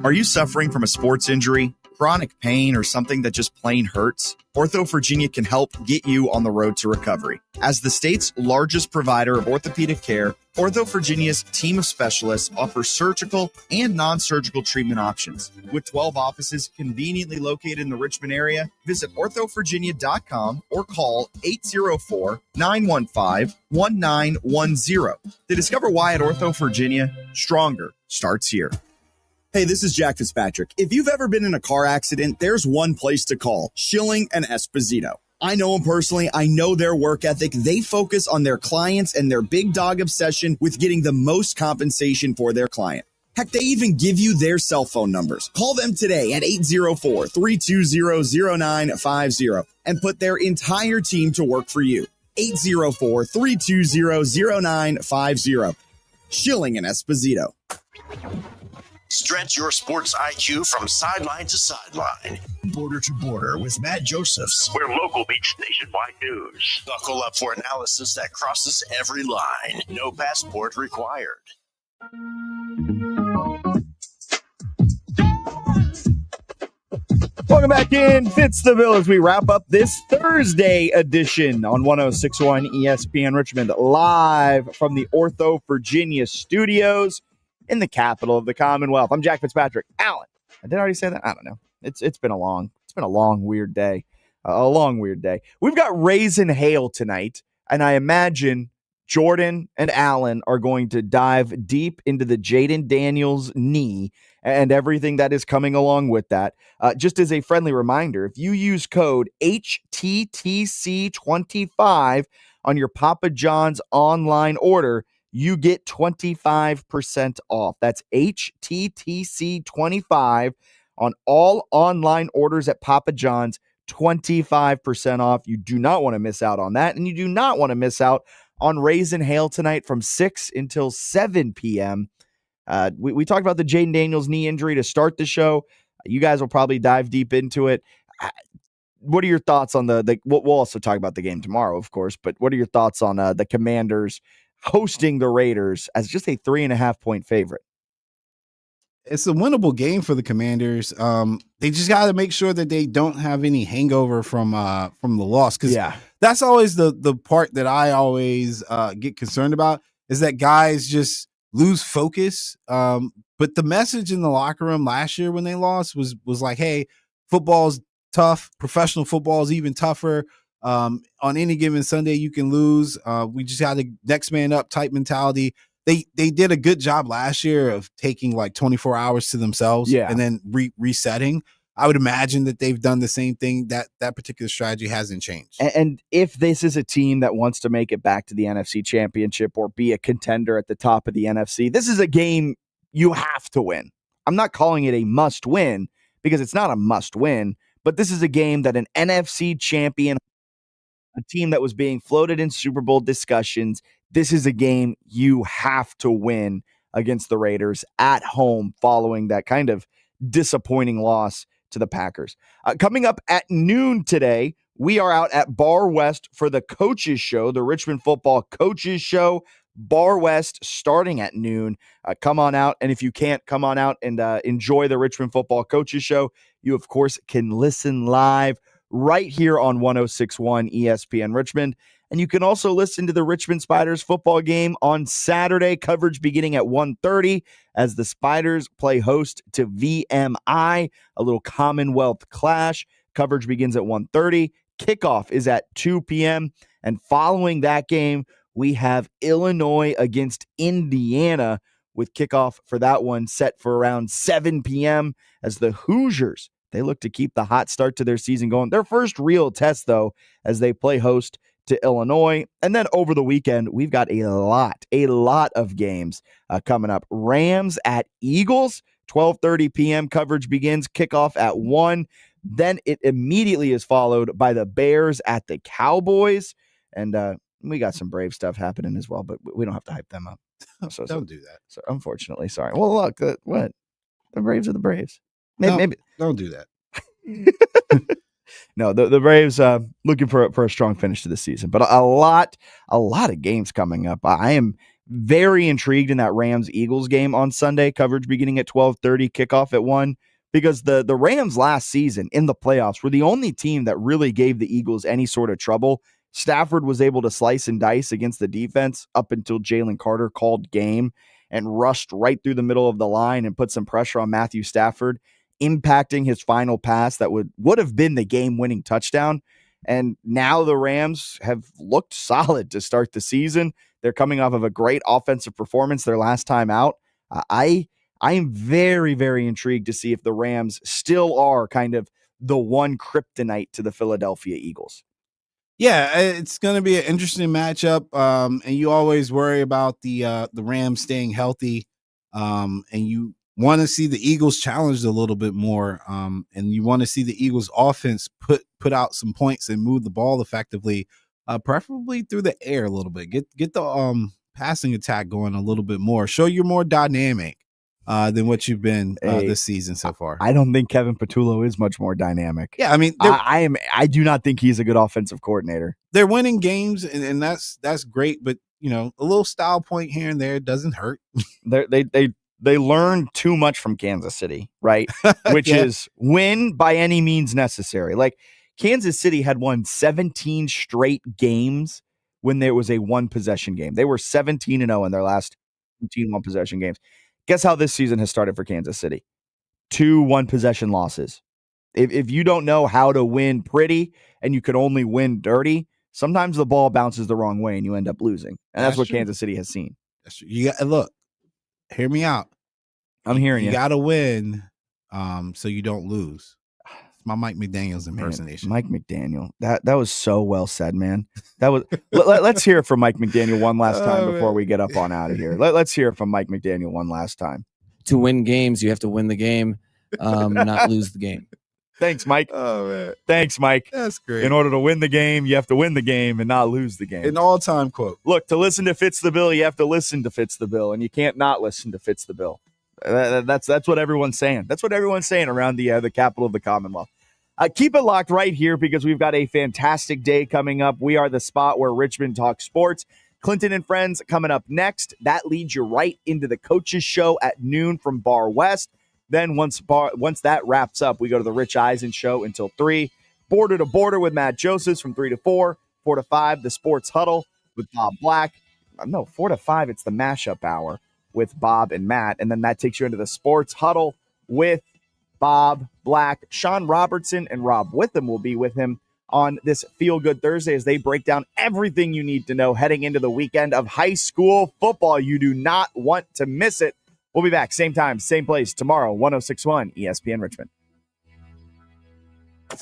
Are you suffering from a sports injury, chronic pain, or something that just plain hurts? Ortho Virginia can help get you on the road to recovery. As the state's largest provider of orthopedic care, Ortho Virginia's team of specialists offers surgical and non-surgical treatment options. With 12 offices conveniently located in the Richmond area, visit orthovirginia.com or call 804-915-1910 to discover why at Ortho Virginia, stronger starts here. Hey, this is Jack Fitzpatrick. If you've ever been in a car accident, there's one place to call, Schilling and Esposito. I know them personally. I know their work ethic. They focus on their clients and their big dog obsession with getting the most compensation for their client. Heck, they even give you their cell phone numbers. Call them today at 804-320-0950 and put their entire team to work for you. 804-320-0950. Schilling and Esposito. Stretch your sports IQ from sideline to sideline. Border to border with Matt Josephs, where local meets nationwide news. Buckle up for analysis that crosses every line. No passport required. Welcome back in. Fitz the Bill as we wrap up this Thursday edition on 106.1 ESPN Richmond, live from the Ortho Virginia studios in the capital of the Commonwealth. I'm Jack Fitzpatrick. Alan, did I already say that? I don't know. It's been a long weird day. A long weird day. We've got Raise and Hail tonight, and I imagine Jordan and Alan are going to dive deep into the Jaden Daniels knee and everything that is coming along with that. Just as a friendly reminder, if you use code HTTC25 on your Papa John's online order, you get 25% off. That's HTTC25 on all online orders at Papa John's, 25% off. You do not want to miss out on that, and you do not want to miss out on Raise and Hail tonight from 6 until 7 p.m. We talked about the Jaden Daniels knee injury to start the show. You guys will probably dive deep into it. What are your thoughts on we'll also talk about the game tomorrow, of course, but what are your thoughts on the Commanders hosting the Raiders as just a 3.5-point favorite? It's a winnable game for the Commanders. They just got to make sure that they don't have any hangover from the loss, because that's always the part that I always get concerned about, is that guys just lose focus. But the message in the locker room last year when they lost was like, hey, football's tough. Professional football is even tougher. On any given Sunday, you can lose. We just had a next man up type mentality. They did a good job last year of taking like 24 hours to themselves and then resetting. I would imagine that they've done the same thing. That particular strategy hasn't changed. And if this is a team that wants to make it back to the NFC Championship or be a contender at the top of the NFC, this is a game you have to win. I'm not calling it a must win because it's not a must win, but this is a game that an NFC champion, a team that was being floated in Super Bowl discussions, this is a game you have to win against the Raiders at home following that kind of disappointing loss to the Packers. Coming up at noon today, we are out at Bar West for the Coaches Show, the Richmond Football Coaches Show. Bar West starting at noon. Come on out, and if you can't, come on out and enjoy the Richmond Football Coaches Show. You, of course, can listen live right here on 106.1 ESPN Richmond. And you can also listen to the Richmond Spiders football game on Saturday, coverage beginning at 1:30 as the Spiders play host to VMI, a little Commonwealth clash. Coverage begins at 1:30. kickoff is at 2 p.m. And following that game, we have Illinois against Indiana, with kickoff for that one set for around 7 p.m. as the Hoosiers, they look to keep the hot start to their season going. Their first real test, though, as they play host to Illinois. And then over the weekend, we've got a lot of games coming up. Rams at Eagles, 12:30 p.m. coverage begins, kickoff at 1. Then it immediately is followed by the Bears at the Cowboys. And we got some Brave stuff happening as well, but we don't have to hype them up. Don't do that. So unfortunately, sorry. Well, look, what? The Braves are the Braves. Maybe don't do that. No, the Braves looking for a strong finish to the season, but a lot of games coming up. I am very intrigued in that Rams-Eagles game on Sunday, coverage beginning at 12:30, kickoff at 1, because the Rams last season in the playoffs were the only team that really gave the Eagles any sort of trouble. Stafford was able to slice and dice against the defense up until Jalen Carter called game and rushed right through the middle of the line and put some pressure on Matthew Stafford, impacting his final pass that would have been the game-winning touchdown. And now the Rams have looked solid to start the season. They're coming off of a great offensive performance their last time out. I am very, very intrigued to see if the Rams still are kind of the one kryptonite to the Philadelphia Eagles. Yeah, it's going to be an interesting matchup, and you always worry about the Rams staying healthy, and you want to see the Eagles challenged a little bit more, and you want to see the Eagles offense put out some points and move the ball effectively, preferably through the air a little bit. Get the passing attack going a little bit more. Show you're more dynamic than what you've been this season so far. I don't think Kevin Patullo is much more dynamic. Yeah, I mean, I do not think he's a good offensive coordinator. They're winning games, and that's great. But a little style point here and there doesn't hurt. They learned too much from Kansas City, right? Which is win by any means necessary. Like Kansas City had won 17 straight games when there was a one possession game. They were 17-0 in their last 17 one possession games. Guess how this season has started for Kansas City? 2 one-possession losses. If you don't know how to win pretty and you can only win dirty, sometimes the ball bounces the wrong way and you end up losing. And that's what true. Kansas City has seen. That's true. You got, look, hear me out. I'm hearing you. You got to win so you don't lose. It's my Mike McDaniel's impersonation. Man, Mike McDaniel. That was so well said, man. That was. Let's hear it from Mike McDaniel one last time before we get up on out of here. Let's hear it from Mike McDaniel one last time. To win games, you have to win the game, not lose the game. Thanks, Mike. Oh, man. Thanks, Mike. That's great. In order to win the game, you have to win the game and not lose the game. An all-time quote. Look, to listen to Fitz the Bill, you have to listen to Fitz the Bill, and you can't not listen to Fitz the Bill. That's what everyone's saying. That's what everyone's saying around the capital of the Commonwealth. Keep it locked right here because we've got a fantastic day coming up. We are the spot where Richmond talks sports. Clinton and Friends coming up next. That leads you right into the Coaches Show at noon from Bar West. Then once that wraps up, we go to the Rich Eisen Show until 3. Border to Border with Matt Josephs from 3 to 4. 4 to 5, the Sports Huddle with Bob Black. No, 4 to 5, it's the Mashup Hour with Bob and Matt. And then that takes you into the Sports Huddle with Bob Black. Sean Robertson and Rob Witham will be with him on this Feel Good Thursday as they break down everything you need to know heading into the weekend of high school football. You do not want to miss it. We'll be back same time, same place tomorrow, 106.1 ESPN Richmond.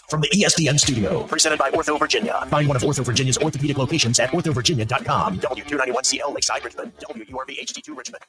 From the ESPN studio, presented by Ortho Virginia. Find one of Ortho Virginia's orthopedic locations at orthovirginia.com. W291CL Lakeside Richmond. WURV HD2 Richmond.